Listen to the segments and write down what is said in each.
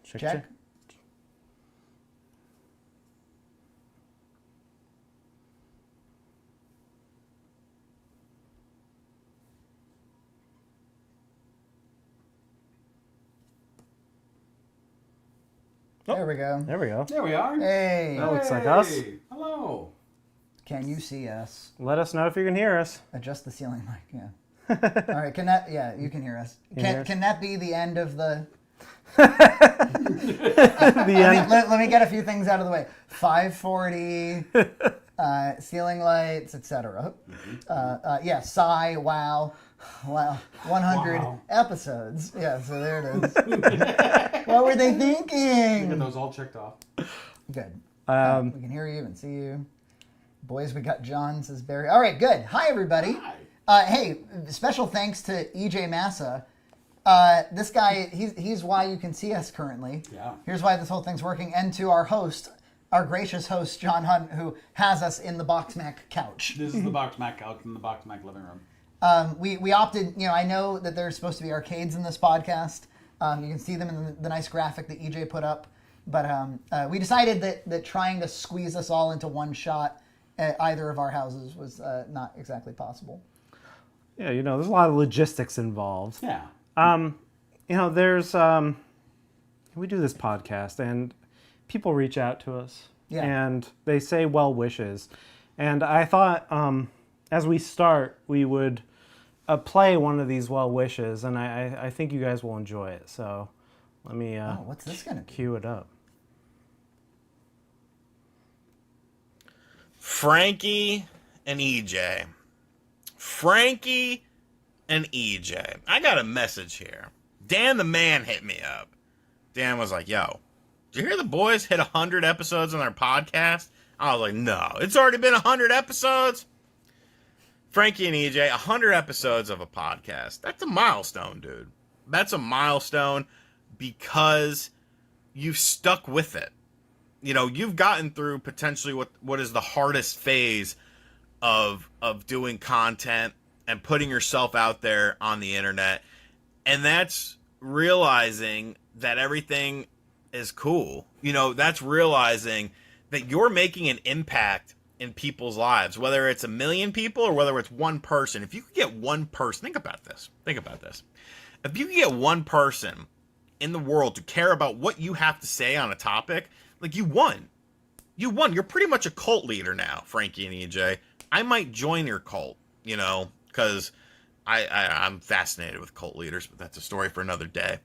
Check. There we go. There we go. There we are. Hey. That looks like us. Hello. Can you see us? Let us know if you can hear us. Adjust the ceiling mic, yeah. All right, can that, yeah, you can hear us. Can that be the end of the... Let me get a few things out of the way. 540, ceiling lights, etc. Yeah, sigh, wow. 100 episodes. Yeah, so there it is. What were they thinking? Get those all checked off. Good. We can hear you and see you. Boys, we got John, says Barry. All right, good. Hi, everybody. Hi. Hey, special thanks to EJ Massa. This guy, he's why you can see us currently. Yeah. Here's why this whole thing's working. And to our host, our gracious host, John Hunt, who has us in the Box Mac couch. This is the Box Mac couch in the Box Mac living room. We opted, I know that there's supposed to be arcades in this podcast. You can see them in the nice graphic that EJ put up. But we decided that trying to squeeze us all into one shot at either of our houses was not exactly possible. Yeah, there's a lot of logistics involved. Yeah. There's we do this podcast and people reach out to us and they say well wishes. And I thought as we start, we would play one of these well wishes, and I think you guys will enjoy it. So let me what's this gonna be? Cue it up. Frankie and EJ. Frankie and EJ. I got a message here. Dan the man hit me up. Dan was like, yo, did you hear the boys hit 100 episodes on their podcast? I was like, no, it's already been 100 episodes. Frankie and EJ, 100 episodes of a podcast. That's a milestone, dude. That's a milestone because you've stuck with it. You've gotten through potentially what is the hardest phase of doing content and putting yourself out there on the internet. And that's realizing that everything is cool. That's realizing that you're making an impact in people's lives, whether it's 1 million people or whether it's one person. If you could get one person, think about this. If you could get one person in the world to care about what you have to say on a topic, like, you won. You're pretty much a cult leader now, Frankie and EJ. I might join your cult, because I'm fascinated with cult leaders, but that's a story for another day.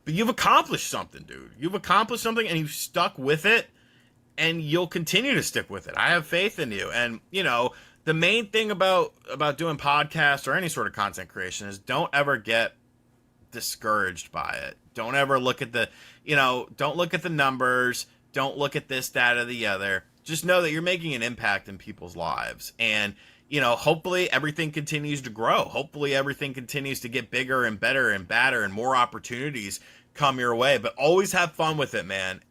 But you've accomplished something, dude. You've accomplished something, and you've stuck with it, and you'll continue to stick with it. I have faith in you. And, the main thing about doing podcasts or any sort of content creation is don't ever get discouraged by it. Don't ever look at don't look at the numbers. Don't look at this, that, or the other. Just know that you're making an impact in people's lives. And, hopefully everything continues to grow. Hopefully everything continues to get bigger and better and badder and more opportunities come your way. But always have fun with it, man.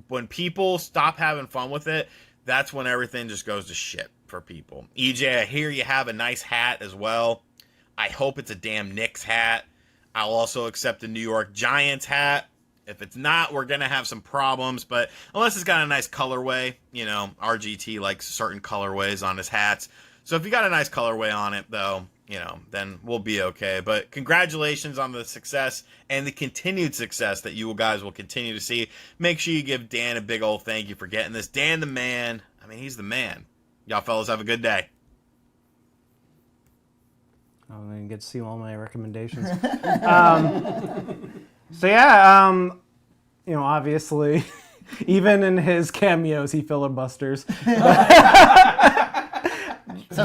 When people stop having fun with it, that's when everything just goes to shit for people. EJ, I hear you have a nice hat as well. I hope it's a damn Knicks hat. I'll also accept a New York Giants hat. If it's not, we're going to have some problems. But unless it's got a nice colorway, RGT likes certain colorways on his hats. So if you got a nice colorway on it, though, then we'll be okay. But congratulations on the success and the continued success that you guys will continue to see. Make sure you give Dan a big old thank you for getting this. Dan the man. I mean, he's the man. Y'all fellas have a good day. I'm going to get to see all my recommendations. So yeah, obviously, even in his cameos, he filibusters. So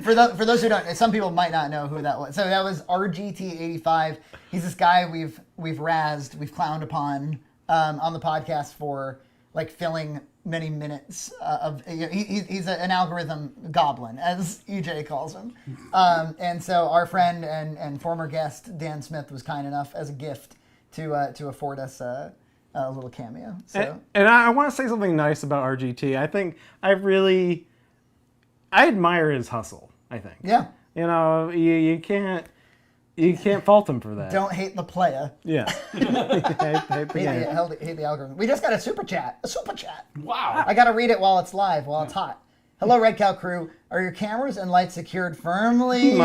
for those who don't, some people might not know who that was. So that was RGT85. He's this guy we've razzed, we've clowned upon on the podcast for like filling many minutes of. He's an algorithm goblin, as EJ calls him. And so our friend and former guest Dan Smith was kind enough as a gift to afford us a little cameo. So. And I want to say something nice about RGT. I think I admire his hustle, I think. Yeah. You can't, You can't fault him for that. Don't hate the player. Yeah. hate the game. Hate the algorithm. We just got a super chat. A super chat. Wow. I got to read it while it's live, while it's hot. Hello, Red Cow crew. Are your cameras and lights secured firmly? They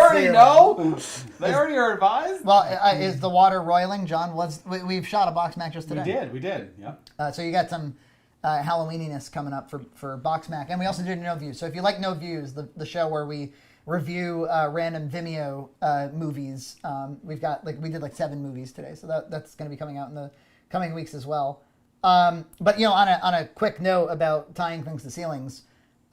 already know. They already are advised. Well, is the water roiling, John? We've shot a box mac just today. We did. Yeah. So you got some Halloweeniness coming up for Box Mac. And we also did No Views. So if you like No Views, the show where we review random Vimeo movies, we did 7 movies today. So that's going to be coming out in the coming weeks as well. But, on a quick note about tying things to ceilings,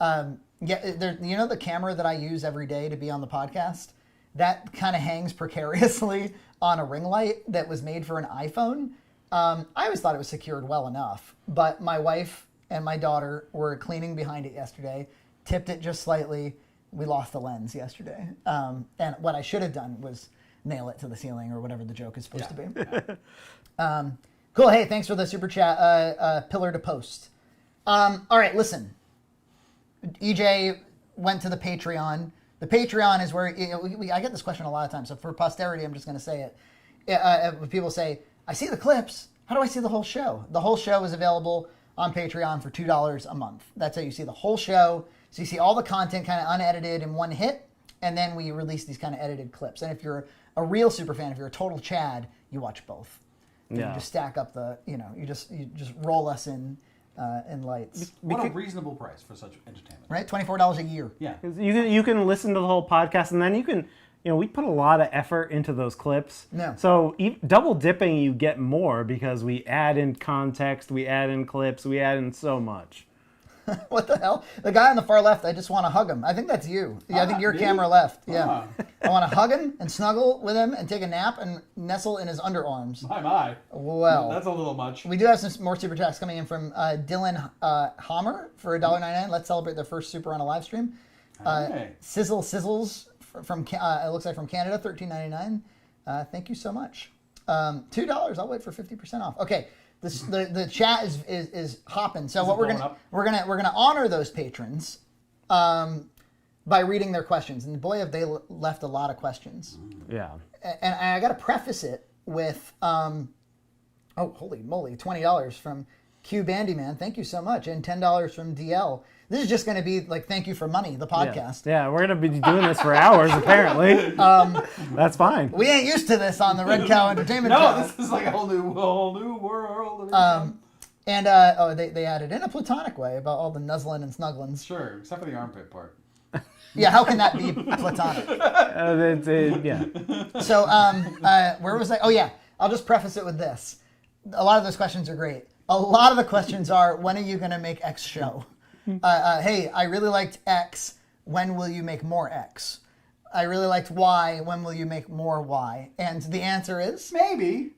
the camera that I use every day to be on the podcast, that kind of hangs precariously on a ring light that was made for an iPhone. I always thought it was secured well enough, but my wife and my daughter were cleaning behind it yesterday, tipped it just slightly. We lost the lens yesterday. And what I should have done was nail it to the ceiling or whatever the joke is supposed to be. Cool. Hey, thanks for the super chat, Pillar to Post. All right, listen. EJ went to the Patreon. The Patreon is where I get this question a lot of times. So for posterity, I'm just going to say it. People say, I see the clips. How do I see the whole show? The whole show is available on Patreon for $2 a month. That's how you see the whole show. So you see all the content kind of unedited in one hit, and then we release these kind of edited clips. And if you're a real super fan, if you're a total Chad, you watch both. Yeah. You just stack up you just roll us in lights. What a reasonable price for such entertainment. Right? $24 a year. Yeah. You can listen to the whole podcast, and then you can, we put a lot of effort into those clips. Yeah. So double dipping, you get more because we add in context, we add in clips, we add in so much. What the hell? The guy on the far left, I just want to hug him. I think that's you. Yeah, I think your camera left. Yeah. I want to hug him and snuggle with him and take a nap and nestle in his underarms. My. Well. That's a little much. We do have some more super chats coming in from Dylan Hammer for $1.99. Let's celebrate their first super on a live stream. Sizzles from it looks like from Canada, $13.99. Thank you so much. $2. I'll wait for 50% off. Okay. The chat is hopping. So what we're gonna honor those patrons by reading their questions. And boy, have they left a lot of questions. Yeah. And I got to preface it with holy moly, $20 from Q Bandyman. Thank you so much, and $10 from DL. This is just going to be like thank you for money, the podcast. Yeah, we're going to be doing this for hours apparently. That's fine. We ain't used to this on the Red Cow Entertainment. No, this is like a whole new world. And they added in a platonic way about all the nuzzling and snugglings. Sure, except for the armpit part. Yeah, how can that be platonic? Yeah. So where was I? Oh yeah, I'll just preface it with this. A lot of those questions are great. A lot of the questions are, when are you going to make X show? Hey, I really liked X. When will you make more X? I really liked Y. When will you make more Y? And the answer is maybe.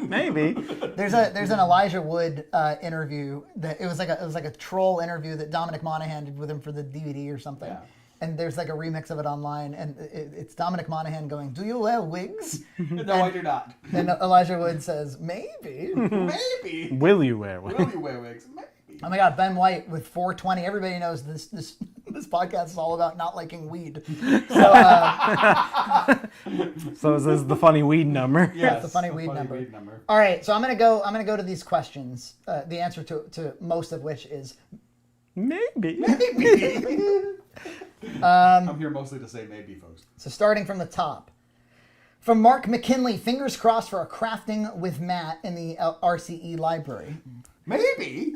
Maybe. There's an Elijah Wood interview that it was like a troll interview that Dominic Monaghan did with him for the DVD or something. Yeah. And there's like a remix of it online, and it's Dominic Monaghan going, "Do you wear wigs?" No, I do not. And Elijah Wood says, "Maybe." Maybe. Will you wear wigs? Will you wear wigs? Maybe. Oh my God, Ben White with 420. Everybody knows this podcast is all about not liking weed. So this is the funny weed number. Yeah, it's the funny weed number. All right, so I'm gonna go to these questions. The answer to most of which is maybe. I'm here mostly to say maybe, folks. So starting from the top. From Mark McKinley, fingers crossed for a crafting with Matt in the RCE library. Maybe.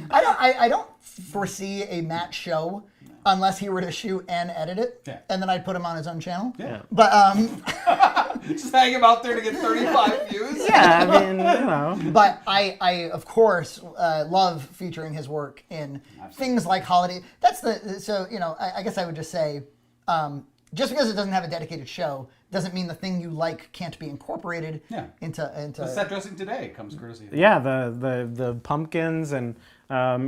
I don't foresee a Matt show unless he were to shoot and edit it, and then I'd put him on his own channel. Yeah. But just hang him out there to get 35 views. Yeah, I mean, But I of course love featuring his work in things like holiday. I guess I would just say, just because it doesn't have a dedicated show doesn't mean the thing you like can't be incorporated into. The set dressing today comes courtesy. Yeah, the pumpkins, and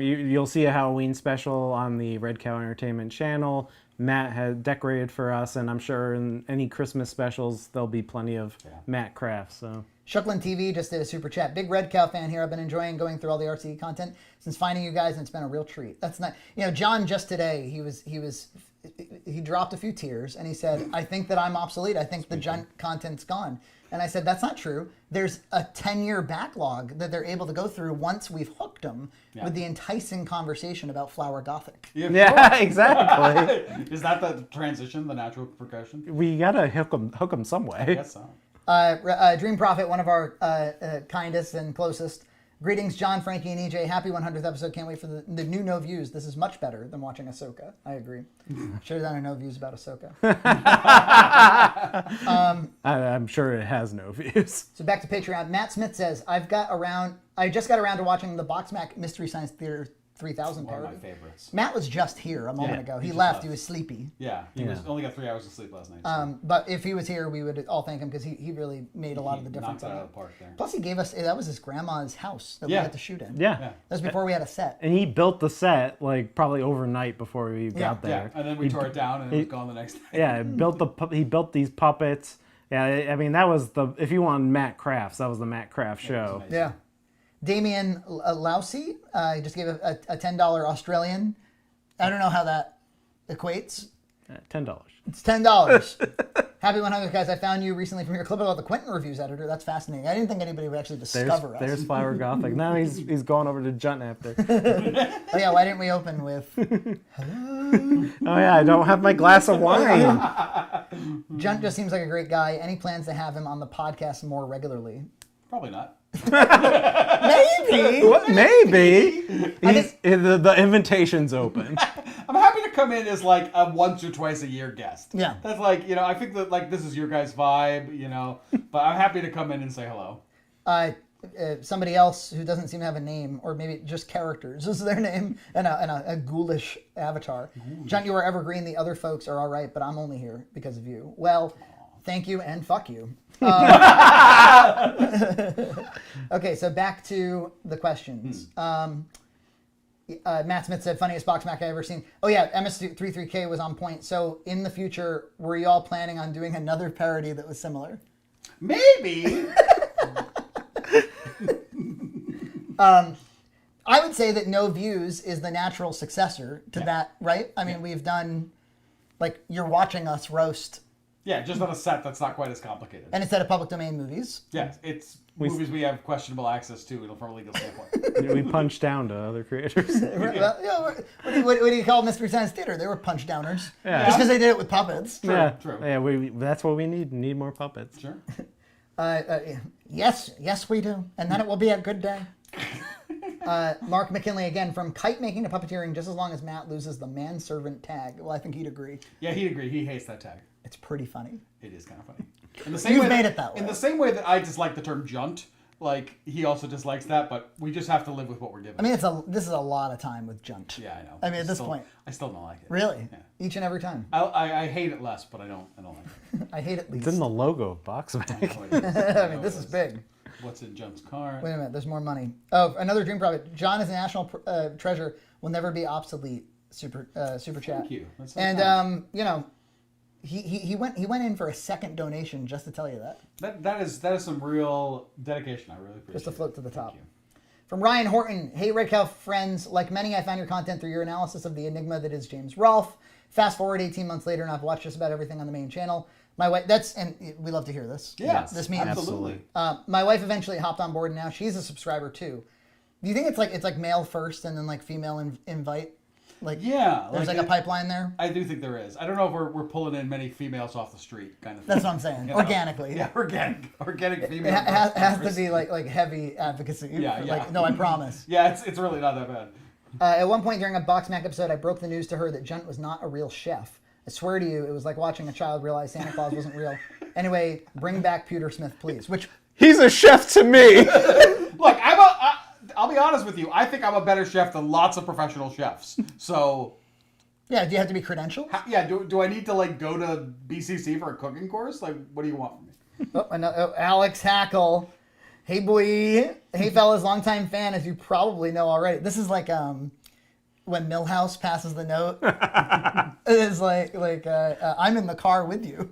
you'll see a Halloween special on the Red Cow Entertainment channel. Matt had decorated for us, and I'm sure in any Christmas specials there'll be plenty of Matt crafts. So Shuckland TV just did a super chat. Big Red Cow fan here. I've been enjoying going through all the RCD content since finding you guys, and it's been a real treat. That's not, John just today, he dropped a few tears and he said, I think that I'm obsolete. I think the Junt content's gone. And I said, that's not true. There's a 10-year backlog that they're able to go through once we've hooked them with the enticing conversation about Flower Gothic. Yeah, exactly. Is that the transition, the natural progression? We gotta hook them some way. I guess so. Dream Prophet, one of our kindest and closest. Greetings, John, Frankie, and EJ. Happy 100th episode. Can't wait for the new No Views. This is much better than watching Ahsoka. I agree. Should have done a No Views about Ahsoka. I'm sure it has no views. So back to Patreon. Matt Smith says, I just got around to watching the Boxmac Mystery Science Theater 3000 One of parody. my favorites. Matt was just here a moment ago. He just left. left. He was sleepy. Yeah, he only got 3 hours of sleep last night. So But if he was here, we would all thank him because he really made a lot of the difference. knocked it out of the park there. Plus, he gave us, that was his grandma's house that we had to shoot in. Yeah. That was before we had a set. And he built the set like probably overnight before we got there. Yeah, and then we tore it down and it was gone the next day. Yeah, he built these puppets. Yeah, I mean that was if you want Matt Crafts, that was the Matt Craft show. Yeah. Damien Lousy, he just gave a $10 Australian. I don't know how that equates. $10. It's $10. Happy 100, guys. I found you recently from your clip about the Quentin Reviews editor. That's fascinating. I didn't think anybody would actually discover us. There's Flower Gothic. Now he's going over to Junt after. Oh, yeah. Why didn't we open with... Oh, yeah. I don't have my glass of wine. Junt just seems like a great guy. Any plans to have him on the podcast more regularly? Probably not. Maybe. What? Maybe. The invitation's open. I'm happy to come in as like a once or twice a year guest. Yeah. That's like, I think that like this is your guys' vibe, but I'm happy to come in and say hello. Somebody else who doesn't seem to have a name, or maybe just characters is their name, and a ghoulish avatar. John, you are evergreen. The other folks are all right, but I'm only here because of you. Well, thank you and fuck you. Okay, so back to the questions. Matt Smith said, funniest box Mac I ever seen. Oh yeah, MS33K was on point. So in the future, were you all planning on doing another parody that was similar? Maybe. I would say that No Views is the natural successor to that, right? I mean, we've done, like, you're watching us roast. Yeah, just on a set that's not quite as complicated. And instead of public domain movies. Yeah, it's movies we have questionable access to from a legal standpoint. We punch down to other creators. Well, what do you call Mystery Science Theater? They were punch downers. Yeah. Just because they did it with puppets. True. Yeah, that's what we need. Need more puppets. Sure. Yes, we do. And then it will be a good day. Mark McKinley again, from kite making to puppeteering, just as long as Matt loses the manservant tag. Well, I think he'd agree. Yeah, he'd agree. He hates that tag. It's pretty funny. It is kind of funny. In the same You've way made it that way. In the same way that I dislike the term junt, like he also dislikes that, but we just have to live with what we're given. I mean, this is a lot of time with Junt. Yeah, I know. I mean, at this point. I still don't like it. Really? Yeah. Each and every time. I hate it less, but I don't like it. I hate it least. It's in the logo of Boxmac. I mean, this is big. What's in Junt's car? Wait a minute, there's more money. Oh, another dream product. John is a national treasure, will never be obsolete. Super chat. Thank you. That's so And kind. he went in for a second donation just to tell you that. That is some real dedication. I really appreciate it. Just to float to the top. Thank you. From Ryan Horton, hey Red Cow friends, like many, I found your content through your analysis of the enigma that is James Rolfe. Fast forward 18 months later, and I've watched just about everything on the main channel. My wife, and we love to hear this. Yes, this means absolutely. My wife eventually hopped on board, and now she's a subscriber too. Do you think it's like male first and then like female invite? Like there's like a pipeline there. I do think there is. I don't know if we're pulling in many females off the street, kind of thing. That's what I'm saying. Organically. Yeah, organic female. It has to be like heavy advocacy. Yeah. Like, no, I promise. Yeah, it's really not that bad. At one point during a Boxmac episode, I broke the news to her that Junt was not a real chef. I swear to you, it was like watching a child realize Santa Claus wasn't real. Anyway, bring back Pewter Smith, please. Which He's a chef to me. Look, I'll be honest with you. I think I'm a better chef than lots of professional chefs. So, yeah, do you have to be credentialed? do I need to like go to BCC for a cooking course? Like, what do you want from me? Alex Hackle. Hey, boy. Hey, fellas, longtime fan, as you probably know already. This is like when Milhouse passes the note. It is like I'm in the car with you.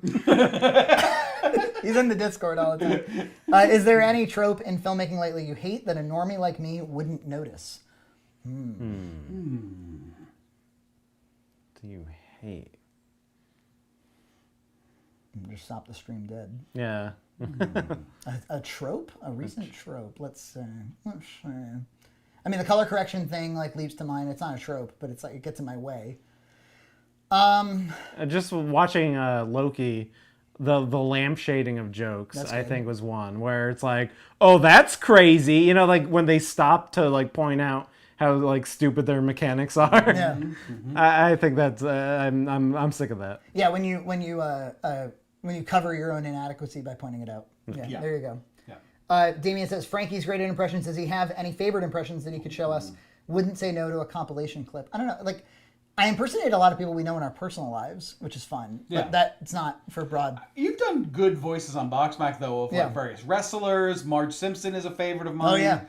He's in the Discord all the time. Is there any trope in filmmaking lately you hate that a normie like me wouldn't notice? Do you hate? Just stop the stream dead. Yeah. A trope? A recent trope. Let's see. I mean, the color correction thing like leaps to mind. It's not a trope, but it's like it gets in my way. Just watching Loki, the lamp shading of jokes, That's I good. think was one where it's like, oh, that's crazy. You know, like when they stop to like point out how like stupid their mechanics are. Yeah. I think that's I'm sick of that. Yeah, when you cover your own inadequacy by pointing it out. Yeah. There you go. Yeah. Damien says, Frankie's great at impressions. Does he have any favorite impressions that he could show us? Wouldn't say no to a compilation clip. I don't know. Like, I impersonate a lot of people we know in our personal lives, which is fun. Yeah. But that's not for broad. You've done good voices on Boxmack, though, of like various wrestlers. Marge Simpson is a favorite of mine. Oh, yeah.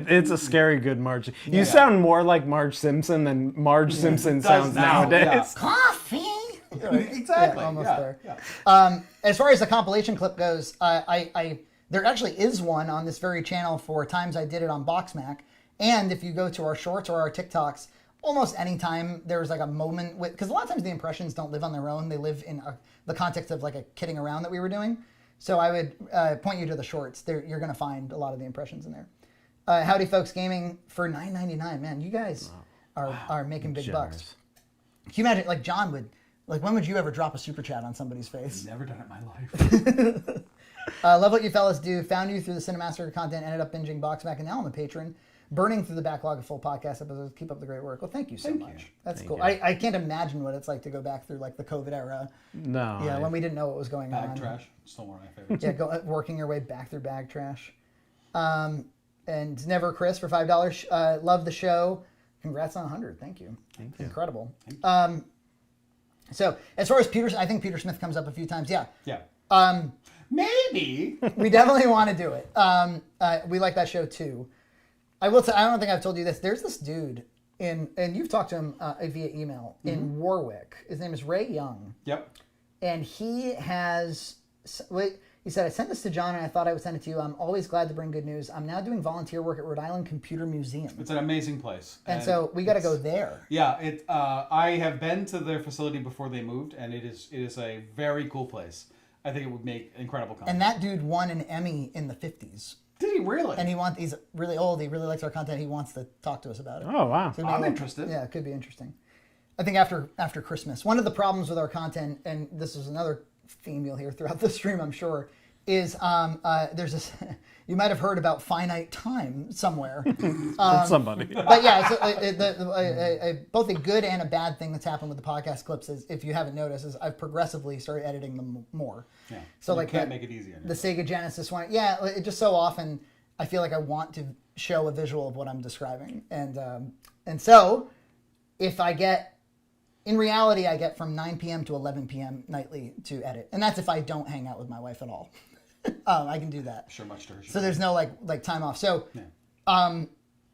It's a scary good Marge. You sound more like Marge Simpson than Marge Simpson sounds now, nowadays. yeah. Coffee! Exactly. Yeah, almost yeah, there. yeah. As far as the compilation clip goes, there actually is one on this very channel for times I did it on Boxmack. And if you go to our shorts or our TikToks, almost any time there's like a moment with, because a lot of times the impressions don't live on their own. They live in the context of like a kidding around that we were doing. So I would point you to the shorts. There, you're going to find a lot of the impressions in there. Howdy Folks Gaming for $9.99. Man, you guys are making big bucks. Can you imagine, like John would, like when would you ever drop a super chat on somebody's face? Never done it in my life. Love what you fellas do. Found you through the Cinemaster content. Ended up binging Boxback, and now I'm a patron. Burning through the backlog of full podcast episodes. Keep up the great work. Well, thank you so much. That's cool. I can't imagine what it's like to go back through like the COVID era. No. Yeah, when we didn't know what was going on. Bag trash. Still one of my favorites. Yeah, working your way back through bag trash. And Never Chris for $5. Love the show. Congrats on 100. Thank you. Thank you. Incredible. So as far as Peter, I think Peter Smith comes up a few times. Yeah. Yeah. Maybe. We definitely want to do it. We like that show too. I will say, I don't think I've told you this. There's this dude and you've talked to him via email in Warwick. His name is Ray Young. Yep. And he has, he said, I sent this to John and I thought I would send it to you. I'm always glad to bring good news. I'm now doing volunteer work at Rhode Island Computer Museum. It's an amazing place. And so we got to go there. Yeah, I have been to their facility before they moved, and it is a very cool place. I think it would make incredible content. And that dude won an Emmy in the 50s. Did he really? And he's really old. He really likes our content. He wants to talk to us about it. Oh, wow. So I'm interested. Yeah, it could be interesting. I think after Christmas, one of the problems with our content, and this is another theme you'll hear throughout the stream, I'm sure, is there's this. You might have heard about finite time somewhere. From somebody. But yeah, so, both a good and a bad thing that's happened with the podcast clips is, if you haven't noticed, is I've progressively started editing them more. Yeah. So you like can't make it easy anymore. The Sega Genesis one, yeah, it just so often I feel like I want to show a visual of what I'm describing, and so if I get, in reality, I get from 9 p.m. to 11 p.m. nightly to edit, and that's if I don't hang out with my wife at all. I can do that. Sure, much to her. So there's no like time off. So,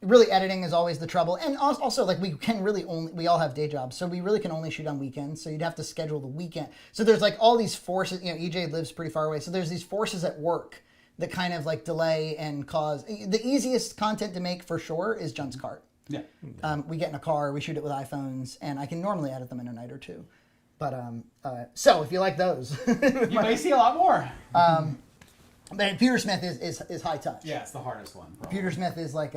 really editing is always the trouble. And also like we all have day jobs, so we really can only shoot on weekends. So you'd have to schedule the weekend. So there's like all these forces, EJ lives pretty far away. So there's these forces at work that kind of like delay and cause. The easiest content to make for sure is Junk's Cart. Yeah. We get in a car, we shoot it with iPhones, and I can normally edit them in a night or two. But so if you like those, you may see a lot more. But Peter Smith is high touch. Yeah, it's the hardest one. Probably. Peter Smith is like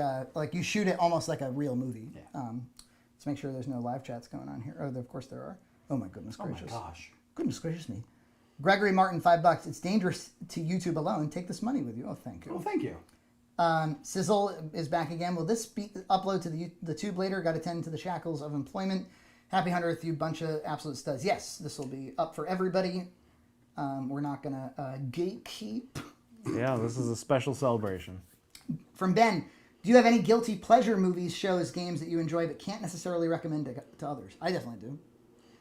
you shoot it almost like a real movie. Yeah. Let's make sure there's no live chats going on here. Oh, of course there are. Oh my goodness gracious. Oh my gosh. Goodness gracious me. Gregory Martin, $5. It's dangerous to YouTube alone. Take this money with you. Oh, thank you. Well, thank you. Sizzle is back again. Will this be upload to the tube later? Got to tend to the shackles of employment. Happy 100th, you bunch of absolute studs. Yes, this will be up for everybody. We're not gonna gatekeep. Yeah, this is a special celebration. From Ben, do you have any guilty pleasure movies, shows, games that you enjoy but can't necessarily recommend to others? I definitely do.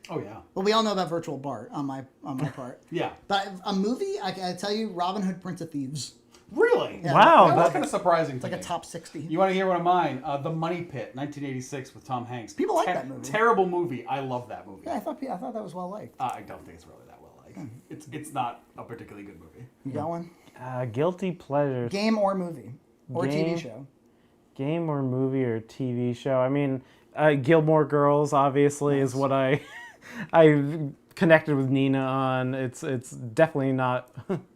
Oh yeah. Well, we all know about Virtual Bart on my part. Yeah. But a movie, I tell you, Robin Hood, Prince of Thieves. Really? Yeah. Wow. That was kind of surprising. It's like a top 60. You want to hear one of mine? The Money Pit, 1986, with Tom Hanks. People like that movie. Terrible movie. I love that movie. Yeah, I thought that was well liked. I don't think it's really that well liked. it's not a particularly good movie. You got one? Guilty pleasures. Game or movie or TV Game. show? Game or movie or TV show. I mean, Gilmore Girls obviously is what I connected with Nina on. It's definitely not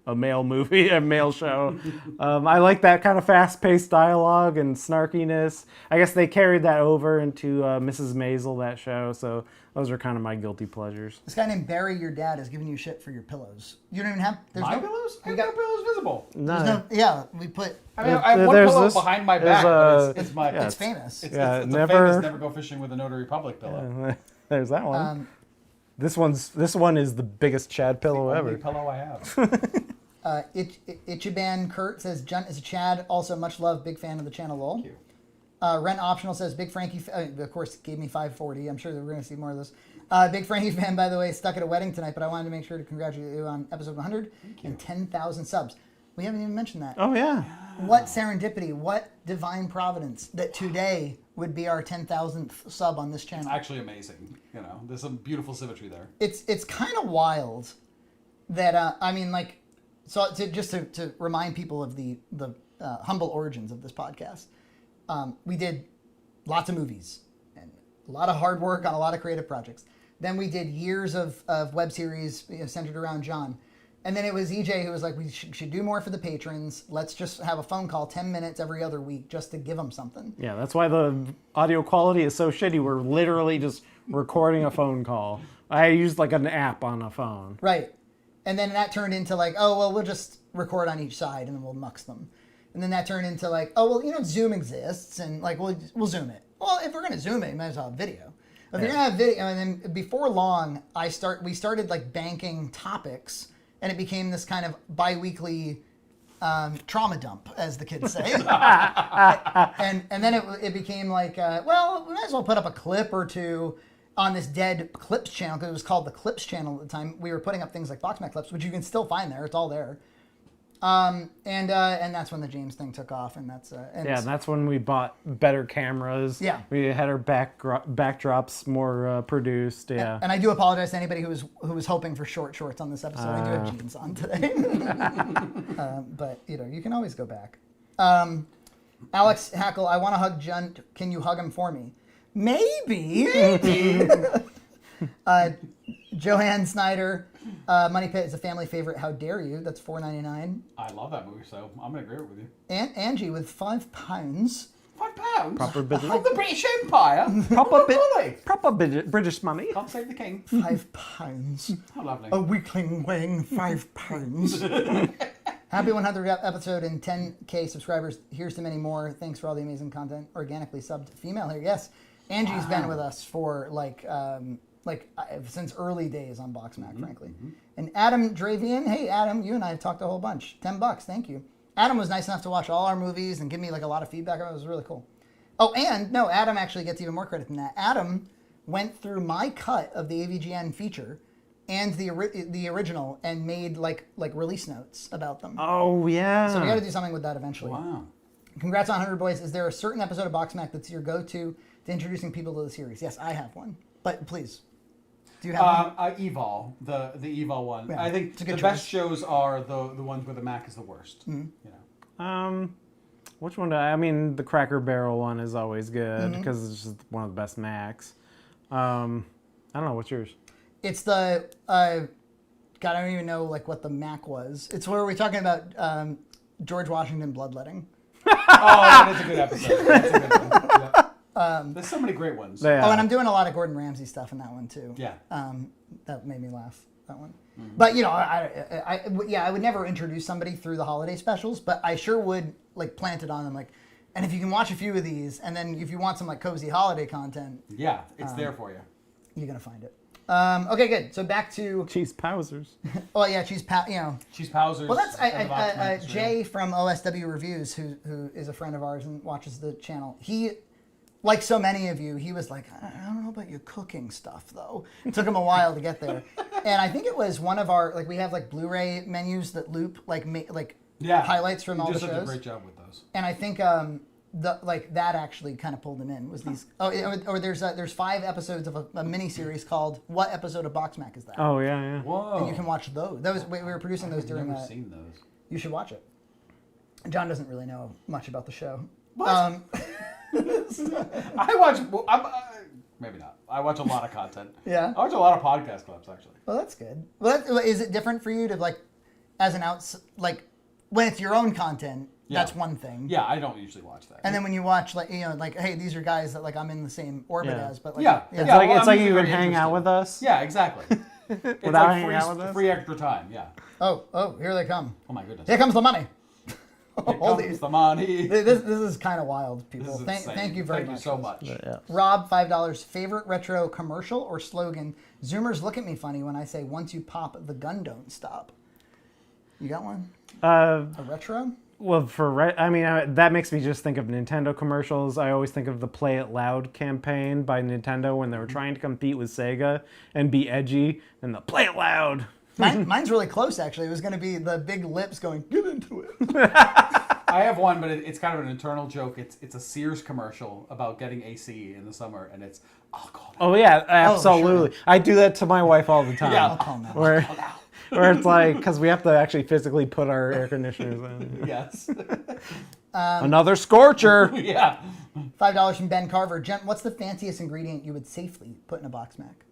a male movie, a male show. I like that kind of fast-paced dialogue and snarkiness. I guess they carried that over into Mrs. Maisel, that show. So those are kind of my guilty pleasures. This guy named Barry, your dad, is giving you shit for your pillows. You don't even have. There's My no pillows? We I got got pillows visible. There's no. Yeah, we put. I mean, I have one There's pillow this- behind my there's back, but a- it's my. yeah, It's famous. It's Yeah, a never- famous never go fishing with a Notary Public pillow. There's that one. This one is the biggest Chad pillow Only ever. pillow I have. Ichiban Kurt says, Junt is a Chad. Also, much love. Big fan of the channel, lol. Thank you. Rent Optional says, Big Frankie, of course, gave me 540. I'm sure that we're going to see more of this. Big Frankie fan, by the way, stuck at a wedding tonight, but I wanted to make sure to congratulate you on episode 100 and 10,000 subs. We haven't even mentioned that. Oh yeah. What serendipity, what divine providence that today would be our 10,000th sub on this channel. Actually amazing. You know, there's some beautiful symmetry there. It's kind of wild that, I mean, like, so to remind people of the humble origins of this podcast, we did lots of movies and a lot of hard work on a lot of creative projects. Then we did years of web series centered around John. And then it was EJ who was like, we should do more for the patrons. Let's just have a phone call 10 minutes every other week just to give them something. Yeah, that's why the audio quality is so shitty. We're literally just recording a phone call. I used like an app on a phone. Right. And then that turned into like, oh, well, we'll just record on each side and then we'll mux them. And then that turned into like, oh, well, Zoom exists and like, we'll Zoom it. Well, if we're going to Zoom it, you might as well have video. If you're going to have video, and then before long, we started like banking topics. And it became this kind of bi-weekly trauma dump, as the kids say. and then it became like, well, we might as well put up a clip or two on this dead Clips channel, because it was called the Clips channel at the time. We were putting up things like Boxmat Clips, which you can still find there. It's all there. And that's when the James thing took off, and that's And that's when we bought better cameras. Yeah. We had our backdrops more produced. Yeah. And I do apologize to anybody who was hoping for short shorts on this episode. I do have jeans on today, but you can always go back. Alex Hackle, I want to hug Junt. Can you hug him for me? Maybe. Joanne Snyder, Money Pit is a family favorite. How dare you? That's $4.99. I love that movie, so I'm going to agree with you. And Angie with £5. £5? Proper British. Of the British Empire? Proper British money. Can't save the king. £5. How lovely. A weakling weighing £5. Happy 100th episode and 10K subscribers. Here's to many more. Thanks for all the amazing content. Organically subbed female here. Yes, Angie's been with us for since early days on Boxmac, frankly. And Adam Dravian, hey Adam, you and I have talked a whole bunch. $10, thank you. Adam was nice enough to watch all our movies and give me like a lot of feedback. It was really cool. Oh, and no, Adam actually gets even more credit than that. Adam went through my cut of the AVGN feature and the original and made like release notes about them. Oh yeah. So we got to do something with that eventually. Wow. Congrats on 100 boys. Is there a certain episode of Boxmac that's your go-to to introducing people to the series? Yes, I have one. But please, do you have one? Evol, the Evol one. Yeah, I think it's a the good best choice. shows are the ones where the Mac is the worst. You know. Which one? I mean, the Cracker Barrel one is always good because it's just one of the best Macs. I don't know. What's yours? It's the God, I don't even know like what the Mac was. It's where we're talking about George Washington bloodletting. Oh, that is a good episode. That's a good one. Yeah. There's so many great ones. Yeah. Oh, and I'm doing a lot of Gordon Ramsay stuff in that one too. Yeah. That made me laugh. That one. But I would never introduce somebody through the holiday specials, but I sure would like plant it on them like. And if you can watch a few of these, and then if you want some like cozy holiday content, Yeah, it's there for you. you're gonna find it. Okay, good. So back to Cheese Powsers. oh yeah, Cheese Powsers. Well, that's and the Boxmans, Jay from OSW Reviews, who is a friend of ours and watches the channel. He, like so many of you, he was like, I don't know about your cooking stuff though. It took him a while to get there, and I think it was one of our we have like Blu-ray menus that loop highlights from all the just shows. did a great job with those. And I think that actually kind of pulled him in. Was these? Or there's 5 episodes of a mini series called "What Episode of Box Mac Is That?" Oh yeah. Whoa. And you can watch those. We were producing those during. I've never seen those. You should watch it. John doesn't really know much about the show. What? I watch. Maybe not. I watch a lot of content. Yeah. I watch a lot of podcast clips actually. Well, that's good. Well, is it different for you to like, as an when it's your own content? Yeah. That's one thing. Yeah, I don't usually watch that. And then when you watch hey, these are guys that like I'm in the same orbit Yeah. as, but like Yeah. It's Yeah, like well, it's I'm like you usually can very hang out interested. with us. Yeah, exactly. It's Without like hanging out with us? free extra time. Yeah. Oh, here they come. Oh my goodness. Here comes the money. Here comes the money. This is kind of wild, people. This is insane. Thank you very much. Thank you so much. Yeah. Rob, $5. Favorite retro commercial or slogan? Zoomers look at me funny when I say, "Once you pop, the gun don't stop." You got one? A retro? Well, that makes me just think of Nintendo commercials. I always think of the Play It Loud campaign by Nintendo when they were trying to compete with Sega and be edgy, and the Play It Loud. Mine's really close, actually. It was going to be the big lips going, "Get into it." I have one, but it's kind of an internal joke. It's a Sears commercial about getting AC in the summer, and it's alcohol. Oh yeah, absolutely. sure. I do that to my wife all the time. Yeah. Alcohol now. Where it's like, because we have to actually physically put our air conditioners in. Yes. Another scorcher. Yeah. $5 from Ben Carver. Jen, what's the fanciest ingredient you would safely put in a box mac?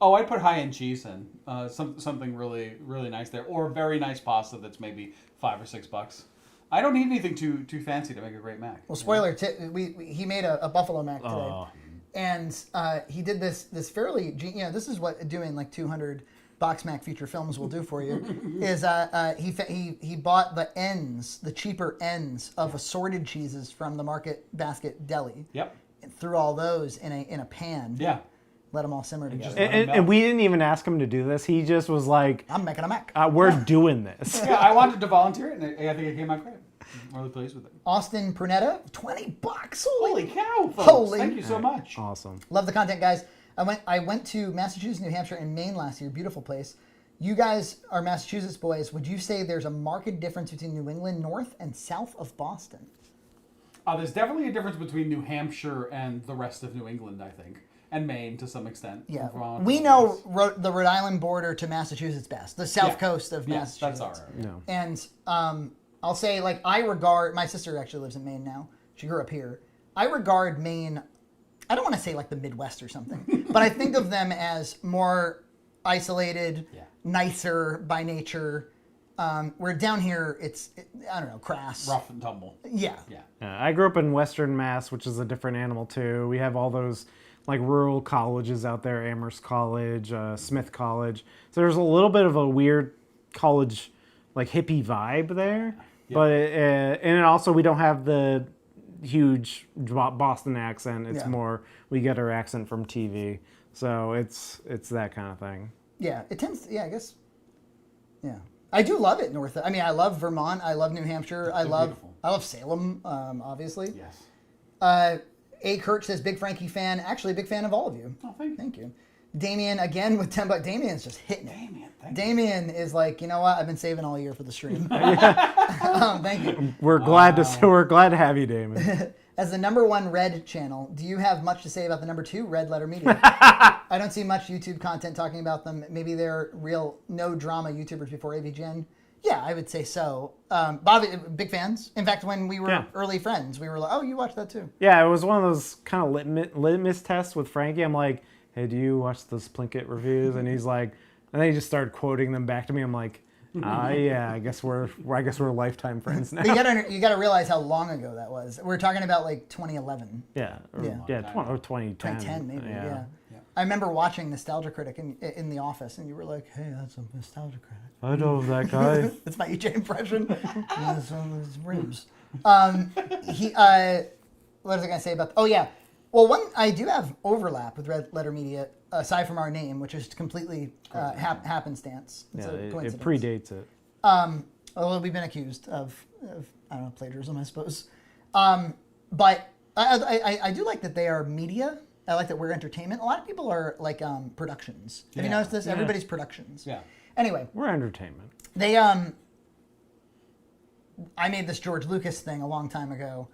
Oh, I'd put high-end cheese in. Something really, really nice there, or very nice pasta that's maybe $5 or $6. I don't need anything too fancy to make a great mac. Well, spoiler, he made a buffalo mac today, and he did this fairly. This is what doing like 200 box mac feature films will do for you. Is he bought the cheaper ends of assorted cheeses from the Market Basket Deli. Yep. And threw all those in a pan. Yeah. Let them all simmer together. And we didn't even ask him to do this. He just was like, I'm making a mac. we're doing this. Yeah, I wanted to volunteer it, and I think it came out great. I'm really pleased with it. Austin Prunetta, $20. Holy cow, folks. Holy- Thank you so much. Awesome. Love the content, guys. I went to Massachusetts, New Hampshire, and Maine last year. Beautiful place. You guys are Massachusetts boys. Would you say there's a marked difference between New England, north and south of Boston? There's definitely a difference between New Hampshire and the rest of New England, I think. And Maine, to some extent. Yeah. Vermont, We know the Rhode Island border to Massachusetts best. The south coast of Yes, Massachusetts. that's our area. And I'll say, like, I regard... My sister actually lives in Maine now. She grew up here. I regard Maine... I don't want to say, like, the Midwest or something. But I think of them as more isolated, nicer by nature. Where down here, I don't know, crass. Rough and tumble. Yeah. Yeah. I grew up in Western Mass, which is a different animal too. We have all those like rural colleges out there, Amherst College, Smith College. So there's a little bit of a weird college, like hippie vibe there. Yeah. But and also we don't have the huge Boston accent. It's more we get our accent from TV. So it's that kind of thing. Yeah, it tends. To, I guess. Yeah, I do love it north. I mean, I love Vermont. I love New Hampshire. I love Salem. Obviously. Yes. A. Kurt says, big Frankie fan. Actually, a big fan of all of you. Oh, thank you. Thank you. Damien, again, with $10. Damien's just hitting it. Damien, is like, you know what? I've been saving all year for the stream. Thank you. We're glad to have you, Damon. As the #1 Red channel, do you have much to say about the #2 Red Letter Media? I don't see much YouTube content talking about them. Maybe they're real no drama YouTubers before AVGN. Yeah, I would say so. Bobby, big fans. In fact, when we were early friends, we were like, oh, you watched that too. Yeah, it was one of those kind of litmus tests with Frankie. I'm like, hey, do you watch those Plinkett reviews? And he's like, and then he just started quoting them back to me. I'm like, yeah, I guess we're lifetime friends now. But you gotta realize how long ago that was. We're talking about like 2011. Yeah, 2010. 2010 maybe. Yeah. I remember watching Nostalgia Critic in the office, and you were like, "Hey, that's a Nostalgia Critic." I know that guy. That's my EJ impression. That's one of his ribs. What was I gonna say about? Oh yeah. Well, I do have overlap with Red Letter Media, aside from our name, which is completely happenstance. It's a coincidence. It predates it. Although we've been accused of I don't know, plagiarism, I suppose. But I do like that they are media. I like that we're entertainment. A lot of people are like productions. Have you noticed this? Yeah. Everybody's productions. Yeah. Anyway. We're entertainment. They I made this George Lucas thing a long time ago.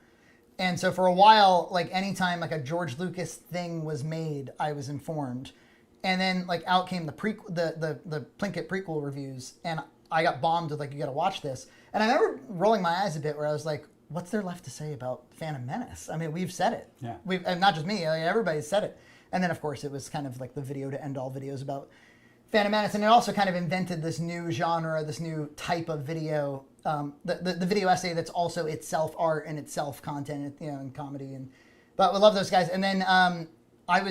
And so for a while, like anytime like a George Lucas thing was made, I was informed. And then like out came the Plinkett prequel reviews, and I got bombed with like, you got to watch this. And I remember rolling my eyes a bit where I was like, what's there left to say about Phantom Menace? I mean, we've said it. Yeah. And not just me, everybody's said it. And then of course it was kind of like the video to end all videos about Phantom Menace, and it also kind of invented this new genre, this new type of video, the video essay that's also itself art and itself content, and comedy. But we love those guys. And then I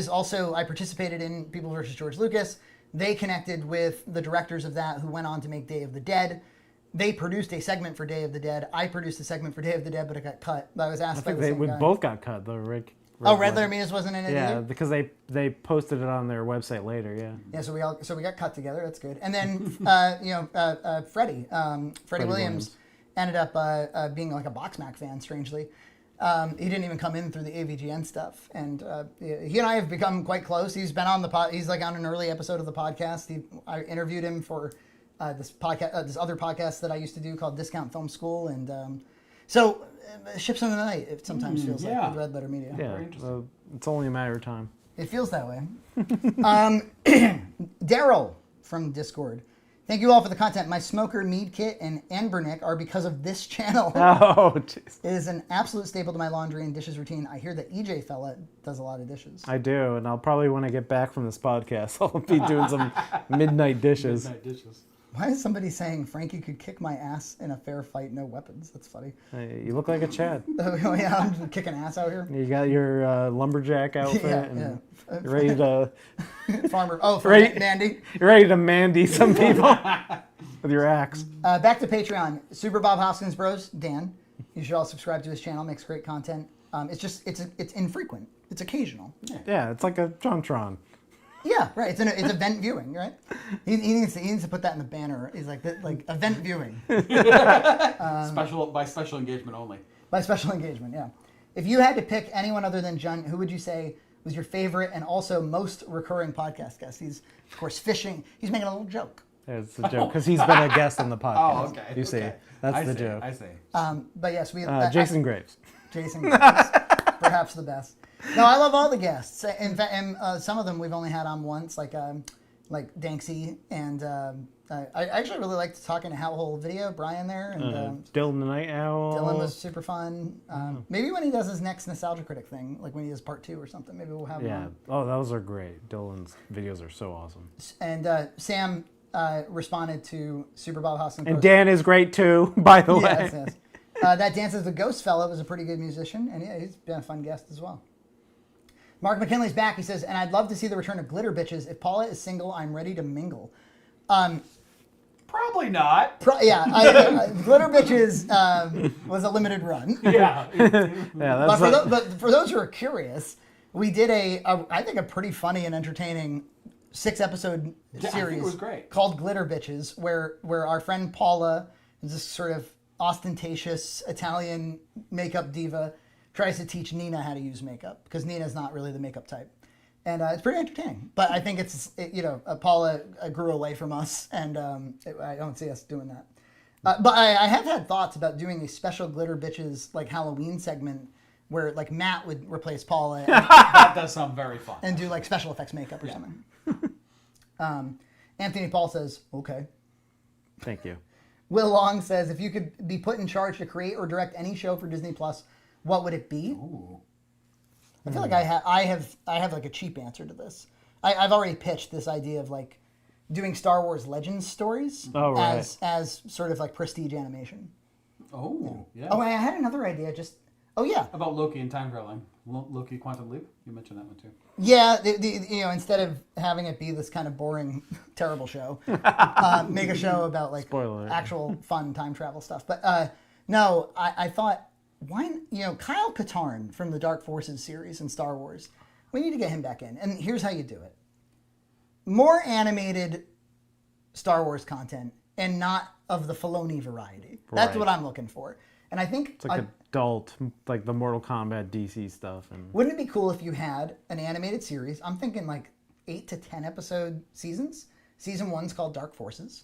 participated in People vs. George Lucas. They connected with the directors of that, who went on to make Day of the Dead. They produced a segment for Day of the Dead. I produced a segment for Day of the Dead, but it got cut. I was asked by the same guy. Both got cut though, Rick. Red Letter Media wasn't in it either? Yeah, because they posted it on their website later, yeah. Yeah, so we got cut together. That's good. And then Freddie Williams ended up being like a Boxmac fan, strangely. He didn't even come in through the AVGN stuff, and he and I have become quite close. He's been on the he's like on an early episode of the podcast. I interviewed him for this other podcast that I used to do called Discount Film School, and so ships in the night. It sometimes feels like with Red Letter Media. Yeah, it's only a matter of time. It feels that way. Daryl from Discord. Thank you all for the content. My smoker, mead kit, and Anbernick are because of this channel. Oh, jeez. It is an absolute staple to my laundry and dishes routine. I hear that EJ fella does a lot of dishes. I do, and I'll probably, when I get back from this podcast, I'll be doing some midnight dishes. Why is somebody saying Frankie could kick my ass in a fair fight, no weapons? That's funny. Hey, you look like a Chad. Oh, yeah, I'm kicking ass out here. You got your lumberjack outfit, and you're ready to... Farmer. Oh, Mandy. You're ready to Mandy some people with your axe. Back to Patreon. Super Bob Hoskins Bros, Dan. You should all subscribe to his channel. Makes great content. It's infrequent. It's occasional. Yeah, it's like a Tron. Yeah, right. It's event viewing, right? He needs to put that in the banner. He's like event viewing. By special engagement only. By special engagement, yeah. If you had to pick anyone other than Jun, who would you say was your favorite and also most recurring podcast guest? He's of course fishing. He's making a little joke. Yeah, it's a joke because he's been a guest on the podcast. Oh, okay. You see, that's the joke. I see. But yes, Jason Graves. Jason Graves, perhaps the best. No, I love all the guests. In fact, some of them we've only had on once, like Danksy, and I actually really liked talking to Howlhole Video, Brian there, and Dylan the Night Owl. Dylan was super fun. Maybe when he does his next Nostalgia Critic thing, like when he does part 2 or something, maybe we'll have him on. Oh, those are great. Dylan's videos are so awesome. And Sam responded to Super Bob Hoskins. And Dan is great too, by the way. Yes. That Dances the Ghost fellow was a pretty good musician, and yeah, he's been a fun guest as well. Mark McKinley's back. He says, and I'd love to see the return of Glitter Bitches. If Paula is single, I'm ready to mingle. Probably not. Glitter Bitches was a limited run. Yeah. But for those who are curious, we did I think a pretty funny and entertaining 6-episode series it was great. Called Glitter Bitches, where our friend Paula is this sort of ostentatious Italian makeup diva, tries to teach Nina how to use makeup because Nina's not really the makeup type, and it's pretty entertaining. But I think Paula grew away from us, and I don't see us doing that. But I have had thoughts about doing a special Glitter Bitches like Halloween segment where like Matt would replace Paula. That does sound very fun. And do like special effects makeup or something. Anthony Paul says, okay. Thank you. Will Long says, if you could be put in charge to create or direct any show for Disney Plus, what would it be? Ooh. I feel like I have like a cheap answer to this. I've already pitched this idea of like doing Star Wars Legends stories as sort of like prestige animation. Oh, yeah. Oh, I had another idea. About Loki and time traveling. Loki Quantum Leap. You mentioned that one too. Yeah, instead of having it be this kind of boring, terrible show, make a show about like actual fun time travel stuff. But no, I thought, why, Kyle Katarn from the Dark Forces series in Star Wars, we need to get him back in. And here's how you do it. More animated Star Wars content and not of the Filoni variety. That's what I'm looking for. And I think it's like adult, like the Mortal Kombat DC stuff. And wouldn't it be cool if you had an animated series? I'm thinking like 8 to 10 episode seasons. Season 1's called Dark Forces.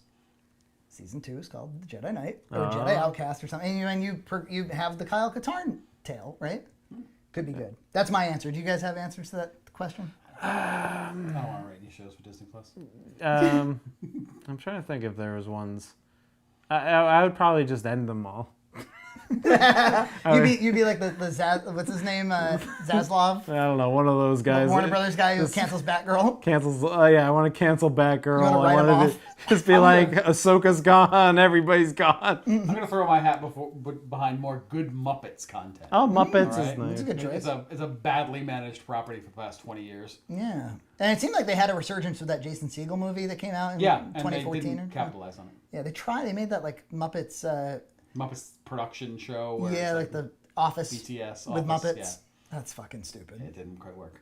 Season 2 is called The Jedi Knight or Jedi Outcast or something. And you have the Kyle Katarn tale, right? Could be good. That's my answer. Do you guys have answers to that question? I don't want to rate any shows for Disney Plus. I'm trying to think if there was ones. I would probably just end them all. You'd be like the what's his name, Zaslav, I don't know, one of those guys. the Warner Brothers guy who cancels Batgirl. Cancels. Oh yeah, I want to cancel Batgirl. You wanna write I him wanted off? to just be like, Ahsoka's gone, everybody's gone. I'm gonna throw my hat behind more good Muppets content. Oh, Muppets All is right. nice. That's a good choice. It's a badly managed property for the past 20 years. Yeah, and it seemed like they had a resurgence with that Jason Segel movie that came out in Yeah, and 2014. they didn't capitalize on it. Yeah, they tried. They made that like Muppets. Muppets production show. Where Yeah, it's like the Office BTS with Office, Muppets. yeah. That's fucking stupid. It didn't quite work.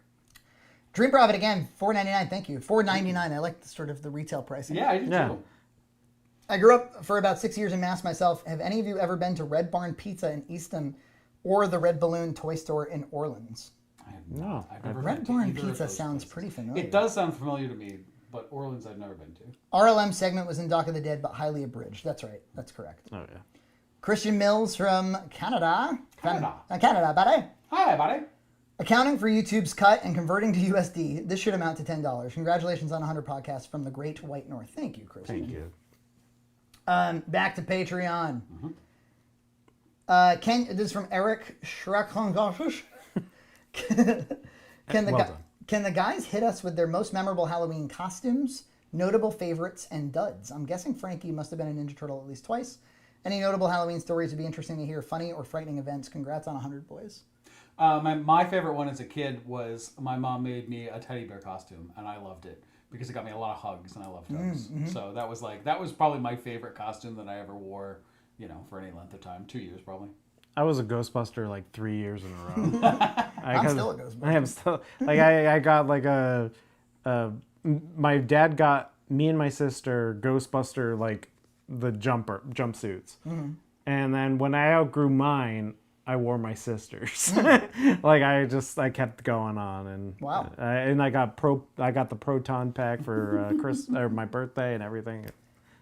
Dream Profit again, $4.99. Thank you. $4.99. I like sort of the retail pricing. Yeah, I did Yeah. too. I grew up for about 6 years in Mass myself. Have any of you ever been to Red Barn Pizza in Eastham or the Red Balloon Toy Store in Orleans? I have No. not. I've never Red been to Barn either of Pizza those sounds places. pretty familiar. It does sound familiar to me, but Orleans I've never been to. RLM segment was in Dock of the Dead, but highly abridged. That's right. That's correct. Oh yeah. Christian Mills from Canada. Canada. Canada, buddy. Hi, buddy. Accounting for YouTube's cut and converting to USD, this should amount to $10. Congratulations on 100 podcasts from the Great White North. Thank you, Christian. Thank you. Back to Patreon. This is from Eric Schrecklangosh. Can the guys hit us with their most memorable Halloween costumes, notable favorites, and duds? I'm guessing Frankie must have been a Ninja Turtle at least twice. Any notable Halloween stories would be interesting to hear. Funny or frightening events. Congrats on 100, boys. My favorite one as a kid was my mom made me a teddy bear costume, and I loved it because it got me a lot of hugs, and I loved hugs. So that was probably my favorite costume that I ever wore, for any length of time. 2 years probably. I was a Ghostbuster like 3 years in a row. I'm still a Ghostbuster. I am still like I got like my dad got me and my sister Ghostbuster like the jumpsuits, and then when I outgrew mine, I wore my sister's. Like I kept going on, and Wow. And I got the Proton pack for my birthday and everything.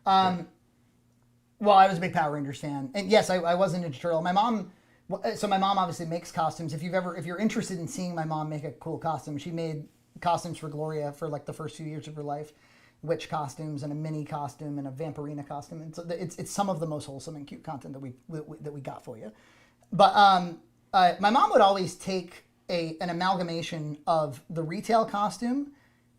Well, I was a big Power Rangers fan, and yes, I was a Ninja Turtle. My mom obviously makes costumes. If you're interested in seeing my mom make a cool costume, she made costumes for Gloria for like the first few years of her life, witch costumes and a mini costume and a vampirina costume, and so it's some of the most wholesome and cute content that we got for you. But my mom would always take an amalgamation of the retail costume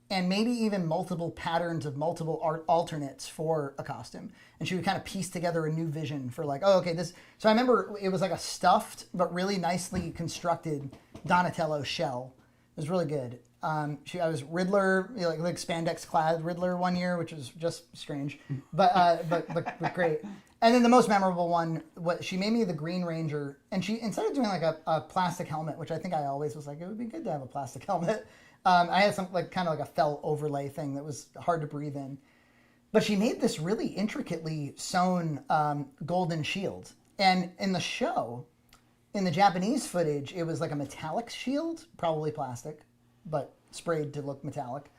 and maybe even multiple patterns of multiple art alternates for a costume. And she would kind of piece together a new vision for like, oh, okay, this. So I remember it was like a stuffed but really nicely constructed Donatello shell. It was really good. I was Riddler, like spandex clad Riddler one year, which was just strange, but great. And then the most memorable one, she made me the Green Ranger, and she, instead of doing like a plastic helmet, which I think I always was like, it would be good to have a plastic helmet. I had some kind of like a felt overlay thing that was hard to breathe in. But she made this really intricately sewn golden shield. And in the show, in the Japanese footage, it was like a metallic shield, probably plastic, but sprayed to look metallic.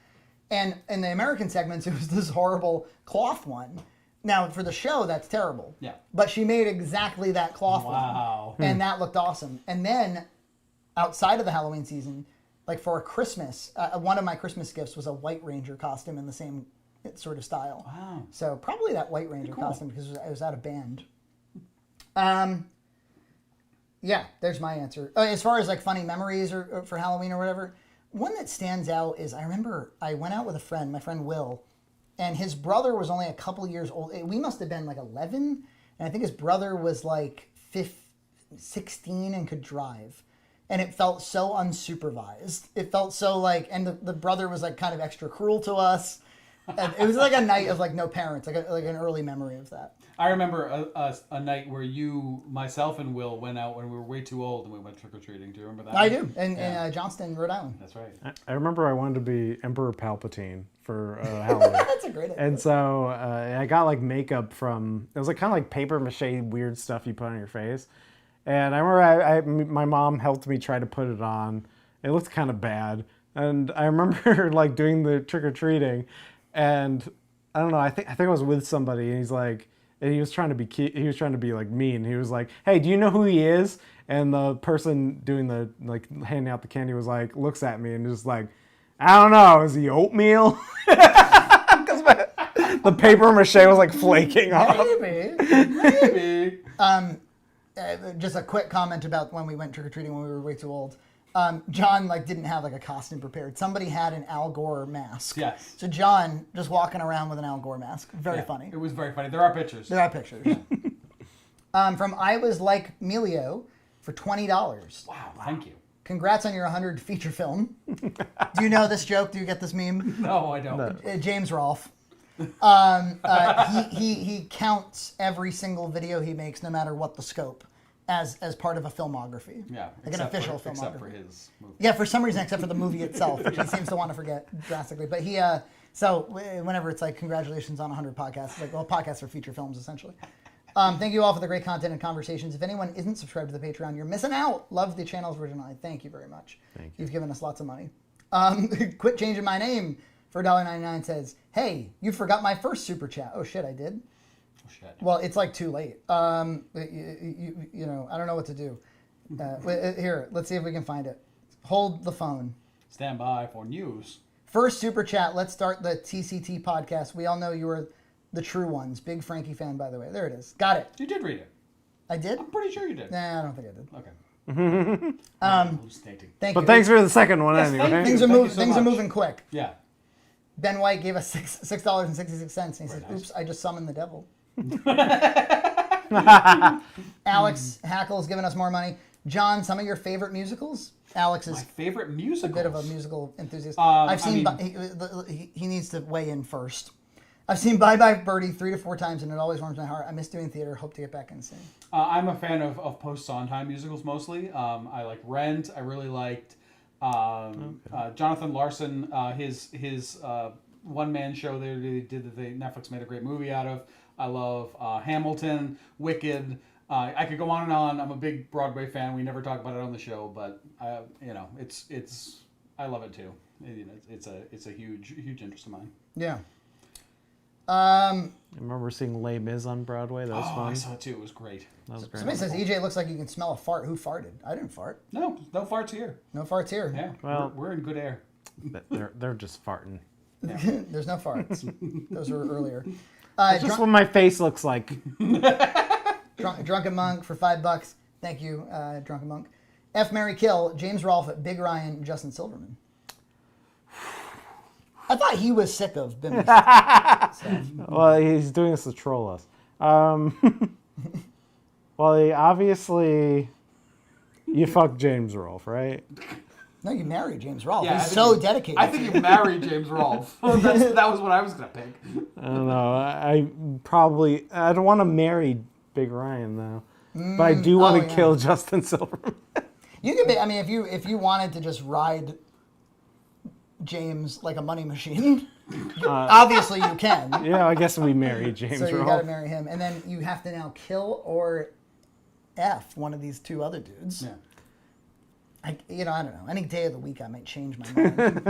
And in the American segments, it was this horrible cloth one. Now, for the show, that's terrible. Yeah. But she made exactly that cloth Wow. one. And that looked awesome. And then, outside of the Halloween season, like for a Christmas, one of my Christmas gifts was a White Ranger costume in the same sort of style. Wow. So probably that White Ranger Cool. costume because it was out of band. Yeah, there's my answer. As far as like funny memories or for Halloween or whatever, one that stands out is I remember I went out with a friend, my friend Will, and his brother was only a couple years old. We must have been like 11, and I think his brother was like 16 and could drive. And it felt so unsupervised. It felt so like, and the brother was like kind of extra cruel to us. And it was like a night of like no parents, like an early memory of that. I remember a night where myself, and Will went out when we were way too old, and we went trick-or-treating. Do you remember that? I do, in Johnston, Rhode Island. That's right. I remember I wanted to be Emperor Palpatine for Halloween. That's a great idea. And so I got like makeup it was like kind of like paper mache weird stuff you put on your face. And I remember my mom helped me try to put it on. It looked kind of bad. And I remember like doing the trick-or-treating, and I don't know, I think I was with somebody, and he's like, and he was trying to be he was trying to be like mean. He was like, "Hey, do you know who he is?" And the person doing the like handing out the candy was like, looks at me and just like, "I don't know, is he oatmeal?" Because the paper mache was like flaking off. Maybe. Just a quick comment about when we went trick-or-treating when we were way too old. John like didn't have like a costume prepared. Somebody had an Al Gore mask. Yes. So John just walking around with an Al Gore mask. Very funny. It was very funny. There are pictures. There are pictures. From I Was Like Melio for $20. Wow, thank you. Congrats on your 100 feature film. Do you know this joke? Do you get this meme? No, I don't. James Rolfe. He counts every single video he makes, no matter what the scope, as part of a filmography. Yeah, like an official filmography. Except for his movie. Yeah, for some reason, except for the movie itself, which he seems to want to forget drastically. But he, so whenever it's like congratulations on 100 podcasts, it's like, well, podcasts are feature films essentially. Thank you all for the great content and conversations. If anyone isn't subscribed to the Patreon, you're missing out. Love the channel's originality. Thank you very much. Thank you. You've given us lots of money. Quit changing my name for $1.99 says, "Hey, you forgot my first super chat." Oh shit, I did. Oh shit. Well, it's like too late. You know, I don't know what to do. Here, let's see if we can find it. Hold the phone. Stand by for news. First super chat. Let's start the TCT podcast. We all know you are the true ones. Big Frankie fan, by the way. There it is. Got it. You did read it. I did? I'm pretty sure you did. Nah, I don't think I did. Okay. Hallucinating. Thank you. But thanks for the second one anyway. thank Things you. are Thank moving. you so Things are much. moving quick. Yeah. Ben White gave us $6.66, and he said, nice. "Oops, I just summoned the devil." Alex Hackle's giving us more money. John, some of your favorite musicals? Alex is My favorite musical. a bit of a musical enthusiast. I He needs to weigh in first. I've seen Bye Bye Birdie 3 to 4 times, and it always warms my heart. I miss doing theater. Hope to get back in soon. I'm a fan of post-Sondheim musicals mostly. I like Rent. I really liked Jonathan Larson, his one-man show they did that Netflix made a great movie out of. I love Hamilton, Wicked. I could go on and on. I'm a big Broadway fan. We never talk about it on the show, but it's I love it too. It's a huge interest of mine. Yeah. I remember seeing Les Mis on Broadway. That was fun. I saw it too. It was great. That was great. Somebody says EJ looks like you can smell a fart. Who farted? I didn't fart. No farts here. No farts here. Yeah, Well- we're in good air. But they're just farting. There's no farts. Those were earlier. Just what my face looks like. Drunken Monk for $5. Thank you, Drunken Monk. F. Mary Kill, James Rolfe, Big Ryan, Justin Silverman. I thought he was sick of Bimmy. Well, he's doing this to troll us. Well, he obviously, you fucked James Rolfe, right? No, you married James Rolfe. Yeah, He's so dedicated. I think you married James Rolfe. That was what I was gonna pick. I don't know. I don't want to marry Big Ryan though, but I do want to kill Justin Silverman. You could be. I mean, if you wanted to just ride James like a money machine, obviously you can. Yeah, I guess we marry James So you Rolfe. got to marry him, and then you have to now kill or F one of these two other dudes. Yeah. I don't know. Any day of the week, I might change my mind.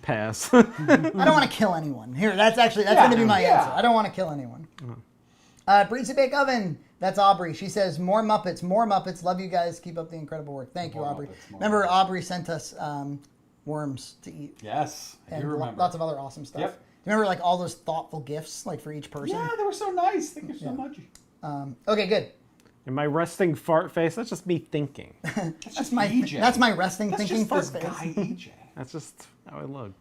Pass. I don't want to kill anyone. Here, that's going to be my answer. I don't want to kill anyone. Breezy Bake Oven. That's Aubrey. She says, more Muppets, more Muppets. Love you guys. Keep up the incredible work. Thank you, More Aubrey. Muppets, more Remember, Muppets. Aubrey sent us worms to eat. Yes, I And do remember. lots of other awesome stuff. Yep. Do you remember like all those thoughtful gifts like for each person? Yeah, they were so nice. Thank you so much. Okay, good. In my resting fart face, that's just me thinking. That's my EJ. that's my resting That's thinking just fart this face. guy EJ. That's just how I look.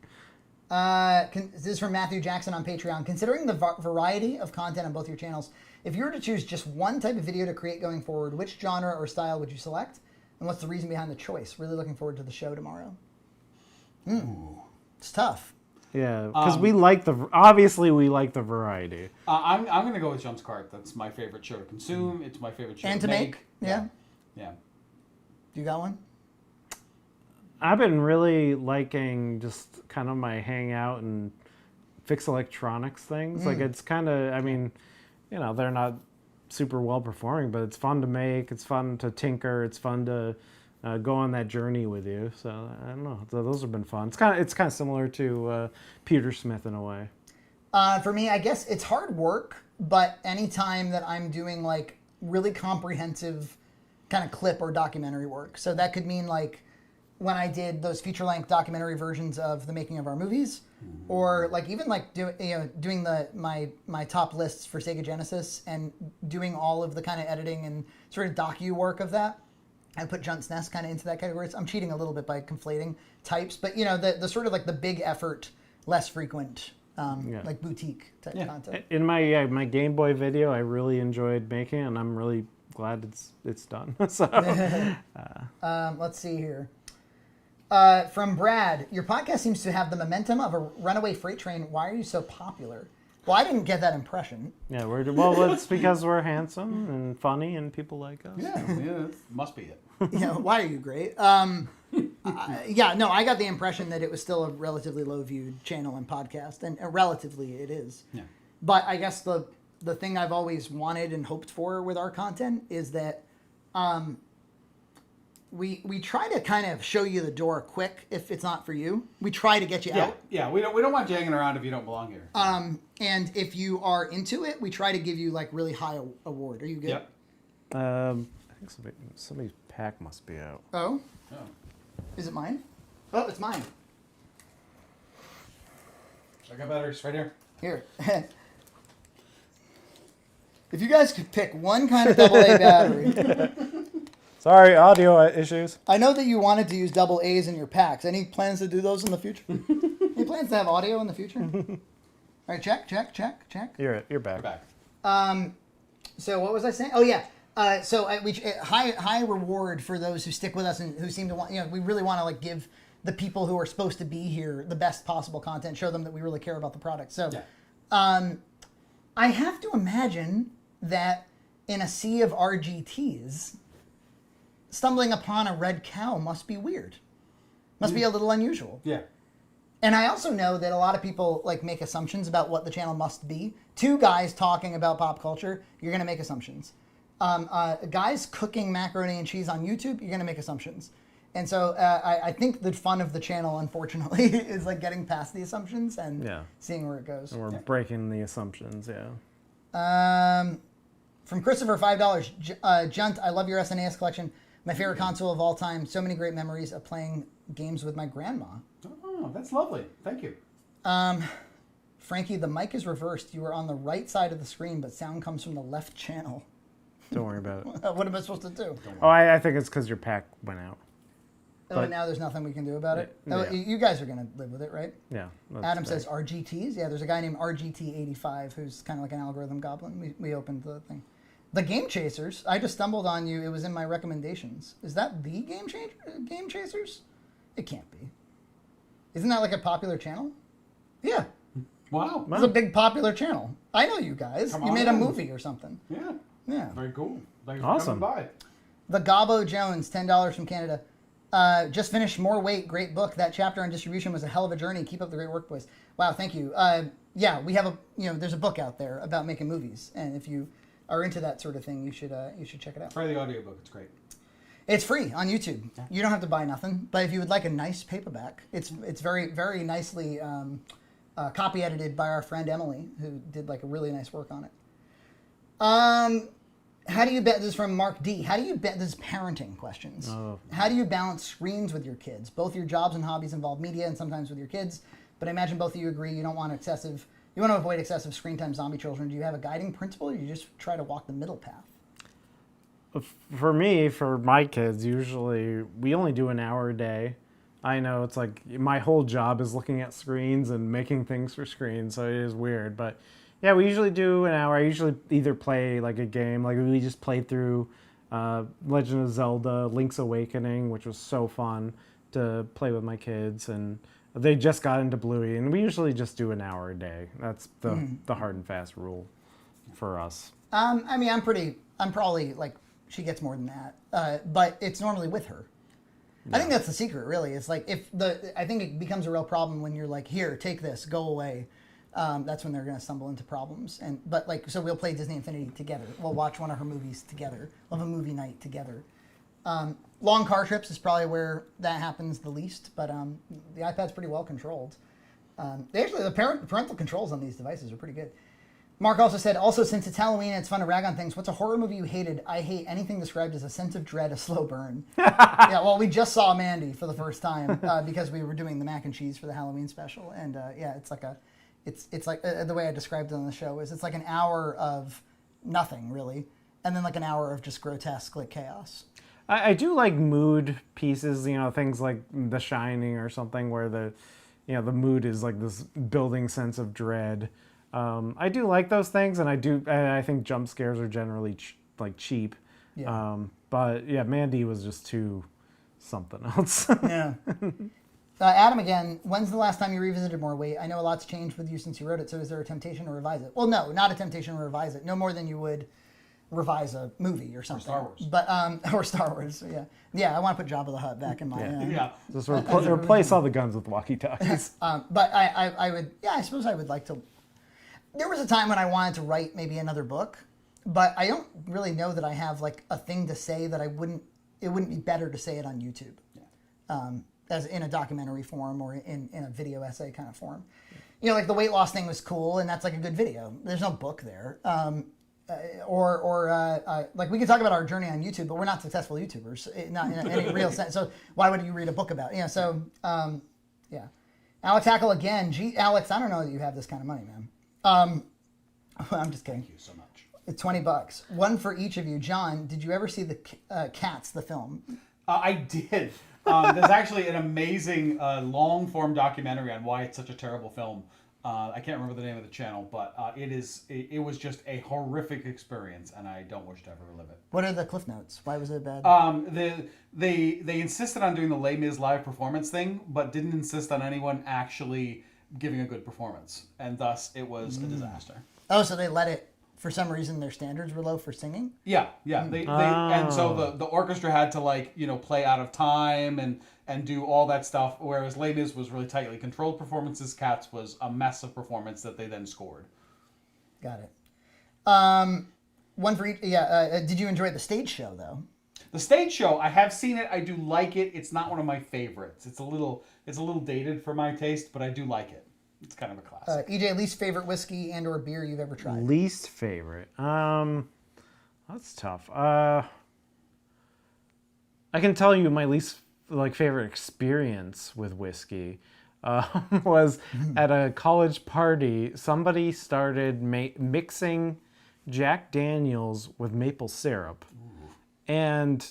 This is from Matthew Jackson on Patreon. Considering the variety of content on both your channels, if you were to choose just one type of video to create going forward, which genre or style would you select? And what's the reason behind the choice? Really looking forward to the show tomorrow. It's tough. Yeah, because we like obviously we like the variety. I'm going to go with Jump's Cart. That's my favorite show to consume. It's my favorite show And to make? Yeah. Yeah. You got one? I've been really liking just kind of my hangout and fix electronics things. Like it's kind of, I mean, they're not super well performing, but it's fun to make. It's fun to tinker. It's fun to go on that journey with you. So I don't know. Those have been fun. It's kind of similar to Peter Smith in a way. For me, I guess it's hard work, but anytime that I'm doing like really comprehensive kind of clip or documentary work. So that could mean like when I did those feature-length documentary versions of the making of our movies, or like even like doing my top lists for Sega Genesis and doing all of the kind of editing and sort of docu work of that. I put Junt's Nest kind of into that category. I'm cheating a little bit by conflating types, but the sort of like the big effort, less frequent, like boutique type content. In my Game Boy video, I really enjoyed making it, and I'm really glad it's done. So, let's see here. From Brad, your podcast seems to have the momentum of a runaway freight train. Why are you so popular? Well, I didn't get that impression. Yeah, it's because we're handsome and funny and people like us. Yeah, that must be it. Why are you great? I got the impression that it was still a relatively low viewed channel and podcast, and relatively it is. Yeah. But I guess the thing I've always wanted and hoped for with our content is that we try to kind of show you the door quick if it's not for you. We try to get you out. Yeah, we don't want you hanging around if you don't belong here. And if you are into it, we try to give you like really high award. Are you good? Yep. I think somebody's pack must be out. Oh? Is it mine? Oh, it's mine. I got batteries right here. Here. If you guys could pick one kind of AA battery. Sorry, audio issues. I know that you wanted to use AA's in your packs. Any plans to do those in the future? Any plans to have audio in the future? All right, check. You're back. We're back. So what was I saying? Oh yeah. High reward for those who stick with us and who seem to want. We really want to like give the people who are supposed to be here the best possible content. Show them that we really care about the product. So, I have to imagine that in a sea of RGTs, stumbling upon a red cow must be weird. Must be a little unusual. Yeah. And I also know that a lot of people like make assumptions about what the channel must be. Two guys talking about pop culture, you're going to make assumptions. Guys cooking macaroni and cheese on YouTube, you're going to make assumptions. And so I think the fun of the channel, unfortunately, is like getting past the assumptions and seeing where it goes. And we're breaking the assumptions, From Christopher, $5. Junt, I love your SNES collection. My favorite console of all time. So many great memories of playing games with my grandma. Oh, that's lovely. Thank you. Frankie, the mic is reversed. You are on the right side of the screen, but sound comes from the left channel. Don't worry about it. What am I supposed to do? Oh, I think it's because your pack went out. Oh, now there's nothing we can do about it? Yeah. You guys are going to live with it, right? Yeah. Adam says RGTs. Yeah, there's a guy named RGT85 who's kind of like an algorithm goblin. We opened the thing. The Game Chasers. I just stumbled on you. It was in my recommendations. Is that the Game Chasers? It can't be. Isn't that like a popular channel? Yeah. Wow. It's a big popular channel. I know you guys. You made a movie or something. Yeah. Yeah. Very cool. Thanks for Awesome. coming by. The Gobbo Jones, $10 from Canada. Just finished More Weight. Great book. That chapter on distribution was a hell of a journey. Keep up the great work, boys. Wow, thank you. We have there's a book out there about making movies, and if you are into that sort of thing, you should check it out. Try the audiobook. It's great. It's free on YouTube. Yeah. You don't have to buy nothing, but if you would like a nice paperback, it's very, very nicely copy edited by our friend Emily, who did like a really nice work on it. How do you this is from Mark D. How do you this is parenting questions? Oh. How do you balance screens with your kids? Both your jobs and hobbies involve media and sometimes with your kids, but I imagine both of you agree you want to avoid excessive screen time zombie children. Do you have a guiding principle or do you just try to walk the middle path? For me, for my kids, usually we only do an hour a day. I know it's like my whole job is looking at screens and making things for screens, so it is weird. But yeah, we usually do an hour. I usually either play like a game, like we just played through Legend of Zelda: Link's Awakening, which was so fun to play with my kids, and they just got into Bluey, and we usually just do an hour a day. That's the hard and fast rule for us. I mean, I'm probably like, she gets more than that, but it's normally with her. Yeah. I think that's the secret, really. It's like I think it becomes a real problem when you're like, here, take this, go away. That's when they're going to stumble into problems. So we'll play Disney Infinity together. We'll watch one of her movies together. We'll have a movie night together. Long car trips is probably where that happens the least, but the iPad's pretty well controlled. The parental controls on these devices are pretty good. Mark also said, also, since it's Halloween and it's fun to rag on things, what's a horror movie you hated? I hate anything described as a sense of dread, a slow burn. Yeah, well, we just saw Mandy for the first time because we were doing the mac and cheese for the Halloween special. And it's like the way I described it on the show is it's like an hour of nothing, really, and then like an hour of just grotesque like chaos. I do like mood pieces, things like The Shining or something where the mood is like this building sense of dread. I do like those things, and I think jump scares are generally cheap. Yeah. But yeah, Mandy was just too something else. Yeah. Adam again, when's the last time you revisited More Weight? I know a lot's changed with you since you wrote it, so is there a temptation to revise it? Well, no, not a temptation to revise it. No more than you would revise a movie or something. Or Star Wars. But, or Star Wars, yeah. Yeah, I want to put Jabba the Hutt back in my... Just replace all the guns with walkie-talkies. But I suppose I would like to... There was a time when I wanted to write maybe another book, but I don't really know that I have like a thing to say that it wouldn't be better to say it on YouTube. Yeah. As in a documentary form or in a video essay kind of form. Like the weight loss thing was cool, and that's like a good video. There's no book there. Like we could talk about our journey on YouTube, but we're not successful YouTubers, not in any real sense. So why would you read a book about it? Yeah. Alex Hackle again. Gee, Alex, I don't know that you have this kind of money, man. I'm just kidding. Thank you so much. It's $20. One for each of you. John, did you ever see the Cats, the film? I did. There's actually an amazing long-form documentary on why it's such a terrible film. I can't remember the name of the channel, but it was just a horrific experience, and I don't wish to ever relive it. What are the cliff notes? Why was it bad? They insisted on doing the Les Mis live performance thing, but didn't insist on anyone actually giving a good performance, and thus it was a disaster. Oh, so they let it, for some reason their standards were low for singing? Yeah. And so the orchestra had to play out of time and do all that stuff, whereas Les Mis was really tightly controlled performances. Cats was a mess of performance that they then scored. Got it. One for each. Yeah. Did you enjoy the stage show though? The stage show, I have seen it. I do like it. It's not one of my favorites. It's a little dated for my taste, but I do like it. It's kind of a classic. EJ, least favorite whiskey and or beer you've ever tried? Least favorite. That's tough. I can tell you my least favorite experience with whiskey was at a college party. Somebody started mixing Jack Daniels with maple syrup. And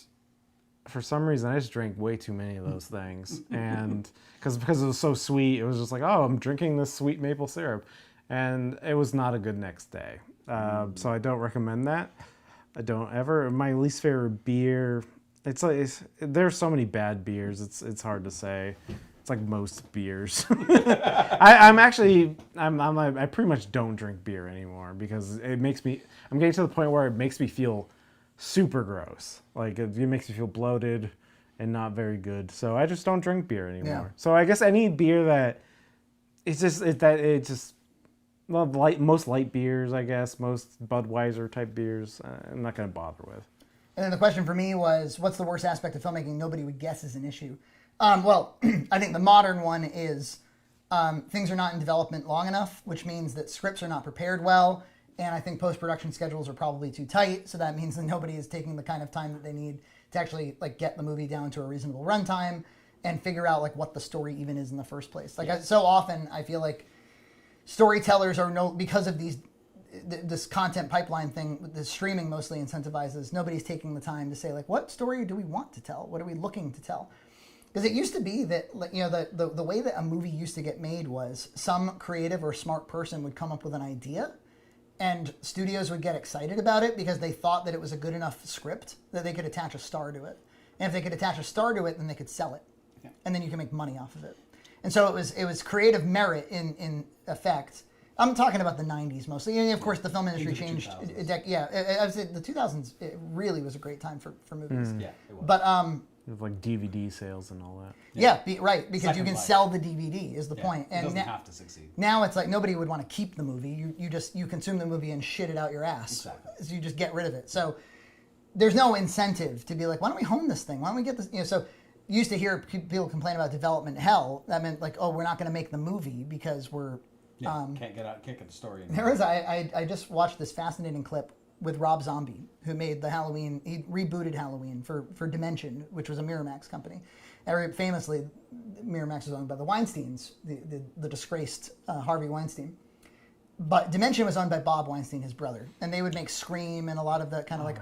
for some reason, I just drank way too many of those things. And because it was so sweet, it was just like, oh, I'm drinking this sweet maple syrup. And it was not a good next day. So I don't recommend that. I don't ever. My least favorite beer, there's so many bad beers. It's hard to say. It's like most beers. I pretty much don't drink beer anymore because I'm getting to the point where it makes me feel super gross. Like it makes me feel bloated and not very good. So I just don't drink beer anymore. Yeah. So I guess any beer that most light beers, I guess, most Budweiser type beers, I'm not going to bother with. And then the question for me was, what's the worst aspect of filmmaking nobody would guess is an issue? Well, I think the modern one is things are not in development long enough, which means that scripts are not prepared well. And I think post-production schedules are probably too tight. So that means that nobody is taking the kind of time that they need to actually get the movie down to a reasonable runtime and figure out what the story even is in the first place. So often I feel like storytellers are because of this content pipeline thing, the streaming mostly incentivizes, nobody's taking the time to say what story do we want to tell? What are we looking to tell? Because it used to be that the way that a movie used to get made was some creative or smart person would come up with an idea and studios would get excited about it because they thought that it was a good enough script that they could attach a star to it. And if they could attach a star to it, then they could sell it. Yeah. And then you can make money off of it. And so it was creative merit in effect. I'm talking about the 90s mostly. And of course, the film industry changed. I would say the 2000s, it really was a great time for movies. Yeah, it was. But with DVD sales and all that. Yeah, right, because Second you can sell the DVD is the point. And it doesn't have to succeed. Now it's nobody would want to keep the movie. You consume the movie and shit it out your ass. Exactly. So you just get rid of it. So there's no incentive to be why don't we hone this thing? Why don't we get this? So used to hear people complain about development hell. That meant like, oh, we're not going to make the movie because we're can't get the story. There is. I just watched this fascinating clip with Rob Zombie, who made the Halloween. He rebooted Halloween for Dimension, which was a Miramax company. Famously, Miramax was owned by the Weinsteins, the disgraced Harvey Weinstein. But Dimension was owned by Bob Weinstein, his brother, and they would make Scream and a lot of the kind of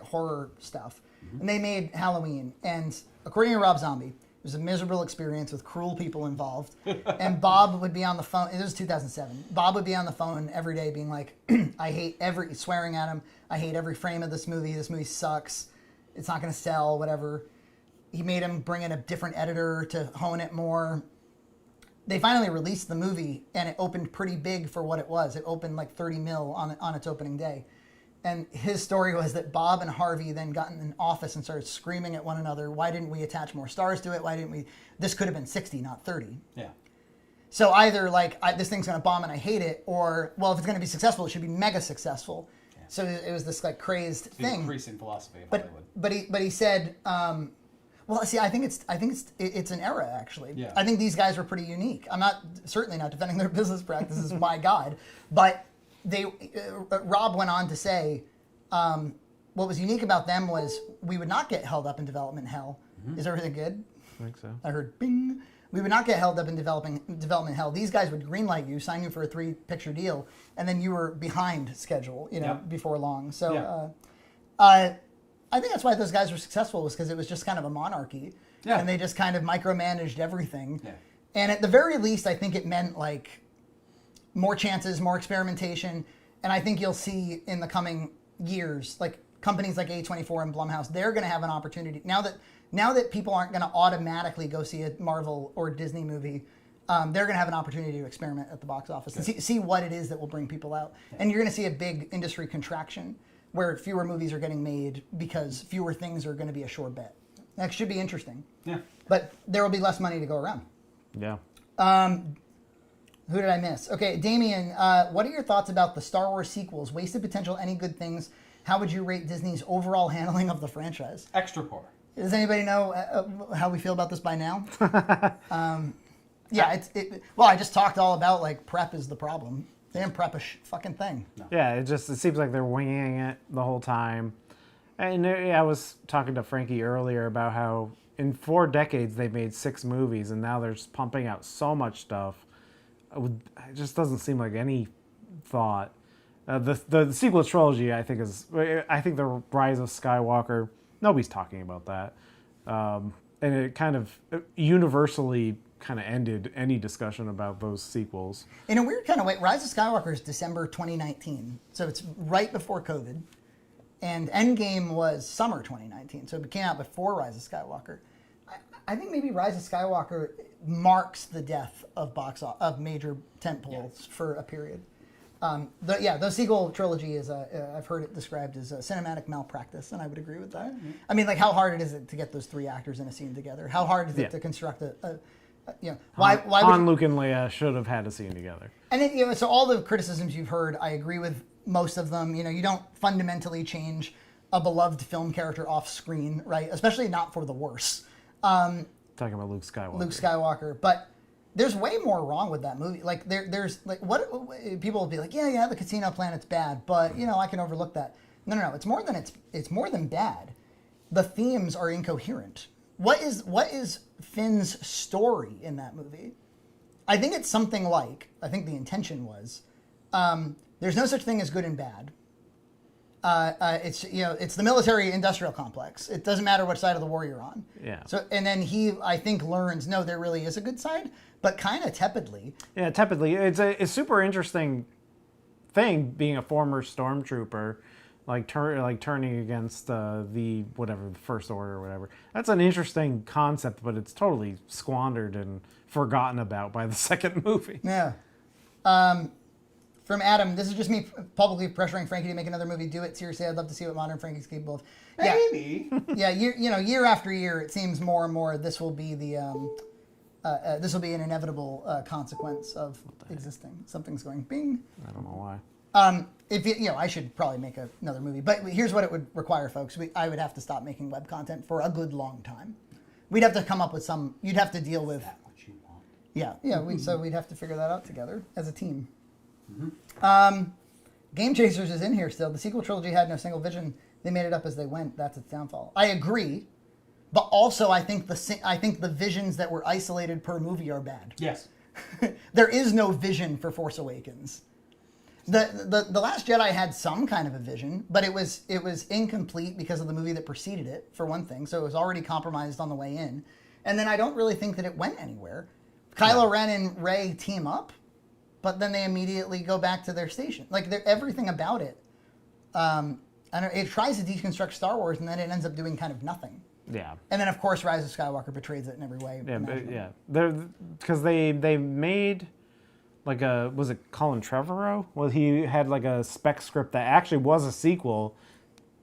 horror stuff. Mm-hmm. And they made Halloween, and according to Rob Zombie, it was a miserable experience with cruel people involved. And Bob would be on the phone. It was 2007. Bob would be on the phone every day, being like, "I hate swearing at him. I hate every frame of this movie. This movie sucks. It's not going to sell. Whatever." He made him bring in a different editor to hone it more. They finally released the movie, and it opened pretty big for what it was. It opened like 30 mil on its opening day. And his story was that Bob and Harvey then got in an office and started screaming at one another, why didn't we attach more stars to it? Why didn't we? This could have been 60, not 30. Yeah. So either like, this thing's going to bomb and I hate it, or, well, if it's going to be successful, it should be mega successful. Yeah. So it was this like crazed thing. The increasing philosophy of Hollywood. But he said, well, see, I think it's an era, actually. Yeah. I think these guys were pretty unique. I'm certainly not defending their business practices, my God. But Rob went on to say, what was unique about them was we would not get held up in development hell. Mm-hmm. Is everything good? I think so. I heard bing. We would not get held up in development hell. These guys would greenlight you, sign you for a 3-picture deal, and then you were behind schedule, before long. So, I think that's why those guys were successful, was because it was just kind of a monarchy. Yeah. And they just kind of micromanaged everything. Yeah. And at the very least, I think it meant like more chances, more experimentation. And I think you'll see in the coming years, like companies like A24 and Blumhouse, they're going to have an opportunity. Now that people aren't going to automatically go see a Marvel or Disney movie, they're going to have an opportunity to experiment at the box office and see what it is that will bring people out. Yeah. And you're going to see a big industry contraction, where fewer movies are getting made because fewer things are going to be a sure bet. That should be interesting. Yeah. But there will be less money to go around. Yeah. Who did I miss? Okay, Damien, what are your thoughts about the Star Wars sequels? Wasted potential, any good things? How would you rate Disney's overall handling of the franchise? Extra poor. Does anybody know how we feel about this by now? Well, I just talked all about like prep is the problem. They didn't prep a fucking thing. No. Yeah, it seems like they're winging it the whole time. And I was talking to Frankie earlier about how in 4 decades they made 6 movies, and now they're just pumping out so much stuff. It just doesn't seem like any thought. The sequel trilogy, I think the Rise of Skywalker. Nobody's talking about that, and it kind of universally kind of ended any discussion about those sequels. In a weird kind of way, Rise of Skywalker is December 2019, so it's right before COVID, and Endgame was summer 2019, so it came out before Rise of Skywalker. I think maybe Rise of Skywalker marks the death of major tentpoles for a period. The sequel trilogy is I've heard it described as a cinematic malpractice, and I would agree with that. Mm-hmm. I mean, like, how hard is it to get those 3 actors in a scene together? How hard is it to construct why Han, Luke, and Leia should have had a scene together. And then, so all the criticisms you've heard, I agree with most of them. You don't fundamentally change a beloved film character off screen, right? Especially not for the worse. Talking about Luke Skywalker. But there's way more wrong with that movie. Like there's like what people will be like, yeah, the Casino Planet's bad, but I can overlook that. No. It's more than bad. The themes are incoherent. What is Finn's story in that movie? I think it's something like, I think the intention was, there's no such thing as good and bad. It's the military industrial complex. It doesn't matter which side of the war you're on. Yeah. So, and then he, I think, learns, no, there really is a good side, but kind of tepidly. Yeah, tepidly. It's a super interesting thing being a former stormtrooper, turning against the First Order or whatever. That's an interesting concept, but it's totally squandered and forgotten about by the second movie. Yeah. From Adam, this is just me publicly pressuring Frankie to make another movie. Do it. Seriously, I'd love to see what modern Frankie's capable of. Yeah. Maybe. Yeah, year after year, it seems more and more this will be this will be an inevitable consequence of existing. Something's going bing. I don't know why. I should probably make another movie, but here's what it would require, folks. I would have to stop making web content for a good long time. we'd have to come up with some. You'd have to deal with. Is that what you want? Yeah. So we'd have to figure that out together as a team. Game Chasers is in here still. The sequel trilogy had no single vision. They made it up as they went. That's its downfall. I agree, but also I think the visions that were isolated per movie are bad. Yes. There is no vision for Force Awakens. The Last Jedi had some kind of a vision, but it was incomplete because of the movie that preceded it, for one thing. So it was already compromised on the way in, and then I don't really think that it went anywhere. Kylo Ren and Rey team up, but then they immediately go back to their station. Like everything about it, it tries to deconstruct Star Wars, and then it ends up doing kind of nothing. Yeah. And then of course Rise of Skywalker betrays it in every way. Yeah, they're because they made like was it Colin Trevorrow? Well, he had like a spec script that actually was a sequel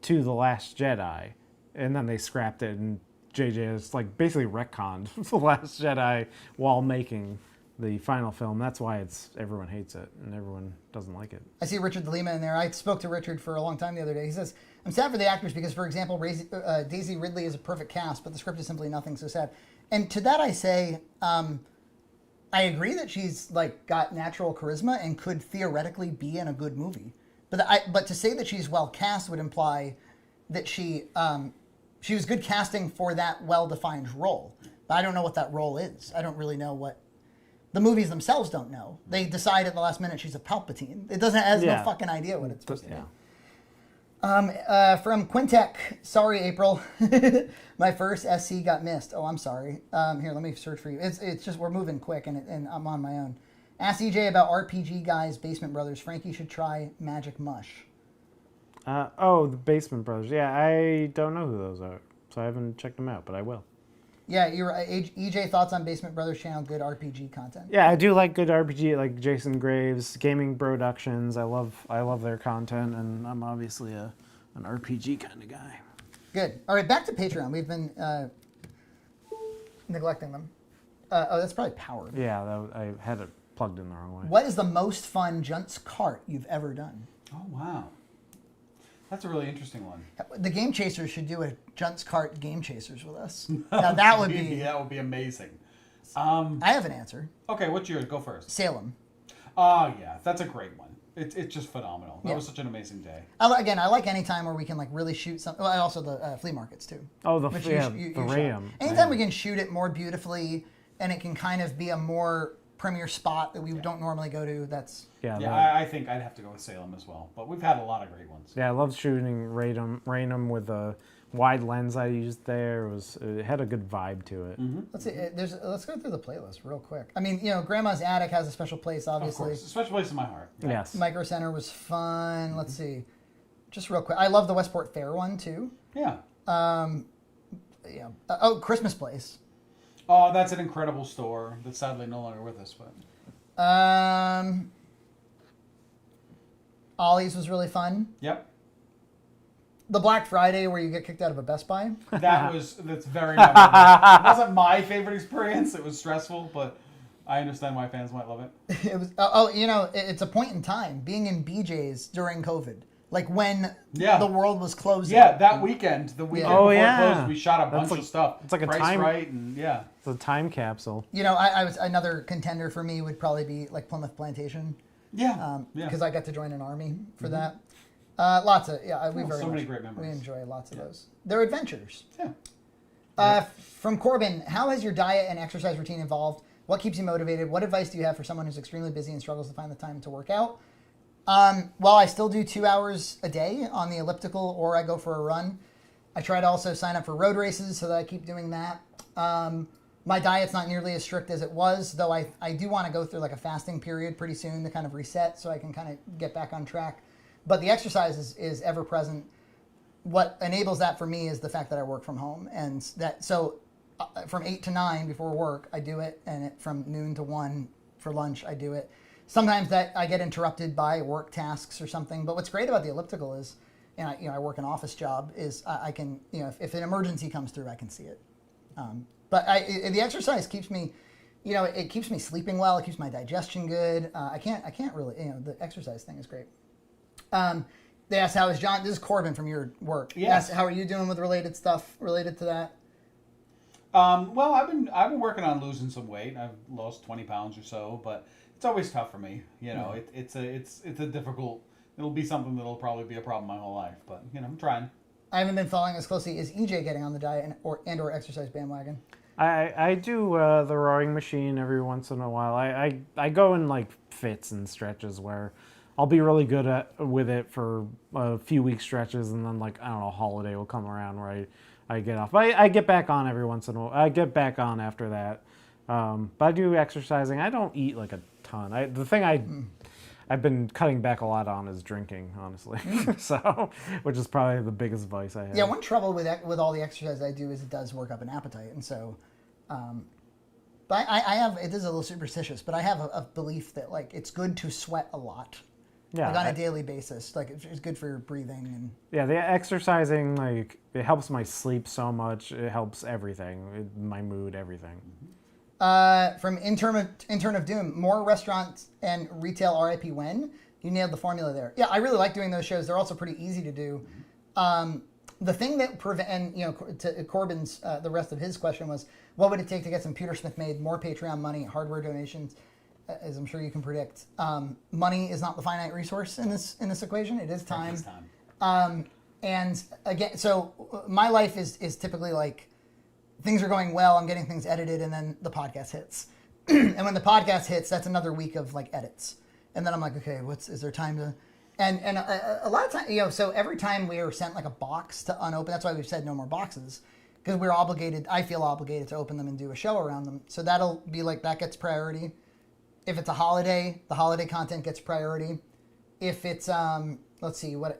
to The Last Jedi, and then they scrapped it, and JJ has like basically retconned The Last Jedi while making the final film. That's why everyone hates it and everyone doesn't like it. I see Richard DeLima in there. I spoke to Richard for a long time the other day. He says, I'm sad for the actors because, for example, Daisy Ridley is a perfect cast, but the script is simply nothing, so sad. And to that I say, I agree that she's like got natural charisma and could theoretically be in a good movie. But to say that she's well cast would imply that she was good casting for that well-defined role. But I don't know what that role is. I don't really know what... The movies themselves don't know. They decide at the last minute she's a Palpatine. It has no fucking idea what it's supposed to be. From Quintek, sorry, April. My first SC got missed. Oh, I'm sorry. Here, let me search for you. It's just, we're moving quick, and I'm on my own. Ask EJ about RPG Guys, Basement Brothers. Frankie should try Magic Mush. The Basement Brothers. Yeah, I don't know who those are, so I haven't checked them out, but I will. Yeah, you're right. EJ, thoughts on Basement Brothers channel? Good RPG content. Yeah, I do like good RPG, like Jason Graves, Gaming Productions. I love their content, and I'm obviously an RPG kind of guy. Good. All right, back to Patreon. We've been neglecting them. That's probably powered. Yeah, I had it plugged in the wrong way. What is the most fun Junt's Cart you've ever done? Oh, wow. That's a really interesting one. The Game Chasers should do a Junt's Cart Game Chasers with us. Now that would be... That would be amazing. I have an answer. Okay, what's yours? Go first. Salem. Oh, yeah. That's a great one. It's just phenomenal. That was such an amazing day. I like any time where we can like really shoot something. Well, also the flea markets too. Oh, the RAM. Anytime we can shoot it more beautifully and it can kind of be a more premier spot that we don't normally go to, that's... I think I'd have to go with Salem as well. But we've had a lot of great ones. Yeah, I love shooting Raynham with a wide lens I used there. It had a good vibe to it. Mm-hmm. Let's see. Let's go through the playlist real quick. I mean, Grandma's Attic has a special place, obviously. Of course, a special place in my heart. Yeah. Yes. Micro Center was fun. Let's see. Just real quick. I love the Westport Fair one too. Yeah. Christmas Place. Oh, that's an incredible store that's sadly no longer with us, but... Ollie's was really fun. Yep. The Black Friday where you get kicked out of a Best Buy. That's very memorable. It wasn't my favorite experience. It was stressful, but I understand why fans might love it. It was. It's a point in time being in BJ's during COVID, like when the world was closing. Yeah, that weekend, the weekend before it closed, we shot a bunch of stuff. It's like a Price time. Right, and yeah. It's a time capsule. I was another contender for me would probably be like Plymouth Plantation. Yeah. Because I got to join an army for that. Lots of many great memories. We enjoy lots of those. They're adventures. Yeah. From Corbin, how has your diet and exercise routine evolved? What keeps you motivated? What advice do you have for someone who's extremely busy and struggles to find the time to work out? Well, I still do 2 hours a day on the elliptical, or I go for a run. I try to also sign up for road races so that I keep doing that. My diet's not nearly as strict as it was, though I do want to go through like a fasting period pretty soon to kind of reset so I can kind of get back on track. But the exercise is ever present. What enables that for me is the fact that I work from home. And from 8 to 9 before work, I do it. And from noon to 1 for lunch, I do it. Sometimes that I get interrupted by work tasks or something. But what's great about the elliptical is, and I work an office job, is I can, if an emergency comes through, I can see it. But the exercise keeps me, it keeps me sleeping well. It keeps my digestion good. I can't really, the exercise thing is great. They asked, how is John? This is Corbin from your work. Yes. How are you doing with related stuff related to that? Well, I've been working on losing some weight. I've lost 20 pounds or so, but it's always tough for me. You know, it's a difficult. It'll be something that'll probably be a problem my whole life. But you know, I'm trying. I haven't been following as closely. Is EJ getting on the diet and or exercise bandwagon? I do the rowing machine every once in a while. I go in like fits and stretches where I'll be really good with it for a few week stretches, and then like I don't know, a holiday will come around where I get off. But I get back on every once in a while. I get back on after that. But I do exercising. I don't eat like a ton. The thing I've been cutting back a lot on is drinking, honestly. So, which is probably the biggest vice I have. Yeah, one trouble with all the exercise I do is it does work up an appetite, and so. But I have, it is a little superstitious, but I have a belief that like it's good to sweat a lot. Yeah, like on a daily basis. Like it's good for your breathing and. Yeah, the exercising, like it helps my sleep so much. It helps everything, my mood, everything. From Intern of Doom, more restaurants and retail RIP when? You nailed the formula there. Yeah, I really like doing those shows. They're also pretty easy to do. The thing that and you know, to Corbin's the rest of his question was, what would it take to get some Petersmith made? More Patreon money, hardware donations, as I'm sure you can predict. Money is not the finite resource in this equation. It is time. And again, so my life is typically like things are going well. I'm getting things edited, and then the podcast hits. And when the podcast hits, that's another week of like edits. And then I'm like, okay, is there time to? And a lot of time, you know, so every time we are sent like a box to unopen, that's why we've said no more boxes, because we're obligated. I feel obligated to open them and do a show around them. So that'll be like that gets priority. If it's a holiday, the holiday content gets priority. If it's let's see what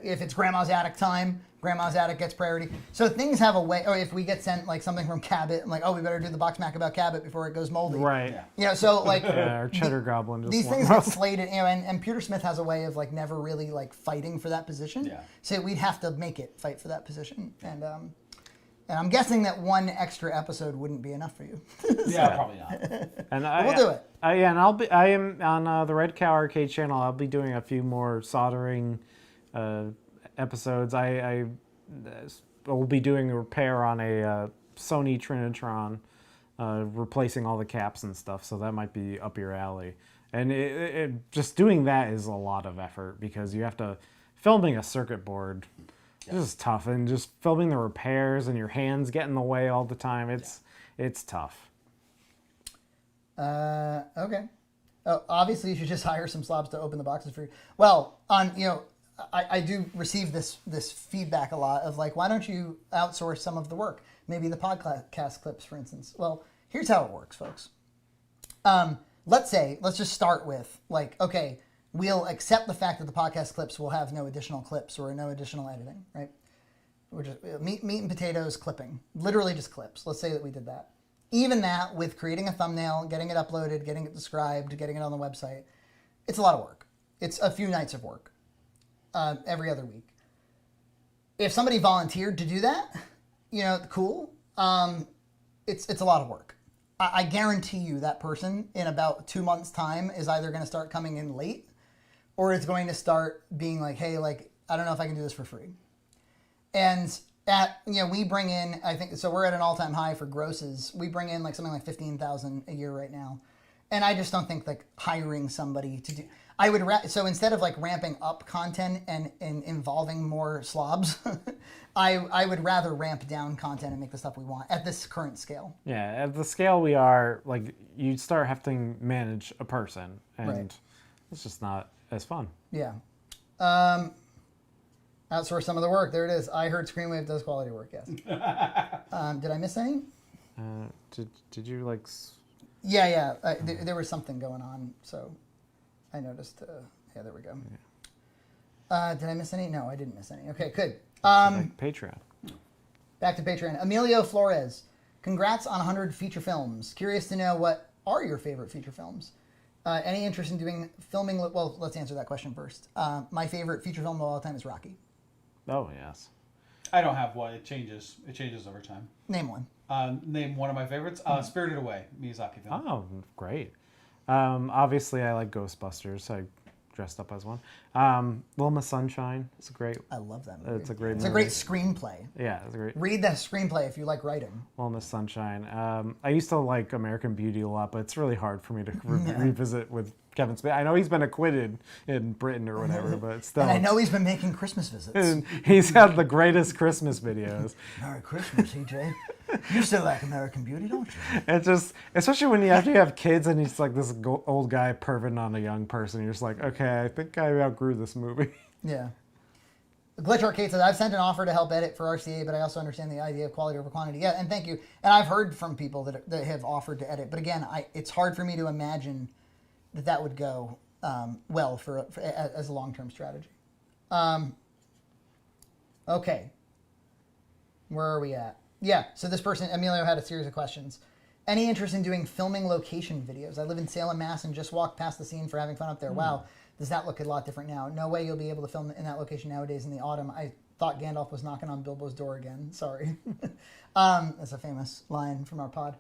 if it's Grandma's Attic time, Grandma's Attic gets priority. So things have a way. Or if we get sent like something from Cabot, I'm like, oh, we better do the box mac about Cabot before it goes moldy. Right. Yeah. You know, so like our cheddar goblin. These things get slated, you know, and Petersmith has a way of like never really like fighting for that position. Yeah. So we'd have to make it fight for that position, and I'm guessing that one extra episode wouldn't be enough for you. Yeah, probably not. And we'll do it. I am on the Red Cow Arcade channel. I'll be doing a few more soldering episodes. I will be doing a repair on a Sony Trinitron, replacing all the caps and stuff. So that might be up your alley. And just doing that is a lot of effort because you have to filming a circuit board. This is tough, and just filming the repairs and your hands get in the way all the time. It's tough. Okay. Oh, obviously, you should just hire some slobs to open the boxes for you. Well, I do receive this feedback a lot of like, why don't you outsource some of the work? Maybe the podcast clips, for instance. Well, here's how it works, folks. Let's just start with like, okay, we'll accept the fact that the podcast clips will have no additional clips or no additional editing, right? We're just meat and potatoes clipping, literally just clips. Let's say that we did that. Even that, with creating a thumbnail, getting it uploaded, getting it described, getting it on the website, it's a lot of work. It's a few nights of work every other week. If somebody volunteered to do that, you know, cool. It's a lot of work. I guarantee you that person in about 2 months' time is either going to start coming in late, or it's going to start being like, hey, like, I don't know if I can do this for free. And we bring in, I think, so we're at an all-time high for grosses. We bring in like something like $15,000 a year right now. And I just don't think like hiring somebody to do, so instead of like ramping up content and involving more slobs, I would rather ramp down content and make the stuff we want at this current scale. Yeah, at the scale we are, like you start having to manage a person, and it's just not as fun. Yeah. Outsource some of the work. There it is. I heard Screenwave does quality work. Yes. Did I miss any? Did you like? Yeah. There was something going on, so I noticed. Yeah, there we go. Yeah. Did I miss any? No, I didn't miss any. Okay, good. Patreon. Back to Patreon. Emilio Flores. Congrats on 100 feature films. Curious to know what are your favorite feature films. Any interest in doing filming? Well, let's answer that question first. My favorite feature film of all time is Rocky. Oh, yes. I don't have one. It changes over time. Name one. Name one of my favorites. Spirited Away, Miyazaki film. Oh, great. Obviously, I like Ghostbusters. dressed up as one. Little Miss Sunshine. It's a great. I love that movie. It's a great. It's movie. a great screenplay. Yeah, it's a great. Read the screenplay if you like writing. Little Miss Sunshine. I used to like American Beauty a lot, but it's really hard for me to revisit with Kevin Spacey. I know he's been acquitted in Britain or whatever, but still. And I know he's been making Christmas visits. And he's had the greatest Christmas videos. Merry Christmas, EJ. You still like American Beauty, don't you? It's just, especially when you actually have kids and he's like this old guy perving on a young person. You're just like, okay, I think I outgrew this movie. Yeah. Glitch Arcade says, I've sent an offer to help edit for RCA, but I also understand the idea of quality over quantity. Yeah, and thank you. And I've heard from people that have offered to edit. But again, it's hard for me to imagine that would go well for as a long-term strategy. Okay. Where are we at? Yeah, so this person, Emilio, had a series of questions. Any interest in doing filming location videos? I live in Salem, Mass. and just walked past the scene for having fun up there. Wow, does that look a lot different now? No way you'll be able to film in that location nowadays in the autumn. I thought Gandalf was knocking on Bilbo's door again. Sorry. That's a famous line from our pod.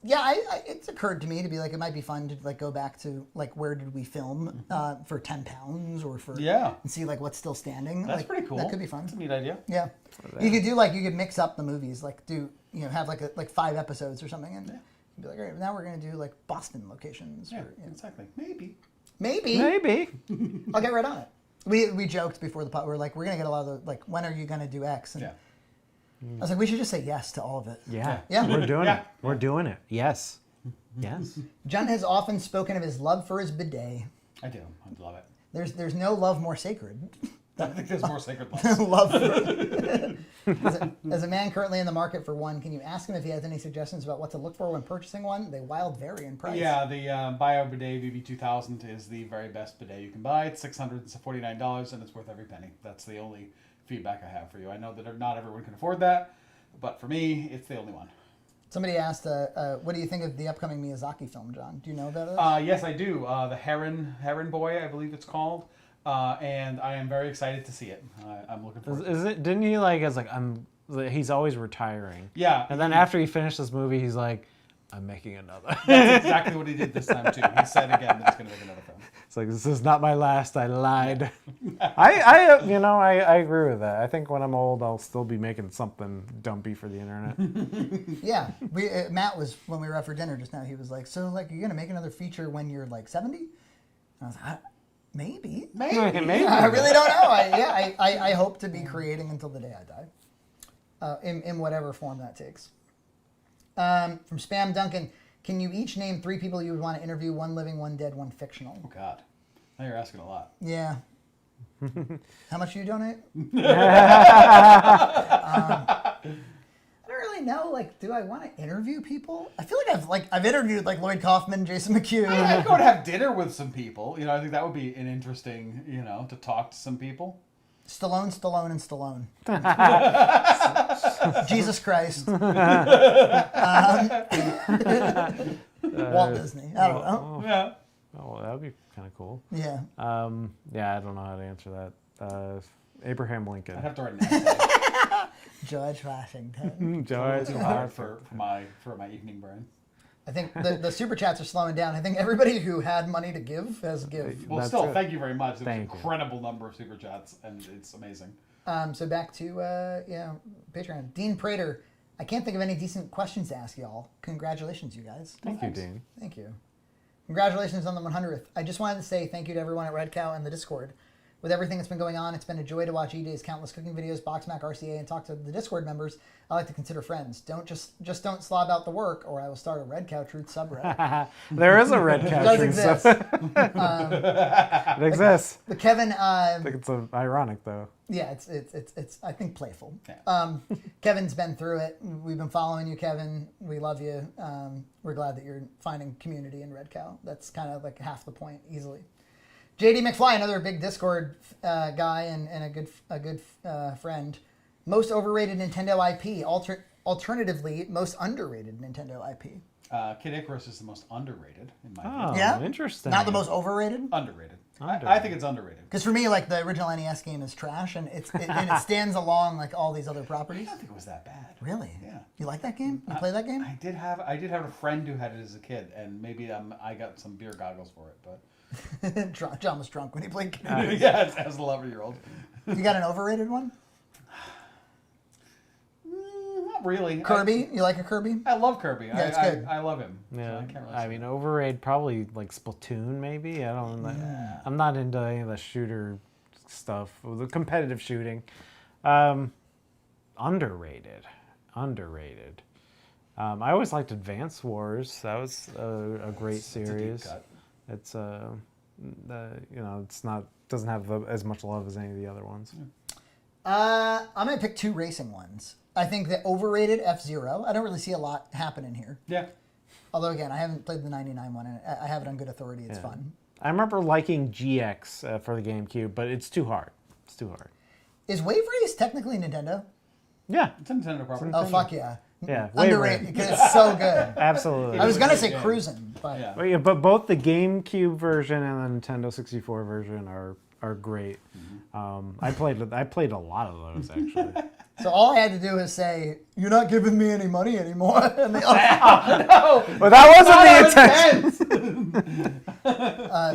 Yeah, it's occurred to me to be like, it might be fun to like go back to like, where did we film for 10 pounds or for, and see like what's still standing. That's like, pretty cool. That could be fun. That's a neat idea. Yeah. You could do like, you could mix up the movies, like do, have like 5 episodes or something and be like, all right, now we're going to do like Boston locations. Yeah, or, exactly. Maybe. I'll get right on it. We joked before the pod, we're like, we're going to get a lot of the, like, when are you going to do X? And I was like, we should just say yes to all of it. Yeah. We're doing it. We're doing it. Yes. Yes. John has often spoken of his love for his bidet. I do. I love it. There's no love more sacred. I think there's more sacred loves. Love for as a man currently in the market for one, can you ask him if he has any suggestions about what to look for when purchasing one? They wild vary in price. Yeah, the Bio Bidet VB2000 is the very best bidet you can buy. It's $649 and it's worth every penny. That's the only feedback I have for you. I know that not everyone can afford that, but for me, it's the only one. Somebody asked, what do you think of the upcoming Miyazaki film, John? Do you know about it? Yes, I do. The Heron Boy, I believe it's called. And I am very excited to see it. I'm looking forward to it. Didn't he like, he's always retiring. Yeah. And then after he finished this movie, he's like, I'm making another. That's exactly what he did this time too. He said again that he's going to make another film. It's like, this is not my last. I lied. I agree with that. I think when I'm old, I'll still be making something dumpy for the internet. Yeah. Matt was, when we were out for dinner just now, he was like, so like, you're going to make another feature when you're like 70? And I was like, maybe. Maybe. I really don't know. I hope to be creating until the day I die, in whatever form that takes. From Spam Duncan, can you each name 3 people you would want to interview? 1 living, 1 dead, 1 fictional. Oh God, now you're asking a lot. Yeah. How much do you donate? I don't really know. Like, do I want to interview people? I feel like I've interviewed like Lloyd Kaufman, Jason McHugh. I'd go to have dinner with some people. I think that would be an interesting, to talk to some people. Stallone, and Stallone. Jesus Christ. Walt Disney. I don't know. Yeah. Oh, well, that would be kind of cool. Yeah. Yeah, I don't know how to answer that. Abraham Lincoln. I'd have to write an essay. George Washington. George Too hard for my evening brain. I think the super chats are slowing down. I think everybody who had money to give has give. Well, That's still, it. thank you very much. It was an Thank you. incredible number of super chats, and it's amazing. So back to Patreon. Dean Prater. I can't think of any decent questions to ask y'all. Congratulations, you guys. Thank you, Dean. Thank you. Congratulations on the 100th. I just wanted to say thank you to everyone at Red Cow and the Discord. With everything that's been going on, it's been a joy to watch EJ's countless cooking videos, Boxmac, RCA, and talk to the Discord members I like to consider friends. Don't just don't slob out the work, or I will start a Red Cow Truth subreddit. There is a Red Cow It does Truth exist. It exists. But Kevin, I think it's ironic though. yeah, it's I think playful. Yeah. Kevin's been through it. We've been following you, Kevin. We love you. We're glad that you're finding community in Red Cow. That's kind of like half the point, easily. JD McFly, another big Discord guy and a good friend. Most overrated Nintendo IP. Alternatively, most underrated Nintendo IP. Kid Icarus is the most underrated, in my Oh, opinion. Yeah? interesting. Not the most overrated? Underrated. Underrated. I think it's underrated. Because for me, like, the original NES game is trash, and it stands along like all these other I properties. don't think it was that bad. Really? Yeah. You like that game? You play that game? I did have a friend who had it as a kid, and maybe I got some beer goggles for it, but John was drunk when he played. Yeah, as a 11-year-old. You got an overrated one? Not really. Kirby? You like a Kirby? I love Kirby. Yeah, it's good. I love him. Yeah, So I can't really I say mean, that. overrated probably like Splatoon, maybe. I don't know. I'm not into any of the shooter stuff, the competitive shooting. Underrated. I always liked Advance Wars. That was a great series. It's a deep cut. It's it's not doesn't have as much love as any of the other ones. I'm gonna pick 2 racing ones. I think the overrated F-Zero. I don't really see a lot happening here. Yeah. Although again, I haven't played the '99 one, and I have it on good authority. It's fun. I remember liking GX for the GameCube, but it's too hard. It's too hard. Is Wave Race technically Nintendo? Yeah. It's a Nintendo property. Oh fuck yeah! Yeah. Wave Underrated Race. because it's so good. Absolutely. I was gonna great say game. cruising, but Yeah. But, yeah, but both the GameCube version and the Nintendo 64 version are great. I played a lot of those actually. so all I had to do was say, "You're not giving me any money anymore," and they all. But that wasn't the intention.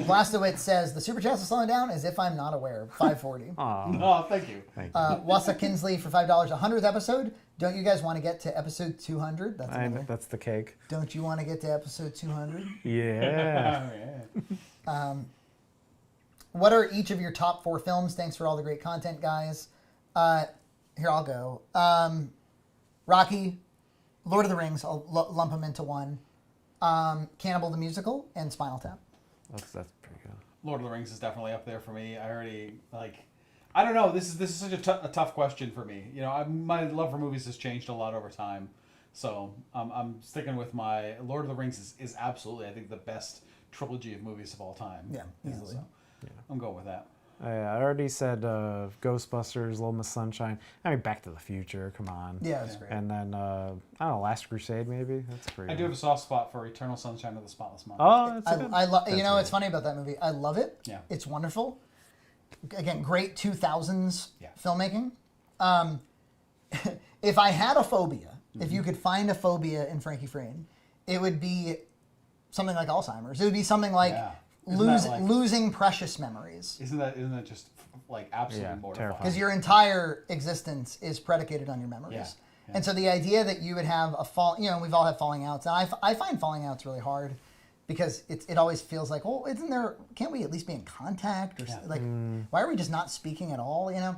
Blastowitz says the super chats are slowing down as if I'm not aware. 540. Oh, thank you. Wassa Kinsley for $5. 100th episode. Don't you guys want to get to episode 200? That's another. That's the cake. Don't you want to get to episode 200? Yeah. Oh, yeah. What are each of your top 4 films? Thanks for all the great content, guys. Here, I'll go. Rocky, Lord of the Rings, I'll lump them into one. Cannibal the Musical, and Spinal Tap. That's pretty good. Lord of the Rings is definitely up there for me. I already I don't know. This is such a tough question for me. You know, my love for movies has changed a lot over time, so I'm sticking with my Lord of the Rings is absolutely, I think, the best trilogy of movies of all time. Yeah, easily. So I'm going with that. I already said Ghostbusters, Little Miss Sunshine. I mean, Back to the Future. Come on. Yeah, that's great. And then I don't know, Last Crusade maybe. That's pretty. I do have a soft spot for Eternal Sunshine of the Spotless Mind. Oh, that's a good. I love. You that's know, good. it's funny about that movie. I love it. Yeah. It's wonderful. Again, great 2000s Yeah. filmmaking. If I had a phobia, if you could find a phobia in Frankie Frayne, it would be something like Alzheimer's. It would be something like, Yeah. Isn't that like- losing precious memories. Isn't that just like absolutely Yeah, mortifying? terrifying. Because your entire existence is predicated on your memories. Yeah, yeah. And so the idea that you would have we've all had falling outs, and I find falling outs really hard because it always feels like, well, can't we at least be in contact? Or why are we just not speaking at all, you know?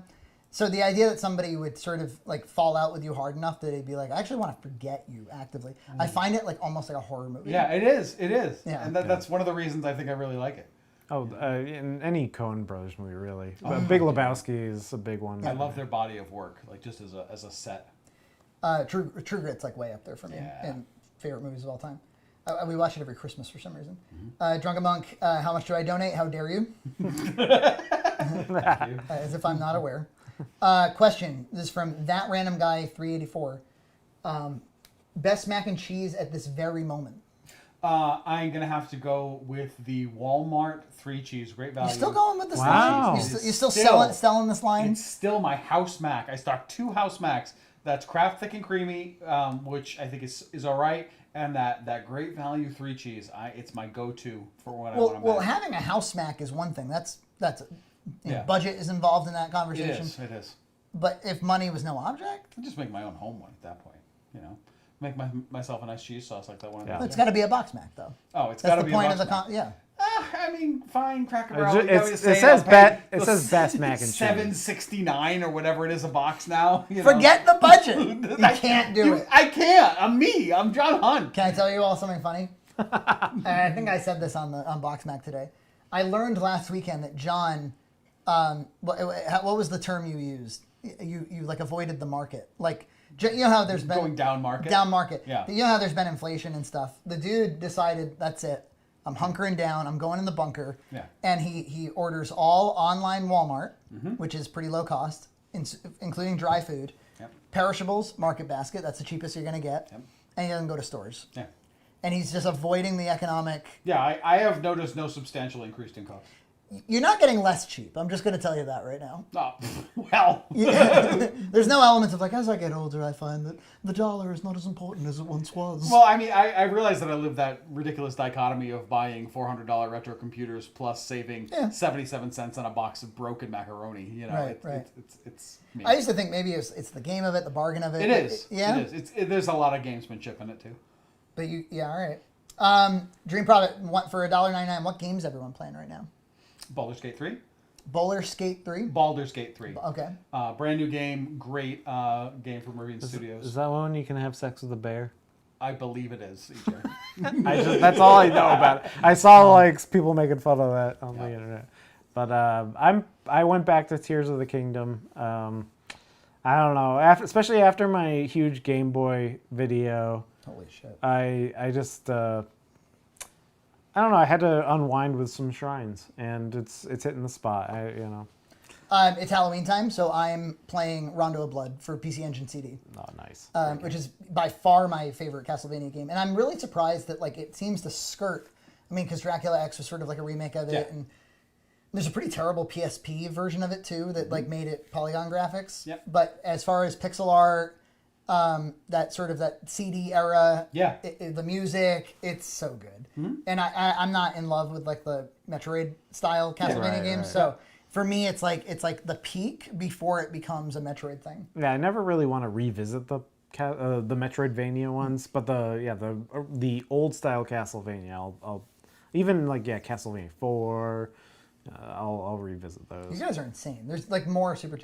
So the idea that somebody would sort of like fall out with you hard enough that they'd be like, I actually want to forget you actively. I find it like almost like a horror movie. Yeah, it is. Yeah. And that's one of the reasons I think I really like it. Oh, in any Coen Brothers movie, really. But Big Lebowski is a big one. I love their body of work, like just as a set. True Grit's like way up there for me Yeah. in favorite movies of all time. We watch it every Christmas for some reason. Drunken Monk, how much do I donate? How dare you? As if I'm not aware. Question. This is from That Random Guy 384. Best mac and cheese at this very moment. I'm gonna have to go with the Walmart 3 cheese, great value. You're still going with this Wow. line? You're still Still. selling this line? It's still my house mac. I stock 2 house macs. That's Kraft Thick and Creamy, which I think is all right, and that great value 3 cheese. It's my go-to for when I want to. Well, having a house mac is one thing. That's Yeah. budget is involved in that it conversation. is. It is. But if money was no object, I just make my own home one at that point. You know, make myself a nice cheese sauce like that one. Yeah. it's got to be a box mac though. Oh, it's got That's to the be point a of the box mac. yeah. I mean, fine, Cracker It Barrel. ju- you know what it's- you're it saying, says I'll bet- pay it says best mac and cheese. $7.69 or whatever it is a box now. You know? Forget the budget. You can't do it. I can't. I'm me. I'm John Hunt. Can I tell you all something funny? And I think I said this on Box Mac today. I learned last weekend that John, what was the term you used? You like avoided the market. Like, you know how there's been Going down market. down market. Yeah. You know how there's been inflation and stuff. The dude decided that's it. I'm hunkering down. I'm going in the bunker. Yeah. And he orders all online Walmart, which is pretty low cost, including dry food. Yep. Perishables, Market Basket. That's the cheapest you're going to get. Yep. And he doesn't go to stores. Yeah. And he's just avoiding the economic. Yeah, I have noticed no substantial increase in cost. You're not getting less cheap. I'm just going to tell you that right now. Oh, well. There's no elements of like, as I get older, I find that the dollar is not as important as it once was. Well, I mean, I realize that I live that ridiculous dichotomy of buying $400 retro computers plus saving 77 cents on a box of broken macaroni. You know, it's me. I used to think maybe it's the game of it, the bargain of it. It is. Yeah. It is. There's a lot of gamesmanship in it too. But all right. Dream Product for $1.99. What game's everyone playing right now? Baldur's Gate 3. Baldur's Gate 3? Baldur's Gate 3. Okay. Brand new game, great game from Marine Studios. Is that one you can have sex with a bear? I believe it is, EJ. That's all I know about it. I saw like people making fun of that on the internet. But I went back to Tears of the Kingdom. I don't know, especially after my huge Game Boy video. Holy shit. I just I don't know. I had to unwind with some shrines, and it's hitting the spot. It's Halloween time, so I'm playing Rondo of Blood for PC Engine CD. Oh, nice. Which is by far my favorite Castlevania game, and I'm really surprised that like it seems to skirt. I mean, because Dracula X was sort of like a remake of it, and there's a pretty terrible PSP version of it too that like made it polygon graphics. Yep. But as far as pixel art, that sort of that CD era, the music, it's so good. And I'm not in love with like the Metroid style Castlevania games, so for me it's like the peak before it becomes a Metroid thing. Yeah, I never really want to revisit the Metroidvania ones, but the old style Castlevania, I'll even like Castlevania 4, I'll revisit those. You guys are insane. There's like more super.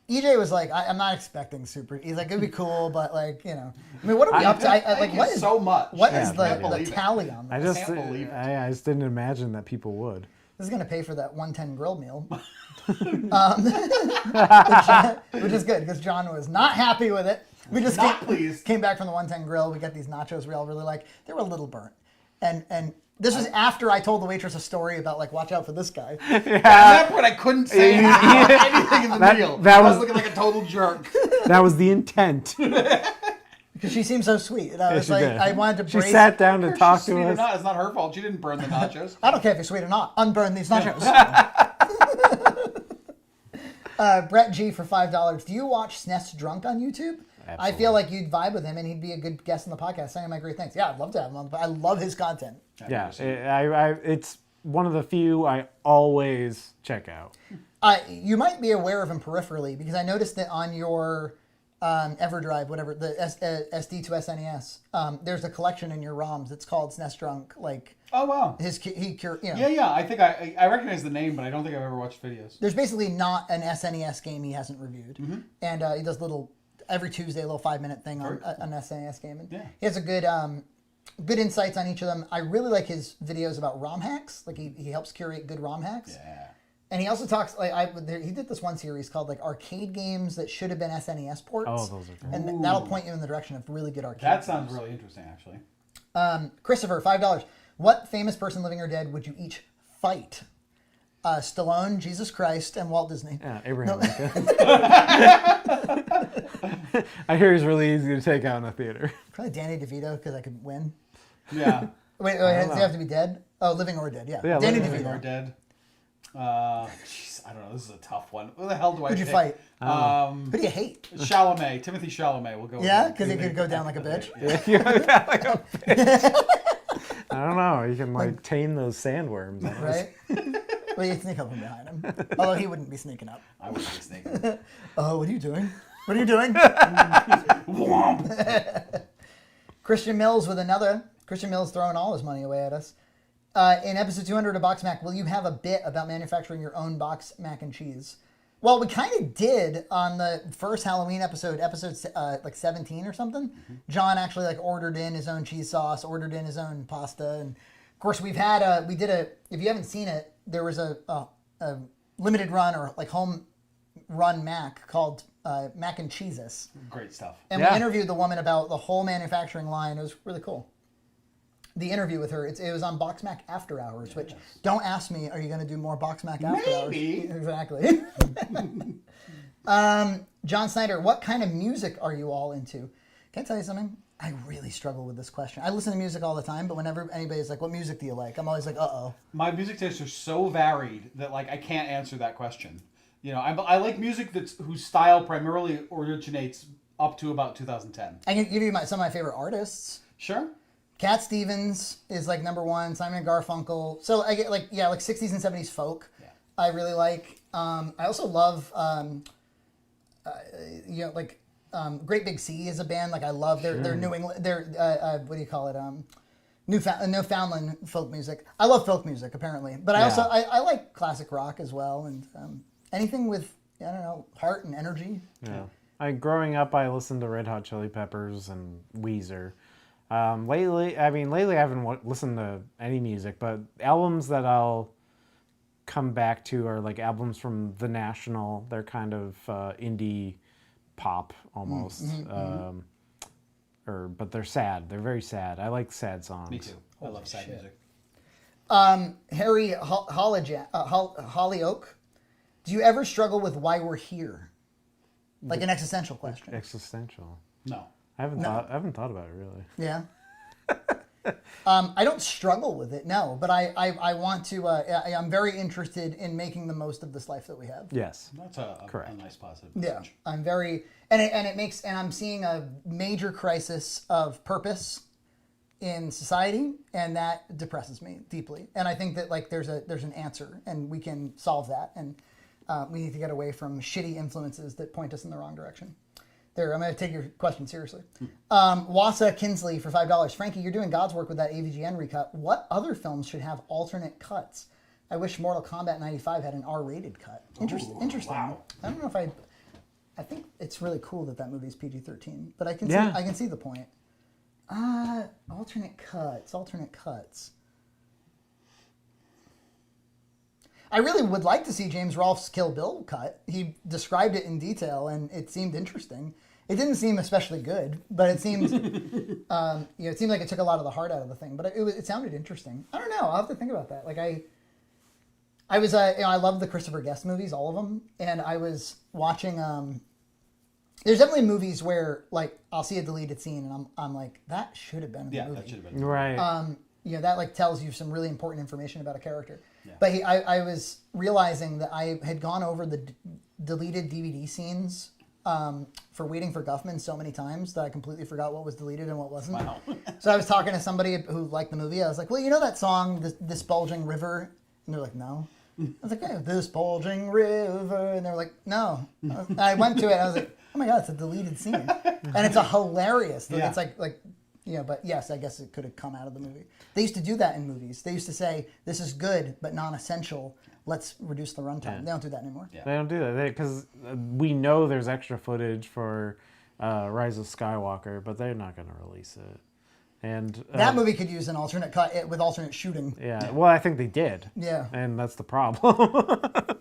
EJ was like, I'm not expecting super. He's like, it'd be cool, but like, I mean, what are we up to? Like, what is so much? What is the tally on this? I just didn't imagine that people would. This is gonna pay for that 110 grill meal, which is good because John was not happy with it. We just came back from the 110 grill. We got these nachos we all really like. They were a little burnt, and this was after I told the waitress a story about like, watch out for this guy. That's what I couldn't say anything in the meal. I was looking like a total jerk. That was the intent. Because she seemed so sweet. And I was like, I wanted to brace. She sat down to talk to us. It's not her fault. She didn't burn the nachos. I don't care if you're sweet or not. Unburn these nachos. Brett G for $5. Do you watch SNES Drunk on YouTube? Absolutely. I feel like you'd vibe with him and he'd be a good guest on the podcast. Saying my great things. Yeah, I'd love to have him on. I love his content. Yeah, it's one of the few I always check out. You might be aware of him peripherally because I noticed that on your EverDrive, whatever, the SD to SNES, there's a collection in your ROMs that's called SNES Drunk. Like, oh wow, Yeah. I think I recognize the name, but I don't think I've ever watched videos. There's basically not an SNES game he hasn't reviewed, and he does every Tuesday a little 5-minute thing on an SNES game. And he has a good insights on each of them. I really like his videos about ROM hacks. Like he helps curate good ROM hacks. Yeah. And he also talks he did this one series called like arcade games that should have been SNES ports. Oh, those are great. And that'll point you in the direction of really good arcade. That sounds really interesting, actually. Christopher, $5. What famous person, living or dead, would you each fight? Stallone, Jesus Christ, and Walt Disney. Yeah, Abraham Lincoln. I hear he's really easy to take out in a theater. Probably Danny DeVito because I could win. Yeah. Wait, does he have to be dead? Oh, living or dead? Yeah. Danny DeVito. Living or dead. I don't know. This is a tough one. Who the hell do I Who'd you fight? Who do you hate? Chalamet. Timothy Chalamet. We'll go. Yeah, because he could go down like a bitch. I don't know. You can tame those sandworms. Right? Well, you'd sneak up from behind him. Although he wouldn't be sneaking up. I wouldn't be sneaking. Oh, what are you doing? What are you doing? Christian Mills with another. Christian Mills throwing all his money away at us. In episode 200 of Box Mac, will you have a bit about manufacturing your own box mac and cheese? Well, we kind of did on the first Halloween episode 17 or something. Mm-hmm. John actually ordered in his own cheese sauce, ordered in his own pasta, and of course we've had if you haven't seen it, there was a limited run or home run mac called Mac and Cheeses. Great stuff. And we interviewed the woman about the whole manufacturing line. It was really cool. The interview with her, it was on Box Mac After Hours, which don't ask me, are you going to do more Box Mac After Hours? Exactly. John Snyder, what kind of music are you all into? Can I tell you something? I really struggle with this question. I listen to music all the time, but whenever anybody's like, "What music do you like?" I'm always like, "Uh-oh." My music tastes are so varied that like I can't answer that question. You know, I like music whose style primarily originates up to about 2010. I can give you some of my favorite artists. Sure. Cat Stevens is like number one. Simon and Garfunkel. So I get like 60s and 70s folk. Yeah. I really like. I also love Great Big Sea is a band. Like I love their New England. Their what do you call it? Newfoundland folk music. I love folk music apparently, but I also I like classic rock as well, and anything with heart and energy. Yeah. Growing up, I listened to Red Hot Chili Peppers and Weezer. Lately I haven't listened to any music, but albums that I'll come back to are like albums from The National. They're kind of indie pop almost, but they're sad. They're very sad. I like sad songs. Me too. I love sad music. Harry Hollyoak, do you ever struggle with why we're here? Like an existential question. Existential. No. I haven't thought about it really. Yeah. I don't struggle with it, no, but I want to. I'm very interested in making the most of this life that we have. Yes. That's a nice positive Yeah, message. I'm very, and it makes, and I'm seeing a major crisis of purpose in society, and that depresses me deeply. And I think that like there's an answer, and we can solve that, and we need to get away from shitty influences that point us in the wrong direction. There, I'm going to take your question seriously. Wasa Kinsley for $5. Frankie, you're doing God's work with that AVGN recut. What other films should have alternate cuts? I wish Mortal Kombat 95 had an R-rated cut. Interesting. Wow. I don't know if I think it's really cool that movie's PG-13, but I can see the point. Alternate cuts. I really would like to see James Rolfe's Kill Bill cut. He described it in detail, and it seemed interesting. It didn't seem especially good, but it seemed, it seemed like it took a lot of the heart out of the thing. But it sounded interesting. I don't know. I'll have to think about that. Like I was, I love the Christopher Guest movies, all of them, and I was watching. There's definitely movies where like I'll see a deleted scene, and I'm like, that should have been in the movie. That should have been right. That like tells you some really important information about a character. Yeah. But I was realizing that I had gone over the deleted DVD scenes for Waiting for Guffman so many times that I completely forgot what was deleted and what wasn't. Wow. So I was talking to somebody who liked the movie. I was like, well, you know that song, This Bulging River? And they're like, no. I was like, yeah, This Bulging River. And they were like, no. I went to it and I was like, oh my God, it's a deleted scene. And it's a hilarious. Yeah. It's like but yes, I guess it could have come out of the movie. They used to do that in movies. They used to say, this is good, but non-essential. Let's reduce the runtime. Yeah. They don't do that anymore. Yeah. They don't do that because we know there's extra footage for Rise of Skywalker, but they're not going to release it. And that movie could use an alternate cut with alternate shooting. Yeah, well, I think they did. Yeah. And that's the problem.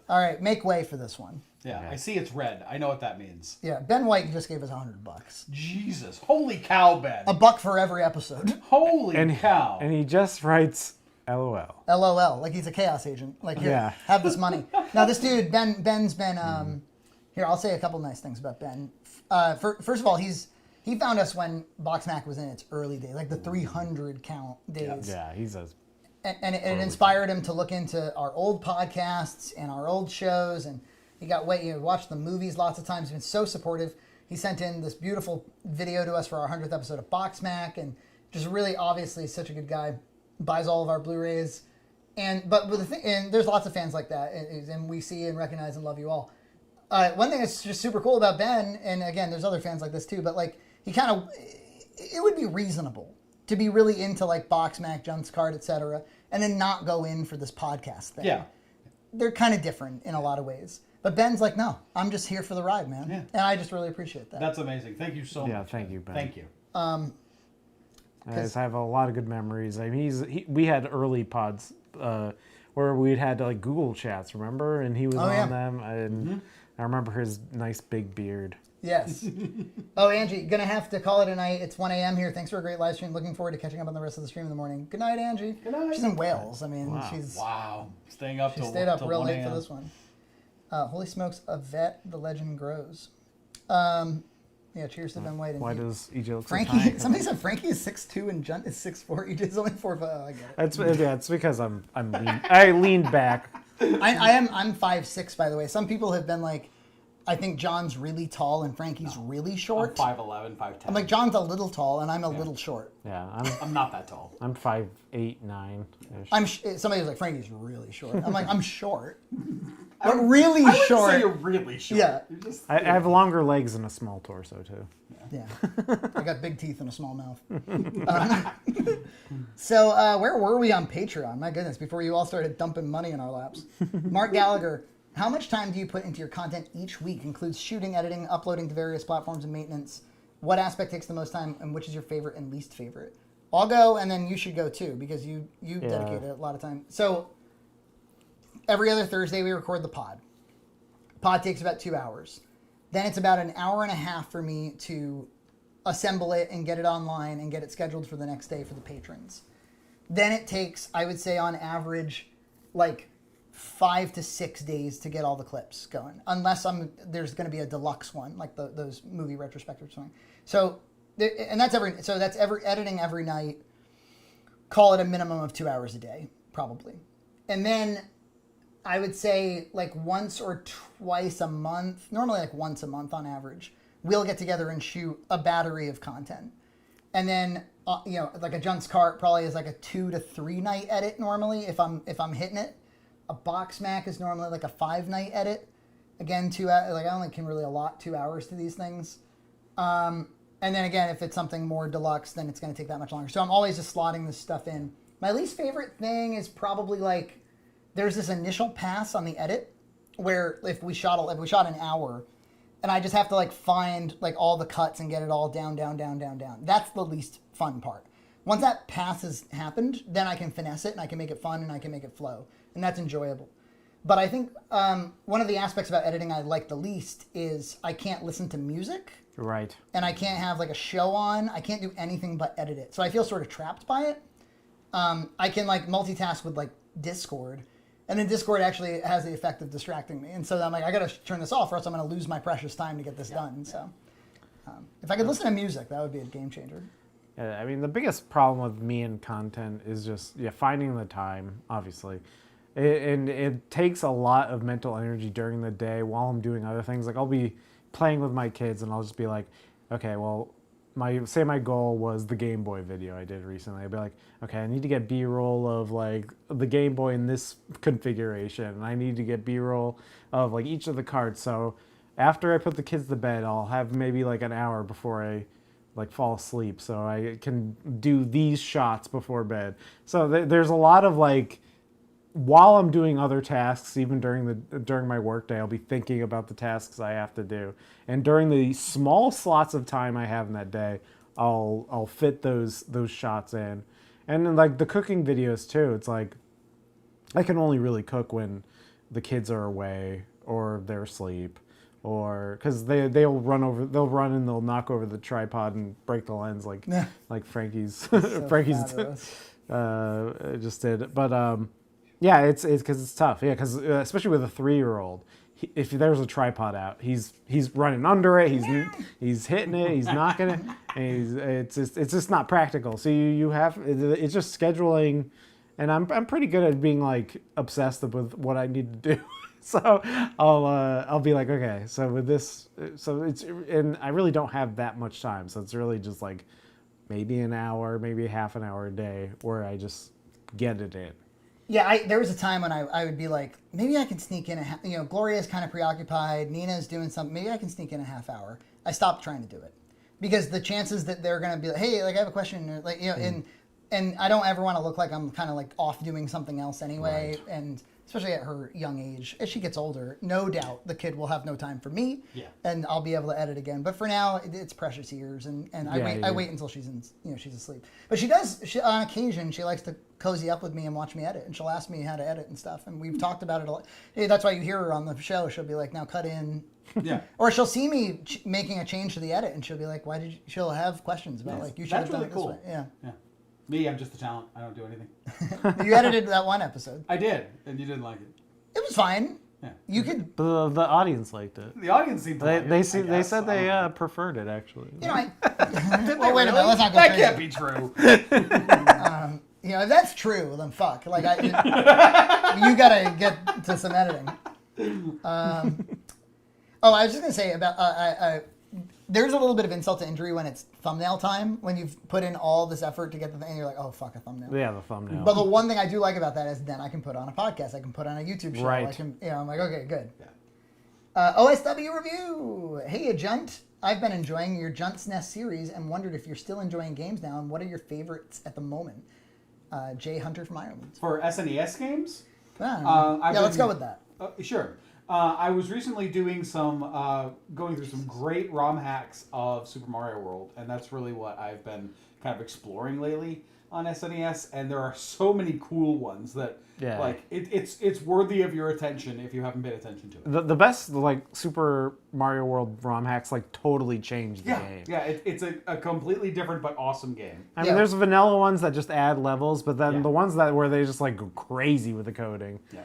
All right, make way for this one. Yeah, I see it's red. I know what that means. Yeah, Ben White just gave us $100. Jesus. Holy cow, Ben. $1 for every episode. Holy cow. And he just writes LOL. LOL, like he's a chaos agent. Like, here, have this money. Now, this dude, Ben's been, here, I'll say a couple nice things about Ben. First of all, he found us when Boxmac was in its early days, like the 300 count days. Yeah, he's a... And it inspired him to look into our old podcasts and our old shows, and he watched the movies lots of times. He's been so supportive. He sent in this beautiful video to us for our 100th episode of Boxmac, and just really obviously such a good guy. Buys all of our Blu-rays, and there's lots of fans like that, and we see and recognize and love you all. One thing that's just super cool about Ben, and again, there's other fans like this too, but like it would be reasonable to be really into like Boxmac, Jump's Card, etc., and then not go in for this podcast thing. Yeah. They're kind of different in a lot of ways. But Ben's like, no, I'm just here for the ride, man. Yeah. And I just really appreciate that. That's amazing. Thank you so much. Yeah, thank you, Ben. Thank you. I have a lot of good memories. I mean, we had early pods where we'd had like Google chats, remember? And he was on them, and I remember his nice big beard. Yes. Oh, Angie, gonna have to call it a night. It's 1 a.m. here. Thanks for a great live stream. Looking forward to catching up on the rest of the stream in the morning. Good night, Angie. Good night. She's in Wales. I mean, she's Staying up she till stayed up till real 1 late a.m. for this one. Holy smokes, a vet, the legend grows. Yeah, cheers to Ben White. And Why does EJ look Frankie? so tiny? Somebody said Frankie is 6'2" and Junt is 6'4". EJ's only 4'5". Oh, I get it. It's because I leaned back. I'm 5'6", by the way. Some people have been like, I think John's really tall and Frankie's really short. I'm 5'11", 5'10". I'm like, John's a little tall and I'm a little short. Yeah, I'm not that tall. I'm 5'8", 9-ish. Somebody was like, Frankie's really short. I'm like, I'm short. But really I wouldn't short. say you're really short. Yeah. You're just, I have longer legs and a small torso too. Yeah. I got big teeth and a small mouth. So where were we on Patreon? My goodness, before you all started dumping money in our laps. Mark Gallagher, how much time do you put into your content each week? Includes shooting, editing, uploading to various platforms, and maintenance. What aspect takes the most time, and which is your favorite and least favorite? I'll go, and then you should go too, because you dedicate a lot of time. So every other Thursday we record the pod. Pod takes about 2 hours. Then it's about an hour and a half for me to assemble it and get it online and get it scheduled for the next day for the patrons. Then it takes, I would say on average, like 5 to 6 days to get all the clips going, unless there's going to be a deluxe one, like those movie retrospectives. So, and that's every editing every night. Call it a minimum of 2 hours a day, probably, and then I would say like once or twice a month, normally like once a month on average, we'll get together and shoot a battery of content, and then like a Junt's Cart probably is like a 2 to 3 night edit normally if I'm hitting it. A Box Mac is normally like a 5-night edit. Again, I only can really allot 2 hours to these things. And then again, if it's something more deluxe, then it's going to take that much longer. So I'm always just slotting this stuff in. My least favorite thing is probably like, there's this initial pass on the edit where if we shot an hour, and I just have to like find like all the cuts and get it all down. That's the least fun part. Once that pass has happened, then I can finesse it and I can make it fun and I can make it flow. And that's enjoyable. But I think one of the aspects about editing I like the least is I can't listen to music. Right. And I can't have like a show on. I can't do anything but edit it. So I feel sort of trapped by it. I can like multitask with like Discord. And then Discord actually has the effect of distracting me. And so I'm like, I got to turn this off or else I'm going to lose my precious time to get this done. So if I could listen to music, that would be a game changer. Yeah, I mean, the biggest problem with me and content is just finding the time, obviously. And it takes a lot of mental energy during the day while I'm doing other things. Like I'll be playing with my kids and I'll just be like, okay, well, my goal was the Game Boy video I did recently. I'd be like, okay, I need to get B-roll of like the Game Boy in this configuration, and I need to get B-roll of like each of the cards. So after I put the kids to bed, I'll have maybe like an hour before I like fall asleep, so I can do these shots before bed. So there's a lot of like, while I'm doing other tasks, even during my workday, I'll be thinking about the tasks I have to do. And during the small slots of time I have in that day, I'll fit those shots in. And then like the cooking videos too, it's like I can only really cook when the kids are away or they're asleep, or because they'll run and they'll knock over the tripod and break the lens like Frankie's So Frankie's just did. But yeah, it's because it's tough. Yeah, because especially with a 3-year-old, if there's a tripod out, he's running under it, he's hitting it, he's knocking it, and it's just not practical. So it's just scheduling, and I'm pretty good at being like obsessed with what I need to do. So I'll be like, okay, so with this, so it's, and I really don't have that much time, so it's really just like maybe an hour, maybe half an hour a day where I just get it in. Yeah, there was a time when I would be like, maybe I can sneak in Gloria's kind of preoccupied, Nina's doing something, maybe I can sneak in a half hour. I stopped trying to do it because the chances that they're going to be like, hey, like I have a question, like, and I don't ever want to look like I'm kind of like off doing something else anyway. Right. And especially at her young age, as she gets older, no doubt the kid will have no time for me, and I'll be able to edit again. But for now, it's precious years, and I wait until she's she's asleep. But she on occasion she likes to cozy up with me and watch me edit, and she'll ask me how to edit and stuff, and we've talked about it a lot. Hey, that's why you hear her on the show. She'll be like, now cut in. Yeah. Or she'll see me making a change to the edit, and she'll be like, why did you? She'll have questions about like you should have done it this way. Yeah. Me, I'm just the talent. I don't do anything. You edited that one episode. I did, and you didn't like it. It was fine. Yeah. You could, But the audience liked it. The audience seemed to like it, They I said guess. they I don't know. preferred it actually. you know, Did well, they wait a minute, really? let's not go That crazy. can't be true. You know, if that's true, then fuck. Like, you gotta get to some editing. I was just gonna say about there's a little bit of insult to injury when it's thumbnail time, when you've put in all this effort to get the thing, and you're like, oh fuck, a thumbnail. Yeah, the thumbnail. But the one thing I do like about that is then I can put on a podcast, I can put on a YouTube show. Right. I can, you know, I'm like, okay, good. Yeah. OSW review. Hey, Junt. I've been enjoying your Junt's Nest series and wondered if you're still enjoying games now, and what are your favorites at the moment? Jay Hunter from Ireland. For SNES games? Let's go with that. Sure. I was recently doing going through some great ROM hacks of Super Mario World, and that's really what I've been kind of exploring lately on SNES. And there are so many cool ones that, like, it's worthy of your attention if you haven't paid attention to it. The best like Super Mario World ROM hacks like totally changed the game. Yeah, it's a completely different but awesome game. I mean, there's vanilla ones that just add levels, but then Yeah. the ones that where they just like go crazy with the coding. Yeah.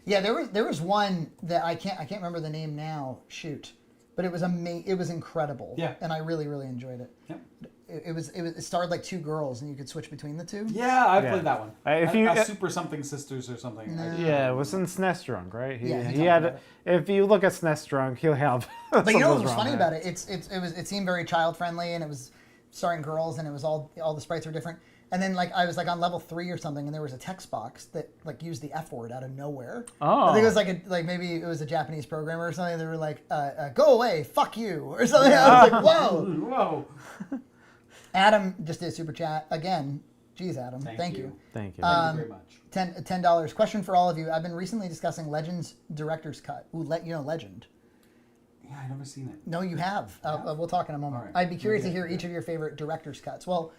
Yeah, there was one that I can't remember the name now. Shoot, but it was it was incredible. Yeah. And I really enjoyed it. Yep. It starred like two girls, and you could switch between the two. Yeah, I played that one. If you- Super Something Sisters or something. Yeah, it was in SNES Drunk, right? Yeah, he he talked had. about If you look at SNES Drunk, he'll have. But you know what was funny about it? It seemed very child friendly, and it was starring girls, and it was all the sprites were different. And then like I was like on level 3 or something, and there was a text box that like used the F word out of nowhere. Oh. I think it was like maybe it was a Japanese programmer or something. They were like, "Go away, fuck you," or something. I was like, "Whoa!" Whoa. Adam just did a super chat again. Jeez, Adam, thank you. Thank you. Thank you very much. $10. Question for all of you. I've been recently discussing Legend's director's cut. Ooh, you know Legend. Yeah, I've never seen it. No, you have. We'll talk in a moment. All right. I'd be curious to hear each of your favorite director's cuts. Well,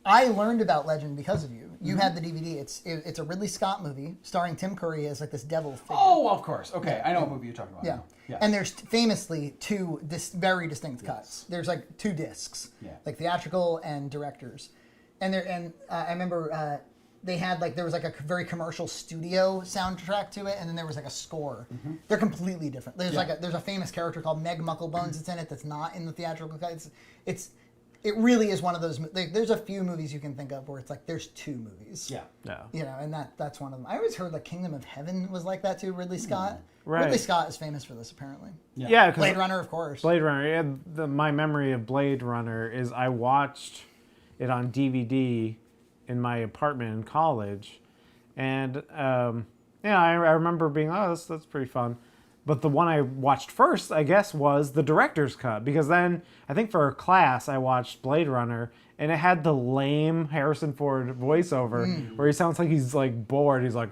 I learned about Legend because of you. You had the DVD. It's a Ridley Scott movie starring Tim Curry as like this devil figure. Oh, of course. Okay, I know what movie you're talking about. Yeah. now. Yeah. And there's famously two very distinct cuts. There's like 2 discs, like theatrical and directors. And I remember they had like there was like a very commercial studio soundtrack to it, and then there was like a score. They're completely different. There's there's a famous character called Meg Mucklebones that's in it that's not in the theatrical cut. It really is one of those. Like, there's a few movies you can think of where it's like there's 2 movies. Yeah. Yeah. You know, and that's one of them. I always heard like Kingdom of Heaven was like that too. Ridley Scott. Right. Ridley Scott is famous for this apparently. Yeah, because Blade Runner, of course. Blade Runner. Yeah, my memory of Blade Runner is I watched it on DVD in my apartment in college, and I remember being, oh, that's pretty fun. But the one I watched first, I guess, was the director's cut, because then I think for a class I watched Blade Runner, and it had the lame Harrison Ford voiceover where he sounds like he's like bored. He's like,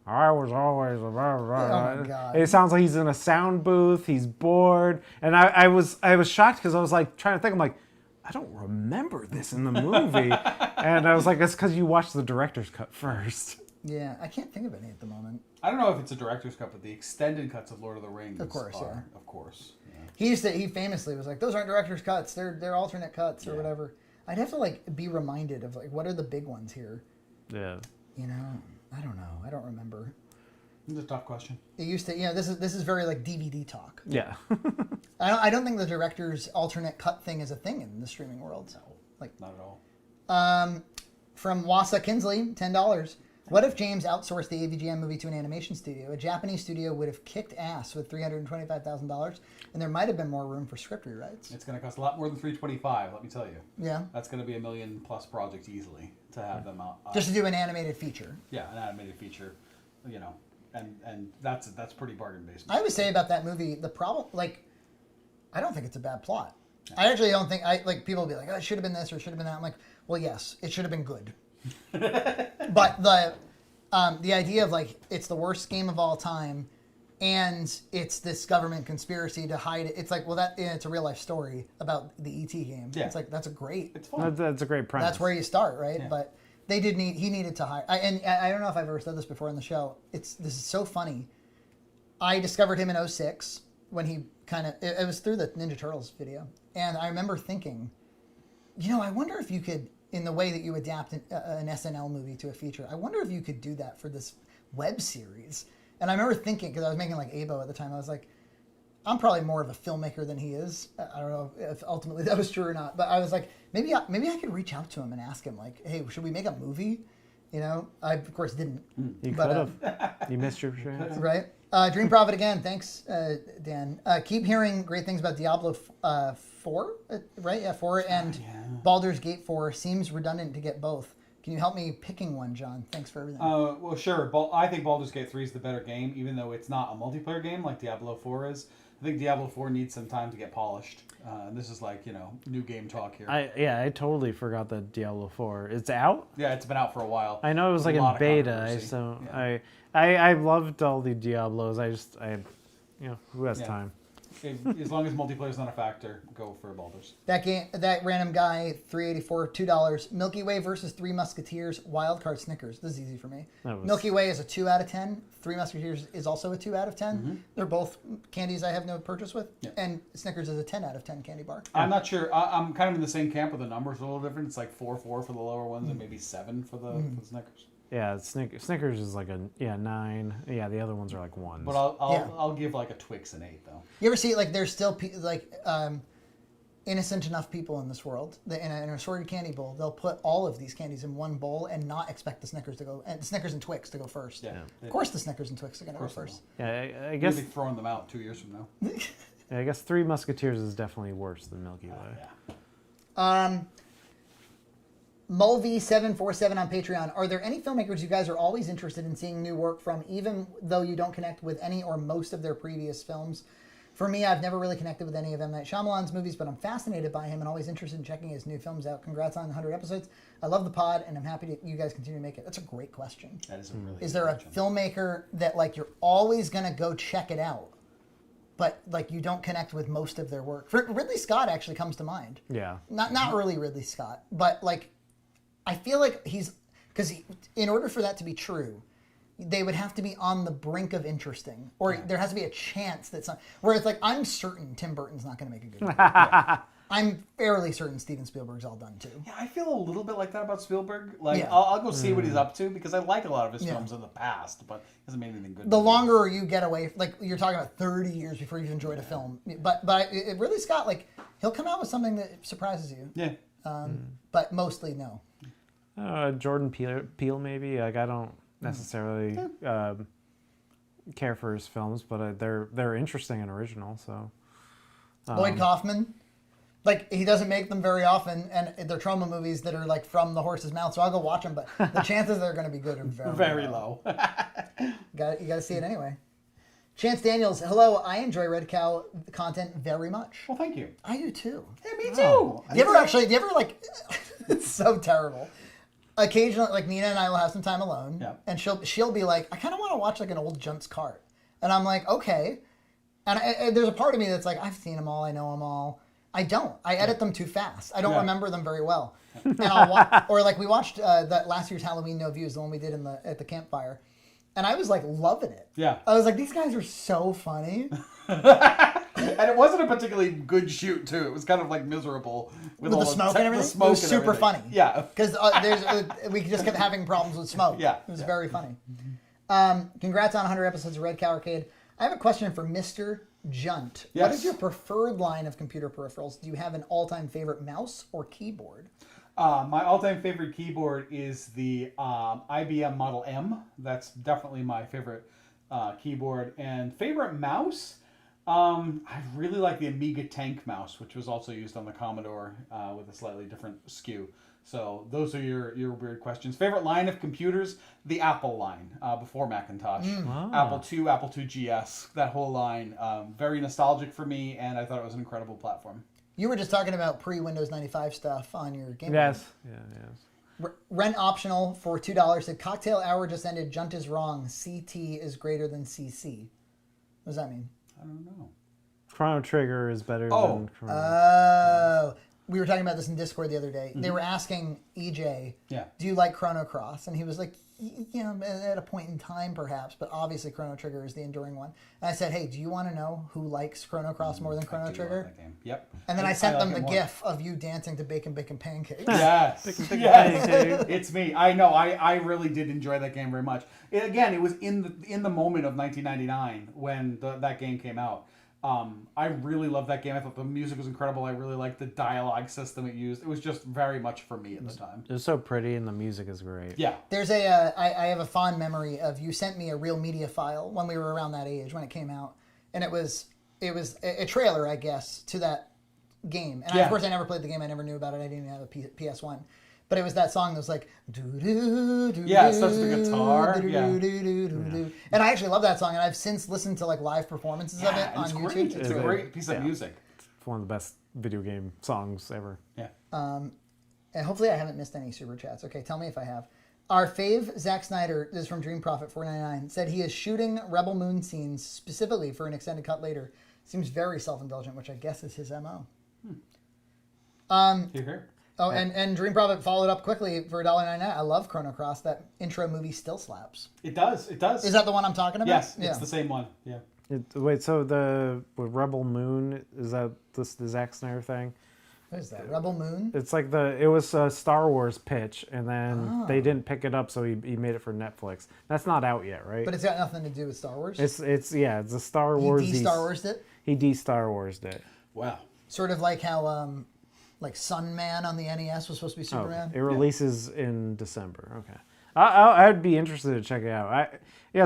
I was always a blah, blah, blah. Oh my God. It sounds like he's in a sound booth. He's bored, and I was shocked because I was like trying to think. I'm like, I don't remember this in the movie, and I was like, that's because you watched the director's cut first. Yeah, I can't think of any at the moment. I don't know if it's a director's cut, but the extended cuts of Lord of the Rings Of course, are, yeah. of course. He famously was like, those aren't director's cuts. They're alternate cuts or whatever. I'd have to like be reminded of like what are the big ones here. Yeah. You know, I don't know. I don't remember. It's a tough question. It used to, this is very like DVD talk. Yeah. I don't think the director's alternate cut thing is a thing in the streaming world. No, Like not at all. From Wasa Kinsley, $10. What if James outsourced the AVGN movie to an animation studio? A Japanese studio would have kicked ass with $325,000, and there might have been more room for script rewrites. It's going to cost a lot more than $325. Let me tell you. Yeah, That's going to be $1 million+ project easily to have them out. just to do an animated feature. Yeah, an animated feature, and that's pretty bargain basement. I would say about that movie, the problem, like, I don't think it's a bad plot. I actually don't think, people will be like, oh, it should have been this or it should have been that. I'm like, well, yes, it should have been good. But the idea of, like, it's the worst game of all time, and it's this government conspiracy to hide it. It's like, well, it's a real life story about the E.T. game. Yeah. It's like, that's a great, It's fun. That's a great premise. that's where you start, right? Yeah. But he needed to hire, and I don't know if I've ever said this before in the show. This is so funny. I discovered him in 2006 when he it was through the Ninja Turtles video. And I remember thinking, I wonder if you could, in the way that you adapt an SNL movie to a feature, I wonder if you could do that for this web series. And I remember thinking, because I was making like Abo at the time, I was like, I'm probably more of a filmmaker than he is. I don't know if ultimately that was true or not, but I was like, maybe I could reach out to him and ask him like, hey, should we make a movie? You know, I of course didn't. You could have. You missed your chance. Right. Dream Prophet again. Thanks, Dan. Keep hearing great things about Diablo 4, right? Yeah, 4 and Baldur's Gate 4. Seems redundant to get both. Can you help me picking one, John? Thanks for everything. Well, sure. I think Baldur's Gate 3 is the better game, even though it's not a multiplayer game like Diablo 4 is. I think Diablo 4 needs some time to get polished. This is like, new game talk here. I totally forgot that Diablo 4. It's out? Yeah, it's been out for a while. I know it was like in beta, I loved all the Diablos. Who has time? As long as multiplayer is not a factor, go for Baldur's. That random guy, $3.84, $2. Milky Way versus Three Musketeers, Wildcard Snickers. This is easy for me. Milky Way is a 2 out of 10. Three Musketeers is also a 2 out of 10. Mm-hmm. They're both candies I have no purchase with. Yeah. And Snickers is a 10 out of 10 candy bar. I'm not sure. I'm kind of in the same camp, but the numbers are a little different. It's like 4 for the lower ones and maybe 7 for the Snickers. Yeah, Snickers is like a 9. Yeah, the other ones are like 1s. But I'll give like a Twix an 8 though. You ever see like there's still innocent enough people in this world that in a assorted candy bowl they'll put all of these candies in one bowl and not expect the Snickers to go and Snickers and Twix to go first. Yeah. Of course the Snickers and Twix are going to go first. Yeah, I guess we'll be throwing them out 2 years from now. Yeah, I guess Three Musketeers is definitely worse than Milky Way. Yeah. Mulvey747 on Patreon. Are there any filmmakers you guys are always interested in seeing new work from, even though you don't connect with any or most of their previous films? For me, I've never really connected with any of M. Night Shyamalan's movies, but I'm fascinated by him and always interested in checking his new films out. Congrats on 100 episodes. I love the pod, and I'm happy that you guys continue to make it. That's a great question. That is a really Is there a filmmaker that like you're always going to go check it out, but like you don't connect with most of their work? Ridley Scott actually comes to mind. Yeah. Not early Ridley Scott, but like I feel like in order for that to be true, they would have to be on the brink of interesting, or there has to be a chance that where it's like, I'm certain Tim Burton's not going to make a good movie. I'm fairly certain Steven Spielberg's all done too. Yeah, I feel a little bit like that about Spielberg. Like, I'll go see what he's up to because I like a lot of his films in the past, but he hasn't made anything good. The longer you get away, like you're talking about 30 years before you've enjoyed a film. But Ridley Scott, like he'll come out with something that surprises you. Yeah. But mostly no. Jordan Peele maybe. Like I don't necessarily care for his films, but they're interesting and original. So Lloyd Kaufman, like he doesn't make them very often, and they're trauma movies that are like from the horse's mouth. So I'll go watch them, but the chances they're going to be good are very low. You got to see it anyway. Chance Daniels, hello. I enjoy Red Cow content very much. Well, thank you. I do too. Yeah, me too. Do you ever like? It's so terrible. Occasionally, like Nina and I will have some time alone, and she'll be like, I kind of want to watch like an old Junt's Cart, and I'm like, okay. And there's a part of me that's like, I've seen them all, I know them all. I don't. I edit them too fast. I don't remember them very well. And I'll or like we watched that last year's Halloween No Views, the one we did at the campfire, and I was like loving it. Yeah. I was like, these guys are so funny. And it wasn't a particularly good shoot too. It was kind of like miserable with all the smoke and everything. It was super funny. Yeah, because we just kept having problems with smoke. Yeah, it was very funny. Congrats on 100 episodes of Red Cow Arcade. I have a question for Mr. Junt. Yes. What is your preferred line of computer peripherals? Do you have an all-time favorite mouse or keyboard? My all-time favorite keyboard is the IBM Model M. That's definitely my favorite keyboard. And favorite mouse? I really like the Amiga Tank mouse, which was also used on the Commodore with a slightly different skew. So those are your weird questions. Favorite line of computers? The Apple line before Macintosh. Apple II, Apple II GS, that whole line. Very nostalgic for me, and I thought it was an incredible platform. You were just talking about pre-Windows 95 stuff on your game. Yes. Yes. Rent optional for $2 said, cocktail hour just ended, Junt is wrong. CT is greater than CC. What does that mean? I don't know. Chrono Trigger is better than Chrono. Oh. we were talking about this in Discord the other day. They were asking EJ, do you like Chrono Cross? And he was like, you know, at a point in time perhaps, but obviously Chrono Trigger is the enduring one. And I said, hey, do you want to know who likes Chrono Cross more than Chrono Trigger? Love that game. Yep. And then I sent them the GIF of you dancing to Bacon Bacon Pancakes. Yes. Pancakes. It's me. I know. I really did enjoy that game very much. Again, it was in the moment of 1999 when that game came out. I really loved that game. I thought the music was incredible. I really liked the dialogue system it used. It was just very much for me at the time. It was so pretty, and the music is great. Yeah. There's I have a fond memory of you sent me a Real Media file when we were around that age when it came out, and it was a trailer, I guess, to that game. And of course, I never played the game. I never knew about it. I didn't even have a PS1. But it was that song that was like, it starts with the guitar. And I actually love that song, and I've since listened to like live performances of it on YouTube. Great. It's a great piece of music. It's one of the best video game songs ever. Yeah. And hopefully I haven't missed any super chats. Okay, tell me if I have. Our fave, Zack Snyder, this is from Dream Prophet 499, said he is shooting Rebel Moon scenes specifically for an extended cut later. Seems very self-indulgent, which I guess is his MO. Here. Oh, and Dream Prophet followed up quickly for $1.99. I love Chrono Cross. That intro movie still slaps. It does. It does. Is that the one I'm talking about? Yes, it's the same one. Yeah. Wait, so the Rebel Moon, is that the Zack Snyder thing? What is that? Rebel Moon? It's like it was a Star Wars pitch, and then they didn't pick it up, so he made it for Netflix. That's not out yet, right? But it's got nothing to do with Star Wars? It's a Star Wars. He de-Star Wars'd it? He de-Star Wars'd it. Wow. Sort of like how like Sun Man on the NES was supposed to be Superman? It releases in December. Okay. I'd be interested to check it out.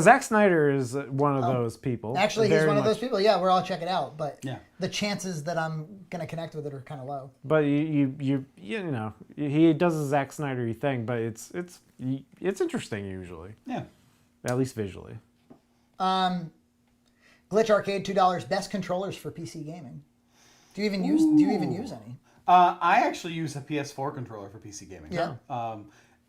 Zack Snyder is one of those people. Actually, he's one of those people. Yeah, we'll check it out. But Yeah. the chances that I'm going to connect with it are kind of low. But you know, he does a Zack Snyder-y thing, but it's interesting usually. Yeah. At least visually. Glitch Arcade, $2. Best controllers for PC gaming. Do you even use any? I actually use a PS4 controller for PC gaming. Yeah.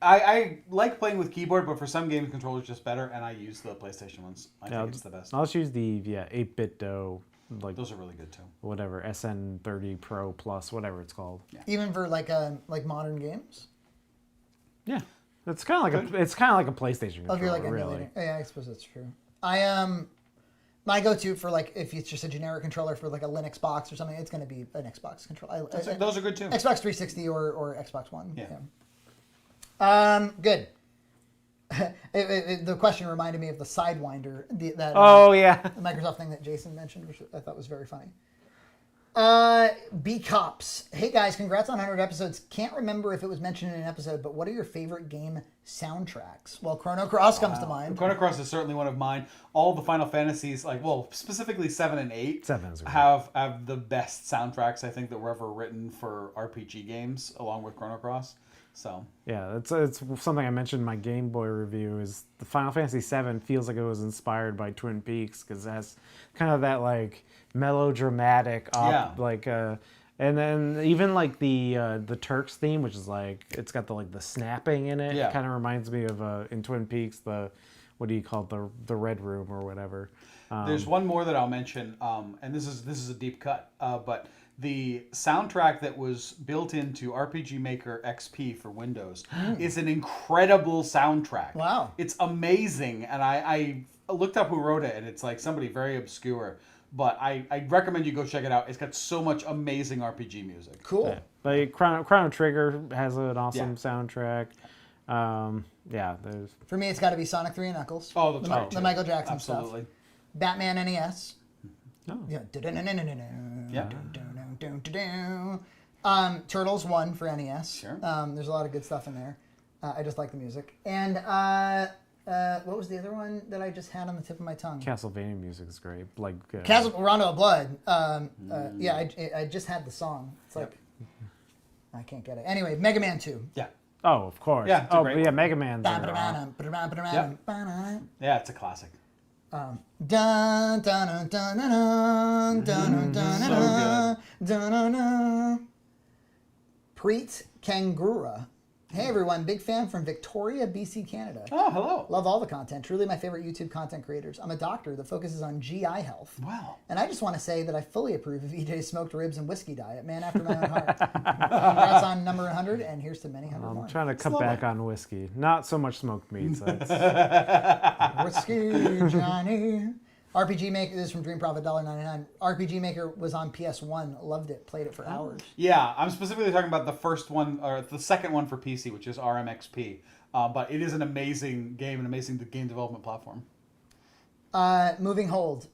I like playing with keyboard, but for some game controllers just better, and I use the PlayStation ones. I think it's the best. I'll just use the 8-bit dough, like Those are really good too. whatever SN30 Pro Plus, whatever it's called. Yeah. Even for like modern games? Yeah, it's kind of like a PlayStation controller, Oh, if you're like really. emulating. Oh, yeah, I suppose that's true. My go-to for like if it's just a generic controller for like a Linux box or something, it's going to be an Xbox controller. Those are good too. Xbox 360 or Xbox One. Yeah. Good. The question reminded me of the Sidewinder, that Microsoft thing that Jason mentioned, which I thought was very funny. B Cops. Hey guys, congrats on 100 episodes. Can't remember if it was mentioned in an episode, but what are your favorite game soundtracks? Well, Chrono Cross comes to mind. Chrono Cross is certainly one of mine. All the Final Fantasies, specifically 7 and 8, Seven's great. have the best soundtracks I think that were ever written for RPG games, along with Chrono Cross. So yeah, it's something I mentioned in my Game Boy review. Is the Final Fantasy VII feels like it was inspired by Twin Peaks because it has kind of that like melodramatic, and then even like the Turks theme, which is like it's got the snapping in it. Yeah. It kind of reminds me of in Twin Peaks what do you call it, the Red Room or whatever. There's one more that I'll mention, and this is a deep cut, but the soundtrack that was built into RPG Maker XP for Windows is an incredible soundtrack. Wow. It's amazing, and I looked up who wrote it, and it's like somebody very obscure, but I recommend you go check it out. It's got so much amazing RPG music. Cool. Yeah. Like Chrono Trigger has an awesome soundtrack. There's For me, it's got to be Sonic 3 and Knuckles. Oh, the Michael Jackson absolutely. stuff. Batman NES. No. Yeah. Yeah. Turtles 1 for NES. Sure. There's a lot of good stuff in there. I just like the music. And what was the other one that I just had on the tip of my tongue? Castlevania music is great. Like Rondo of Blood. I just had the song. It's like I can't get it. Anyway, Mega Man 2. Yeah. Oh, of course. Yeah, it's a great one. Mega Man's Yeah, it's a classic. Dun dun dun dun dun dun dun dun dun dun. Preet Kangura Hey everyone, big fan from Victoria, BC, Canada. Oh, hello. Love all the content. Truly my favorite YouTube content creators. I'm a doctor that focuses on GI health. Wow. And I just want to say that I fully approve of EJ's smoked ribs and whiskey diet. Man after my own heart. Congrats on number 100, and here's to many hundred more. I'm trying to cut back on whiskey. Not so much smoked meats. Whiskey, Johnny. RPG Maker, this is from Dream Profit, $1.99. RPG Maker was on PS1. Loved it. Played it for hours. Yeah, I'm specifically talking about the first one, or the second one for PC, which is RMXP. But it is an amazing game, an amazing game development platform. Moving hold.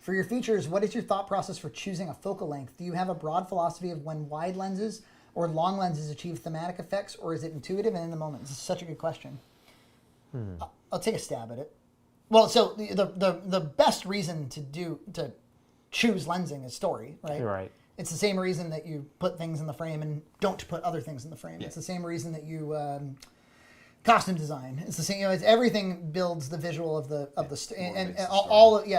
For your features, what is your thought process for choosing a focal length? Do you have a broad philosophy of when wide lenses or long lenses achieve thematic effects, or is it intuitive and in the moment? This is such a good question. I'll take a stab at it. Well, so the best reason to choose lensing is story, right? Right. It's the same reason that you put things in the frame and don't put other things in the frame. Yeah. It's the same reason that you costume design. It's the same. It's everything builds the visual of the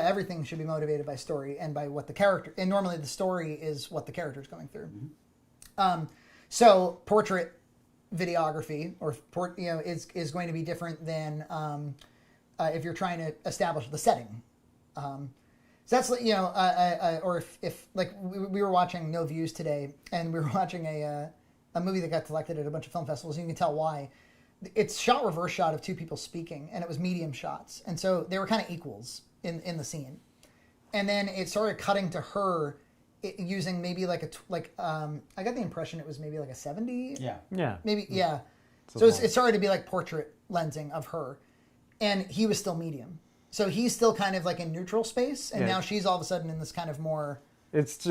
everything should be motivated by story and by what the character. And normally the story is what the character is going through. Mm-hmm. So portrait videography is going to be different than. If you're trying to establish the setting. So that's, or if like we were watching No Views today, and we were watching a movie that got selected at a bunch of film festivals, and you can tell why. It's shot reverse shot of two people speaking, and it was medium shots. And so they were kind of equals in the scene. And then it started cutting to her using maybe I got the impression it was maybe like a 70. Yeah. Yeah. Maybe, yeah. So it started to be like portrait lensing of her. And he was still medium. So he's still kind of like in neutral space. And now she's all of a sudden in this kind of more... It's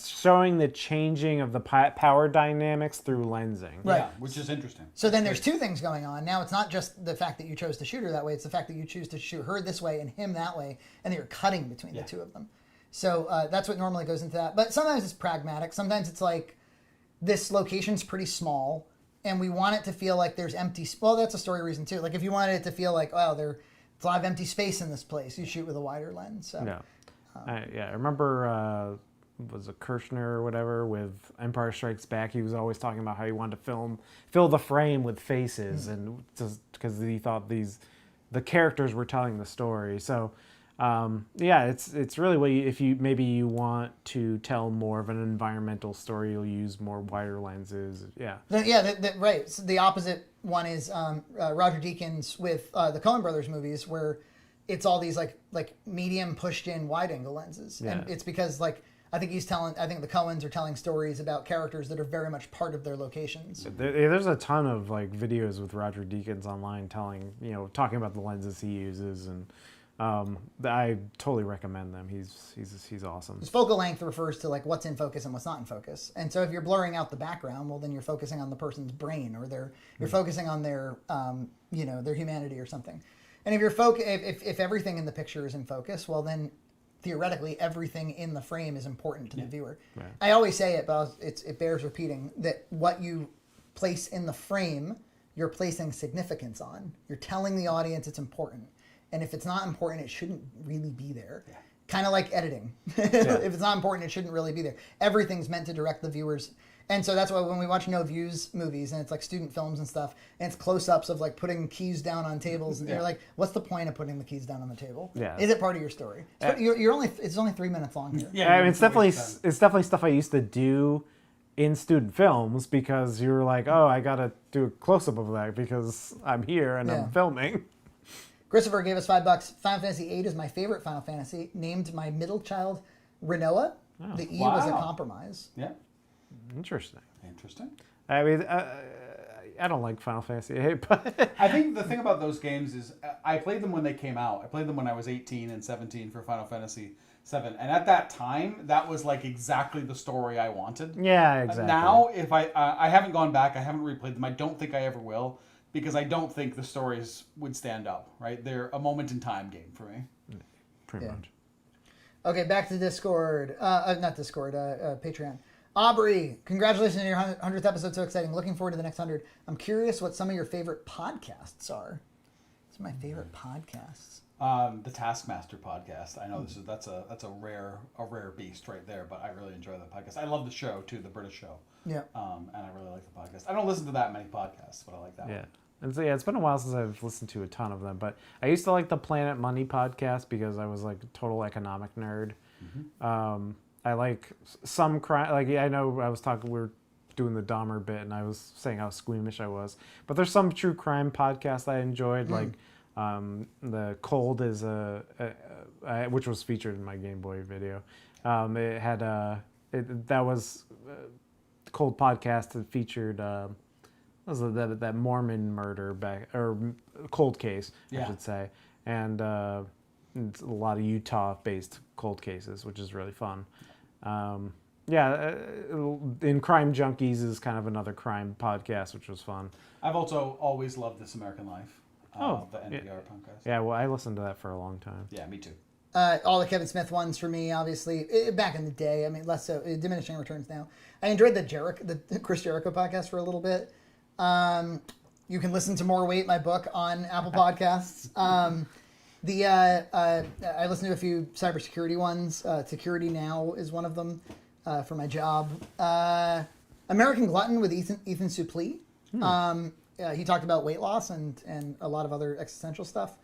showing the changing of the power dynamics through lensing. Right. Yeah, which is interesting. So then there's two things going on. Now it's not just the fact that you chose to shoot her that way. It's the fact that you choose to shoot her this way and him that way. And that you're cutting between the two of them. So that's what normally goes into that. But sometimes it's pragmatic. Sometimes it's like, this location's pretty small. And we want it to feel like there's empty... Well, that's a story reason, too. Like, if you wanted it to feel like, oh, there's a lot of empty space in this place, you shoot with a wider lens. So. Yeah. I remember, was it Kirshner or whatever, with Empire Strikes Back, he was always talking about how he wanted to fill the frame with faces, and just because he thought the characters were telling the story. So... it's really what if you want to tell more of an environmental story, you'll use more wider lenses. Yeah. Right. So the opposite one is Roger Deakins with the Coen Brothers movies, where it's all these like medium pushed in wide angle lenses, and it's because I think the Coens are telling stories about characters that are very much part of their locations. There's a ton of videos with Roger Deakins online talking about the lenses he uses, and I totally recommend them. He's awesome. His focal length refers to what's in focus and what's not in focus. And so if you're blurring out the background, well, then you're focusing on the person's brain, or you're focusing on their their humanity or something. And if if everything in the picture is in focus, well, then theoretically everything in the frame is important to the viewer. Right. I always say it, but it bears repeating, that what you place in the frame, you're placing significance on. You're telling the audience it's important. And if it's not important, it shouldn't really be there. Yeah. Kind of like editing. If it's not important, it shouldn't really be there. Everything's meant to direct the viewers. And so that's why when we watch No Views movies, and it's like student films and stuff, and it's close-ups of putting keys down on tables, and you're like, what's the point of putting the keys down on the table? Yeah. Is it part of your story? It's only 3 minutes long here. Yeah, I mean, it's definitely stuff I used to do in student films, because you were like, oh, I gotta do a close-up of that because I'm here and I'm filming. Christopher gave us $5. Final Fantasy VIII is my favorite Final Fantasy. Named my middle child Rinoa. Oh, the E was a compromise. Yeah. Interesting. I mean, I don't like Final Fantasy VIII, but... I think the thing about those games is I played them when they came out. I played them when I was 18 and 17 for Final Fantasy VII. And at that time, that was exactly the story I wanted. Yeah, exactly. Now, if I haven't gone back, I haven't replayed them. I don't think I ever will, because I don't think the stories would stand up, right? They're a moment-in-time game for me. Pretty much. Okay, back to Discord. Not Discord, Patreon. Aubrey, congratulations on your 100th episode. So exciting. Looking forward to the next 100. I'm curious what some of your favorite podcasts are. Some of my favorite podcasts. The Taskmaster podcast. I know that's a rare beast right there, but I really enjoy that podcast. I love the show too, the British show. Yeah. And I really like the podcast. I don't listen to that many podcasts, but I like that one. And so, it's been a while since I've listened to a ton of them, but I used to like the Planet Money podcast because I was like a total economic nerd. I like some crime. Like, I know we were doing the Dahmer bit, and I was saying how squeamish I was. But there's some true crime podcasts I enjoyed, like the Cold is which was featured in my Game Boy video. It had that was Cold podcast that featured was that Mormon murder cold case, I should say, and it's a lot of Utah-based cold cases, which is really fun. In Crime Junkies is kind of another crime podcast, which was fun. I've also always loved This American Life, the NPR podcast. Yeah, well, I listened to that for a long time. Yeah, me too. All the Kevin Smith ones for me, obviously, back in the day. I mean, less so, diminishing returns now. I enjoyed the Chris Jericho podcast for a little bit. You can listen to More Weight, my book, on Apple Podcasts. I listened to a few cybersecurity ones. Security Now is one of them for my job. American Glutton with Ethan Suplee. He talked about weight loss and a lot of other existential stuff.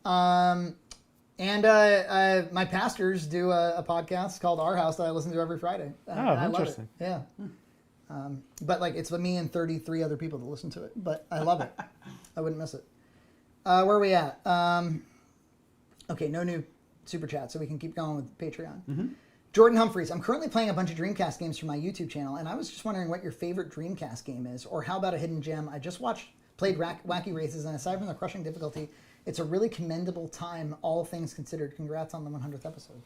My pastors do a podcast called Our House that I listen to every Friday. I interesting. Love it. Yeah. But like it's me and 33 other people that listen to it. But I love it. I wouldn't miss it. Where are we at? Okay, no new super chat, so we can keep going with Patreon. Jordan Humphreys, I'm currently playing a bunch of Dreamcast games for my YouTube channel, and I was just wondering what your favorite Dreamcast game is, or how about a hidden gem? I just played Wacky Races, and aside from the crushing difficulty, it's a really commendable time, all things considered. Congrats on the 100th episode.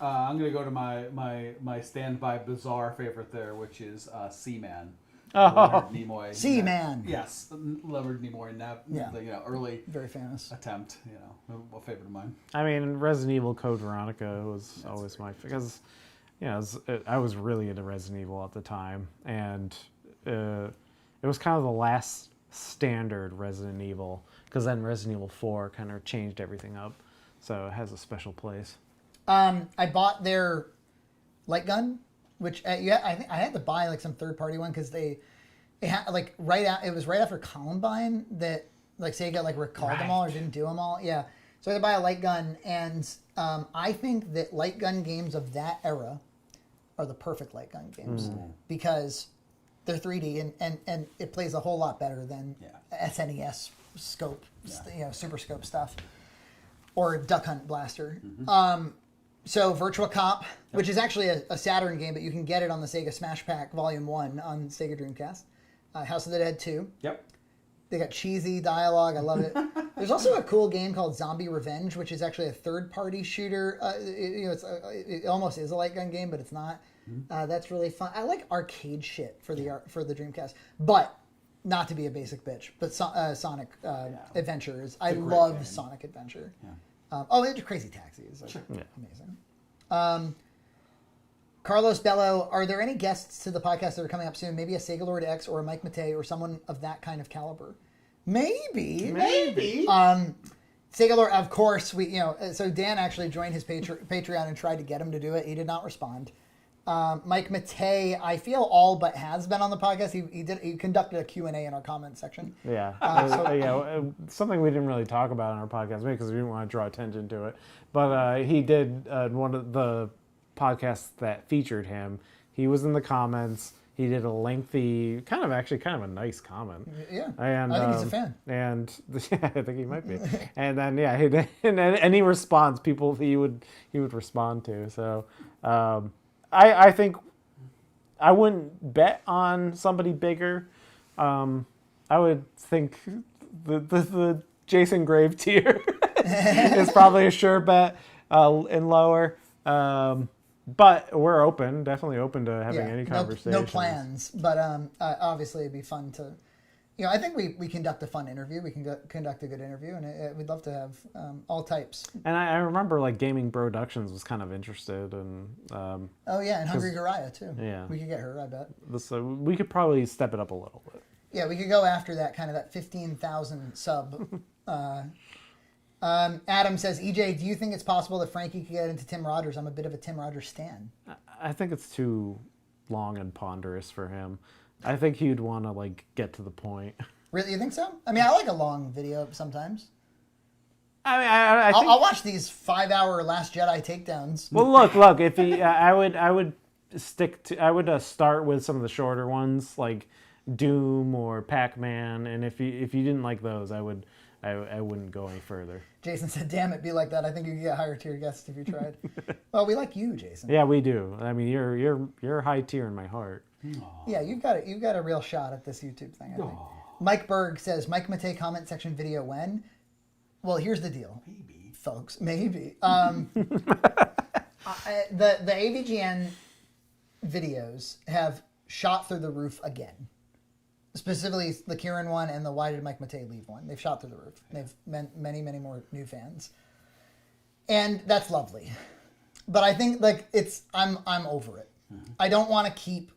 I'm going to go to my standby bizarre favorite there, which is Seaman. Oh, Leonard Nimoy. Seaman. Yes, Leonard Nimoy. Early very famous attempt. A favorite of mine. I mean, Resident Evil Code Veronica was always my because I was really into Resident Evil at the time, and it was kind of the last standard Resident Evil because then Resident Evil 4 kind of changed everything up, so it has a special place. I bought their light gun, which I think I had to buy like some third party one because it had like it was right after Columbine that like Sega like recalled them all or didn't do them all. Yeah, so I had to buy a light gun, and I think that light gun games of that era are the perfect light gun games because they're 3D and it plays a whole lot better than SNES scope, Super Scope stuff or Duck Hunt Blaster. So Virtua Cop, which is actually a Saturn game, but you can get it on the Sega Smash Pack Volume 1 on Sega Dreamcast. House of the Dead 2. Yep. They got cheesy dialogue. I love it. There's also a cool game called Zombie Revenge, which is actually a third-party shooter. It almost is a light gun game, but it's not. That's really fun. I like arcade shit for the Dreamcast, but not to be a basic bitch. But Sonic Adventure is. I love game. Sonic Adventure. Yeah. And Crazy Taxi is amazing. Carlos Bello, are there any guests to the podcast that are coming up soon? Maybe a Sega Lord X or a Mike Matei or someone of that kind of caliber? Maybe. Sega Lord, of course. So Dan actually joined his Patreon and tried to get him to do it. He did not respond. Mike Matei, I feel all but has been on the podcast. He conducted a Q&A in our comment section. Yeah. Something we didn't really talk about on our podcast, maybe because we didn't want to draw attention to it. But he did one of the podcasts that featured him. He was in the comments. He did a lengthy, kind of a nice comment. Yeah, and, I think he's a fan. And I think he might be. And then any response people he would respond to. So I think I wouldn't bet on somebody bigger. I would think the Jason Grave tier is probably a sure bet and lower. But we're definitely open to having any conversation. No plans, but obviously it'd be fun to, I think we conduct a fun interview. We can conduct a good interview, and we'd love to have all types. And I remember like Gaming Productions was kind of interested in. And Hungry Garaya too. Yeah, we could get her. I bet. So we could probably step it up a little bit. Yeah, we could go after that 15,000 sub Adam says, EJ, do you think it's possible that Frankie could get into Tim Rogers? I'm a bit of a Tim Rogers stan. I think it's too long and ponderous for him. I think he'd want to like get to the point. Really, you think so? I mean, I like a long video sometimes. I mean, I think... I'll watch these 5-hour Last Jedi takedowns. Well, look. If he, I would stick to. I would start with some of the shorter ones like Doom or Pac-Man, and if you didn't like those, I wouldn't go any further. Jason said, "Damn it, be like that. I think you could get higher tier guests if you tried." Well, we like you, Jason. Yeah, we do. I mean, you're high tier in my heart. Aww. Yeah, you've got a real shot at this YouTube thing, I think. Mike Berg says, Mike Matei comment section video when? Well, here's the deal. Maybe. Folks, maybe. The AVGN videos have shot through the roof again. Specifically, the Kieran one and the Why Did Mike Matei Leave one. They've shot through the roof. They've meant many, many more new fans. And that's lovely. But I think like I'm over it. Mm-hmm. I don't want to keep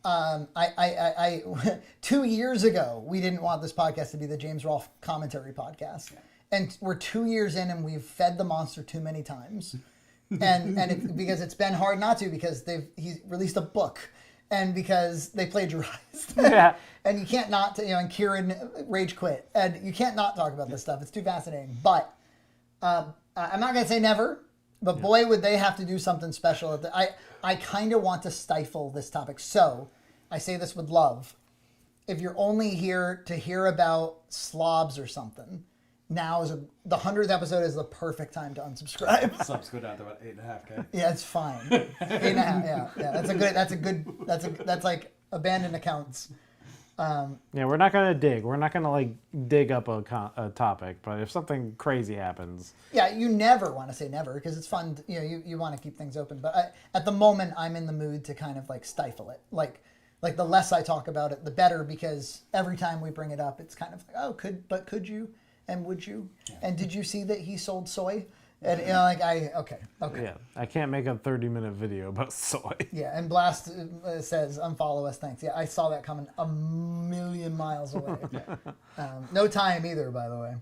2 years ago, we didn't want this podcast to be the James Rolfe commentary podcast. Yeah. And we're 2 years in and we've fed the monster too many times. and because it's been hard not to, because he's released a book and because they plagiarized. Yeah. And you can't not, and Kieran rage quit. And you can't not talk about this stuff. It's too fascinating. But I'm not going to say never, but boy, would they have to do something special. I kind of want to stifle this topic. So I say this with love. If you're only here to hear about slobs or something, now is the 100th episode is the perfect time to unsubscribe. Subs go down to about 8.5K. Yeah, it's fine. 8.5. Yeah. That's like abandoned accounts. Yeah, we're not gonna dig. We're not gonna like dig up a topic. But if something crazy happens, yeah, you never want to say never because it's fun. You want to keep things open. But at the moment, I'm in the mood to kind of like stifle it. Like the less I talk about it, the better. Because every time we bring it up, it's kind of like, oh, could you? And would you? Yeah. And did you see that he sold soy? And okay. Yeah, I can't make a 30-minute video about soy. Yeah, and Blast says, unfollow us, thanks. Yeah, I saw that coming a million miles away. No time either, by the way.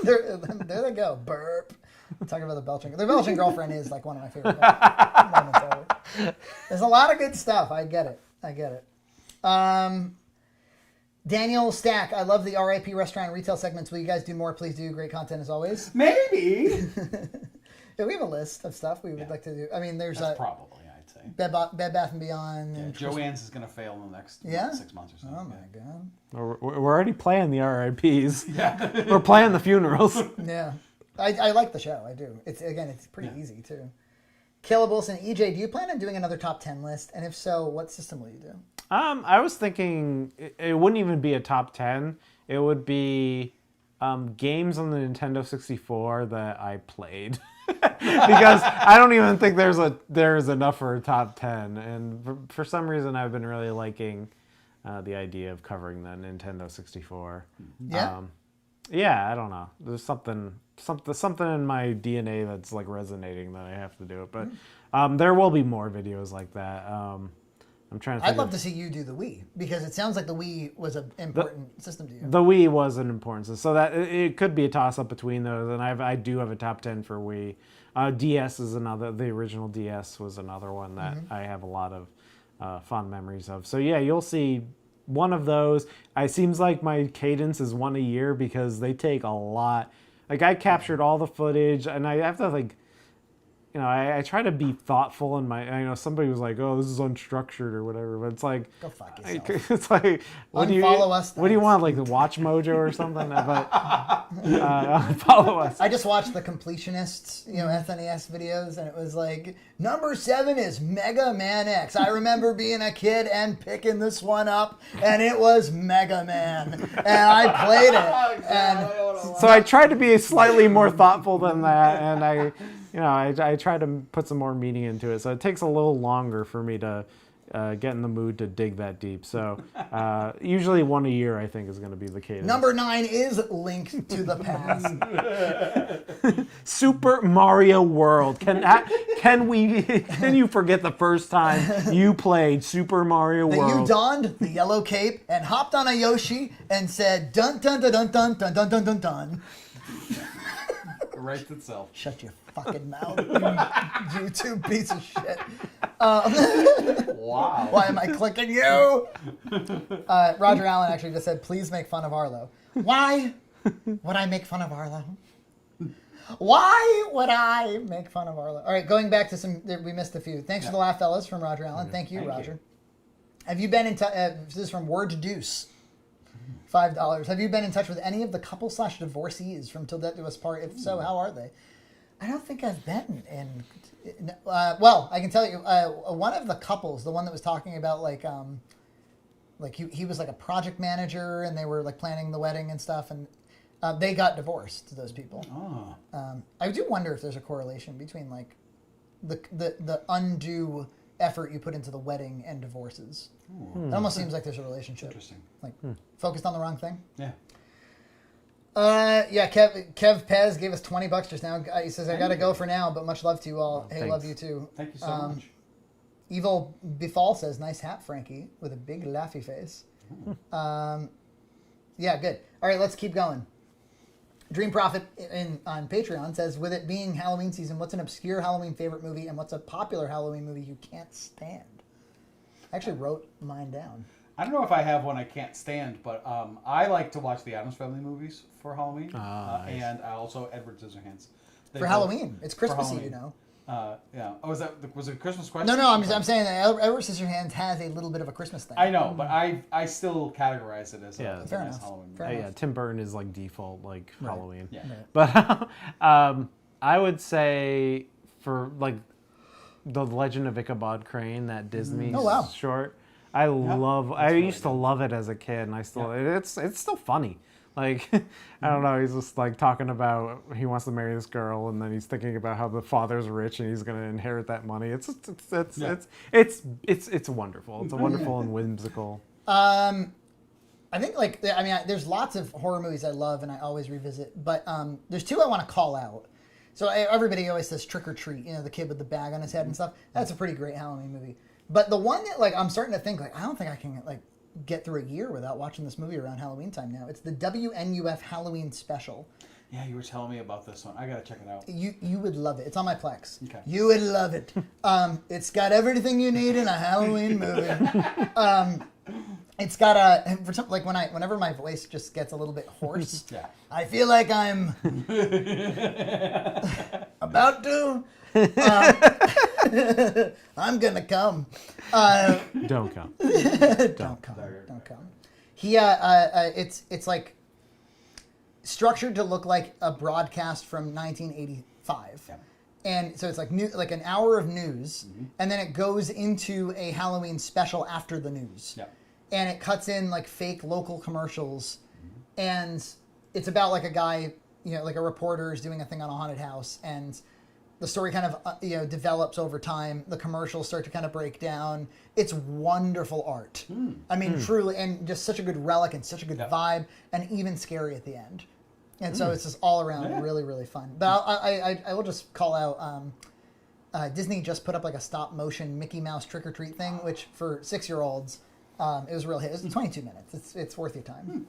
there they go, burp. Talking about the belching. The belching girlfriend is like one of my favorite moments ever. There's a lot of good stuff. I get it. Daniel Stack, I love the RIP restaurant and retail segments. Will you guys do more? Please do. Great content as always. Maybe. Yeah, we have a list of stuff we would like to do. I mean, there's probably, I'd say. Bed Bath & Beyond. Yeah, Joanne's is going to fail in the next 6 months or so. Oh, my God. We're already playing the RIPs. Yeah. We're playing the funerals. Yeah. I like the show. I do. It's pretty easy, too. Caleb Wilson, EJ, do you plan on doing another top 10 list? And if so, what system will you do? I was thinking it wouldn't even be a top 10. It would be games on the Nintendo 64 that I played. Because I don't even think there's enough for a top 10. And for some reason, I've been really liking the idea of covering the Nintendo 64. Yeah? Yeah, I don't know. There's something in my DNA that's like resonating that I have to do it. But there will be more videos like that. I'm trying to think I'd love to see you do the Wii, because it sounds like the Wii was an important system to you. The Wii was an important system, so that it could be a toss-up between those, and I do have a top 10 for Wii. DS is another, the original DS was another one that I have a lot of fond memories of. So yeah, you'll see one of those. It seems like my cadence is one a year because they take a lot. Like I captured all the footage, and I have to like, I try to be thoughtful in my. I know somebody was like, "Oh, this is unstructured" or whatever, but it's like, go fuck yourself. It's like, what do you want, like the Watch Mojo or something? But follow us. I just watched the Completionists, SNES videos, and it was like number 7 is Mega Man X. I remember being a kid and picking this one up, and it was Mega Man, and I played it. And so I tried to be slightly more thoughtful than that, and I try to put some more meaning into it. So it takes a little longer for me to get in the mood to dig that deep. So usually one a year, I think, is going to be the cadence. Number 9 is Link to the Past. Super Mario World. Can you forget the first time you played Super Mario World? That you donned the yellow cape and hopped on a Yoshi and said dun dun dun dun dun dun dun dun dun dun. writes itself. Shut your fucking mouth, you YouTube piece of shit. Wow. Why am I clicking you? Roger Allen actually just said, please make fun of Arlo. Why would I make fun of Arlo? Why would I make fun of Arlo? All right, going back to some, we missed a few. Thanks for the laugh, fellas, from Roger Allen. Thank you, Roger. Have you been in touch, this is from Word Deuce, $5. Have you been in touch with any of the couple/divorcees from Till Death Do Us Part? If so, how are they? I don't think I've been in, well, I can tell you, one of the couples, the one that was talking about like he was like a project manager and they were like planning the wedding and stuff, and they got divorced, those people. Oh. I do wonder if there's a correlation between like the undue effort you put into the wedding and divorces. It almost seems like there's a relationship. Interesting. Like focused on the wrong thing. Yeah. Yeah, Kev Pez gave us $20 just now. He says, I gotta go for now, but much love to you all. Hey, thanks. love you too. Thank you so much. Evil Befall says, nice hat, Frankie, with a big laughy face. Yeah, good. All right, let's keep going. Dream Prophet on Patreon says, with it being Halloween season, what's an obscure Halloween favorite movie and what's a popular Halloween movie you can't stand? I actually wrote mine down. I don't know if I have one I can't stand, but I like to watch the Addams Family movies for Halloween. Nice. And also Edward Scissorhands. For Halloween. It's Christmassy, you know. Yeah. Oh, was it a Christmas question? No, I'm saying that Edward Scissorhands has a little bit of a Christmas thing. I know, but I still categorize it as a Fair nice enough. Halloween movie. Fair enough. Yeah, Tim Burton is like default like Halloween. Yeah. But I would say for like the Legend of Ichabod Crane, that Disney short. I used to love it as a kid, and I still it's still funny. Like I don't know, he's just like talking about he wants to marry this girl, and then he's thinking about how the father's rich and he's going to inherit that money. It's wonderful. It's a wonderful and whimsical. I think there's lots of horror movies I love and I always revisit, but there's two I want to call out. So everybody always says Trick or Treat, the kid with the bag on his head and stuff. That's a pretty great Halloween movie. But the one that I'm starting to think I don't think I can get through a year without watching this movie around Halloween time now. It's the WNUF Halloween special. Yeah, you were telling me about this one. I gotta check it out. You would love it. It's on my Plex. Okay. You would love it. It's got everything you need in a Halloween movie. It's got whenever my voice just gets a little bit hoarse, I feel like I'm about to. I'm gonna come. Don't come. Don't come. It's like structured to look like a broadcast from 1985. Yeah. And so it's like an hour of news, and then it goes into a Halloween special after the news. Yeah. And it cuts in like fake local commercials, and it's about like a guy, like a reporter is doing a thing on a haunted house, and the story kind of develops over time. The commercials start to kind of break down. It's wonderful art. I mean, truly, and just such a good relic and such a good vibe, and even scary at the end. And so it's just all around really, really fun. But I will just call out Disney just put up like a stop motion Mickey Mouse Trick or Treat thing, which for 6-year-olds, it was a real hit. It was 22 minutes. It's worth your time.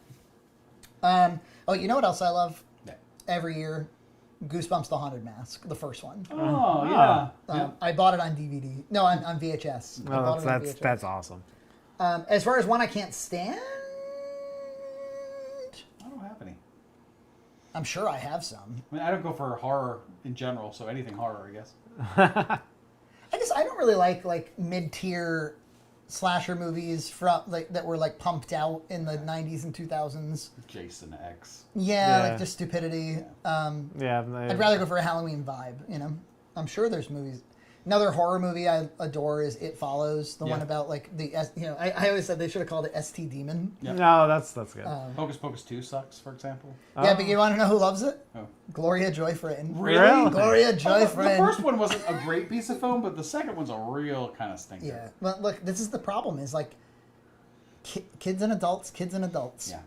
You know what else I love? Every year, Goosebumps: The Haunted Mask, the first one. Oh yeah. I bought it on DVD. No, on VHS. Oh, that's awesome. As far as one I can't stand, I don't have any. I'm sure I have some. I mean, I don't go for horror in general, so anything horror, I guess. I don't really like mid-tier slasher movies from that were pumped out in the 90s and 2000s. Jason X. Yeah, like just stupidity. Yeah. I'd rather go for a Halloween vibe. I'm sure there's movies. Another horror movie I adore is It Follows, the one about I always said they should have called it ST Demon. Yep. No, that's good. Hocus Pocus 2 sucks, for example. Yeah, but you want to know who loves it? Oh. Gloria Joyfriend. Really? Gloria Joyfriend. The first one wasn't a great piece of film, but the second one's a real kind of stinker. Yeah. Well, look, this is the problem is kids and adults. Yeah.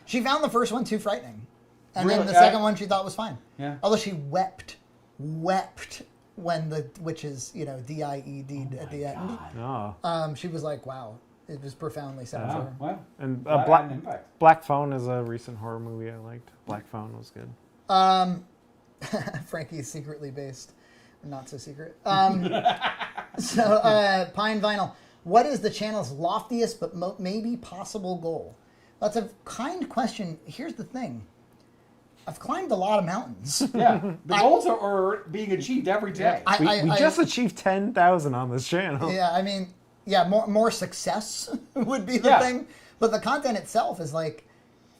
She found the first one too frightening. And Really? then the second one she thought was fine. Yeah. Although she wept when the witches, DIED'd at the end. Oh. She was like, wow. It was profoundly sad for her. Well, And that had an impact. Black Phone is a recent horror movie I liked. Black Phone was good. Frankie is secretly based. Not so secret. Pine Vinyl. What is the channel's loftiest but maybe possible goal? That's a kind question. Here's the thing. I've climbed a lot of mountains. Yeah, the goals are being achieved every day. We just achieved 10,000 on this channel. Yeah, I mean, yeah, more success would be the thing. But the content itself is like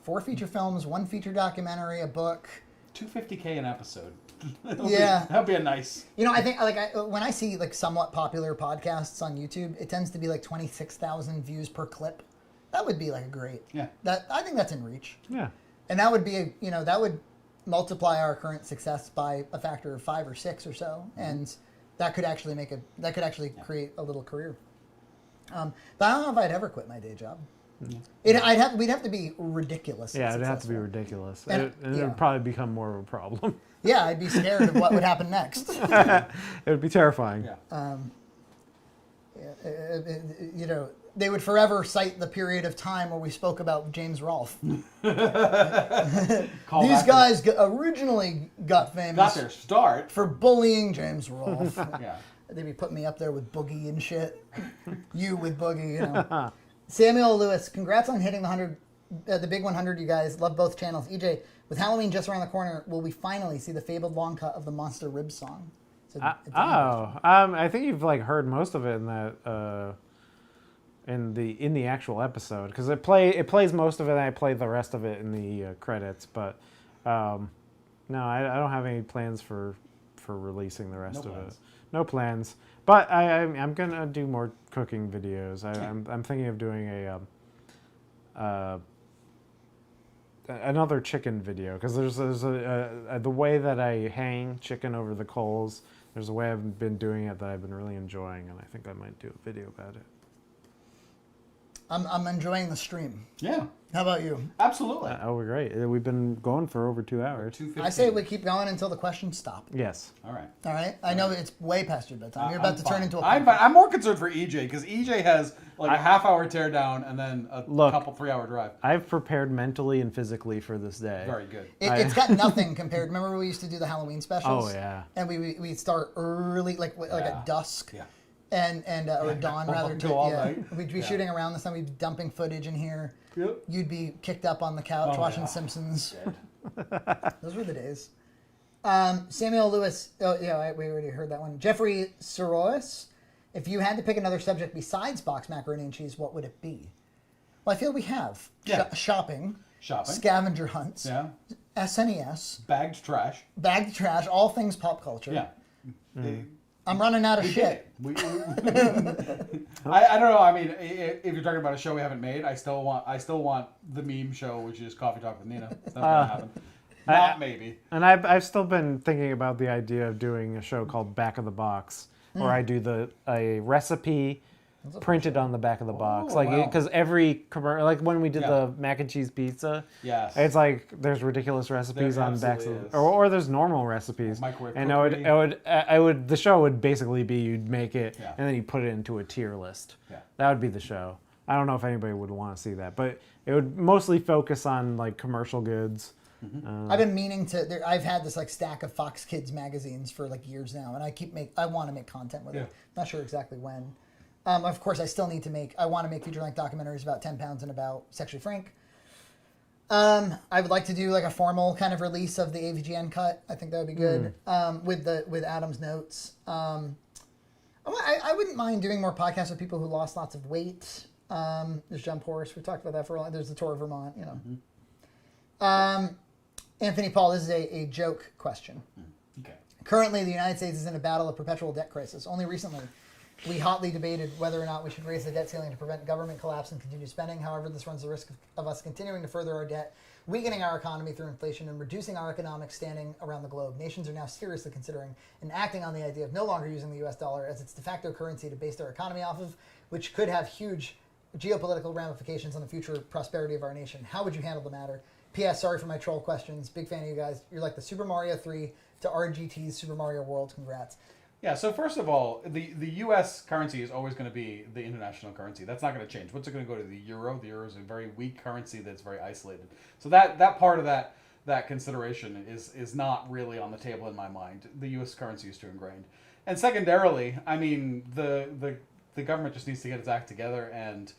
4 feature films, 1 feature documentary, a book. $250K an episode. That'd be a nice. You know, I think when I see like somewhat popular podcasts on YouTube, it tends to be like 26,000 views per clip. That would be like a great. Yeah. I think that's in reach. Yeah. And that would be that would multiply our current success by a factor of 5 or 6 or so, and that could actually create a little career. But I don't know if I'd ever quit my day job. We'd have to be ridiculous. Yeah, it'd have to be ridiculous, and it would probably become more of a problem. Yeah, I'd be scared of what would happen next. It would be terrifying. Yeah. They would forever cite the period of time where we spoke about James Rolfe. These guys originally got famous. Got their start for bullying James Rolfe. Yeah. They'd be putting me up there with Boogie and shit. You with Boogie, Samuel Lewis, congrats on hitting the big 100, you guys. Love both channels. EJ, with Halloween just around the corner, will we finally see the fabled long cut of the Monster Rib song? I think you've heard most of it in that in the actual episode, because it plays most of it and I play the rest of it in the credits. But no, I don't have any plans for releasing the rest of it. No plans. But I'm gonna do more cooking videos. I'm thinking of doing another chicken video, because there's the way that I hang chicken over the coals. There's a way I've been doing it that I've been really enjoying, and I think I might do a video about it. I'm enjoying the stream. Yeah. How about you? Absolutely. We're great. We've been going for over 2 hours. I say we keep going until the questions stop. Yes. All right. All right. I know it's way past your bedtime. You're about to turn into a. I'm more concerned for EJ, because EJ has a half-hour teardown and then a couple 3-hour drive. I've prepared mentally and physically for this day. Very good. It's got nothing compared. Remember when we used to do the Halloween specials? Oh yeah. And we'd start early, like at dusk. Yeah. Or dawn rather. All night. We'd be shooting around this time. We'd be dumping footage in here. Yep. You'd be kicked up on the couch watching Simpsons. Those were the days. Samuel Lewis. Oh yeah, we already heard that one. Jeffrey Sorois. If you had to pick another subject besides box macaroni and cheese, what would it be? Well, I feel we have shopping, scavenger hunts, SNES, bagged trash, all things pop culture. Yeah. I'm running out of shit. I don't know. I mean, if you're talking about a show we haven't made, I still want the meme show, which is Coffee Talk with Nina. It's not gonna happen. Maybe. And I've still been thinking about the idea of doing a show called Back of the Box, where I do a recipe printed on the back of the box, because every commercial, like when we did the mac and cheese pizza, it's like there's ridiculous recipes on backs of, or there's normal recipes, and the show would basically be you'd make it and then you put it into a tier list. That would be the show. I don't know if anybody would want to see that, but it would mostly focus on like commercial goods. I've been meaning to. I've had this stack of Fox Kids magazines for years now, and I want to make content with it. Not sure exactly when. Of course, I still need to I want to make feature-length documentaries about 10 pounds and about Sexually Frank. I would like to do a formal kind of release of the AVGN cut. I think that would be good. With Adam's notes. I wouldn't mind doing more podcasts with people who lost lots of weight. There's Jump Horse. We talked about that for a while. There's the Tour of Vermont, Anthony Paul, this is a joke question. Okay. Currently, the United States is in a battle of perpetual debt crisis. Only recently, we hotly debated whether or not we should raise the debt ceiling to prevent government collapse and continue spending. However, this runs the risk of us continuing to further our debt, weakening our economy through inflation, and reducing our economic standing around the globe. Nations are now seriously considering and acting on the idea of no longer using the U.S. dollar as its de facto currency to base their economy off of, which could have huge geopolitical ramifications on the future prosperity of our nation. How would you handle the matter? P.S. Sorry for my troll questions. Big fan of you guys. You're like the Super Mario 3 to RGT's Super Mario World. Congrats. Yeah, so first of all, the U.S. currency is always going to be the international currency. That's not going to change. What's it going to go to? The euro? The euro is a very weak currency that's very isolated. So that part of that that consideration is not really on the table in my mind. The U.S. currency is too ingrained. And secondarily, I mean, the government just needs to get its act together and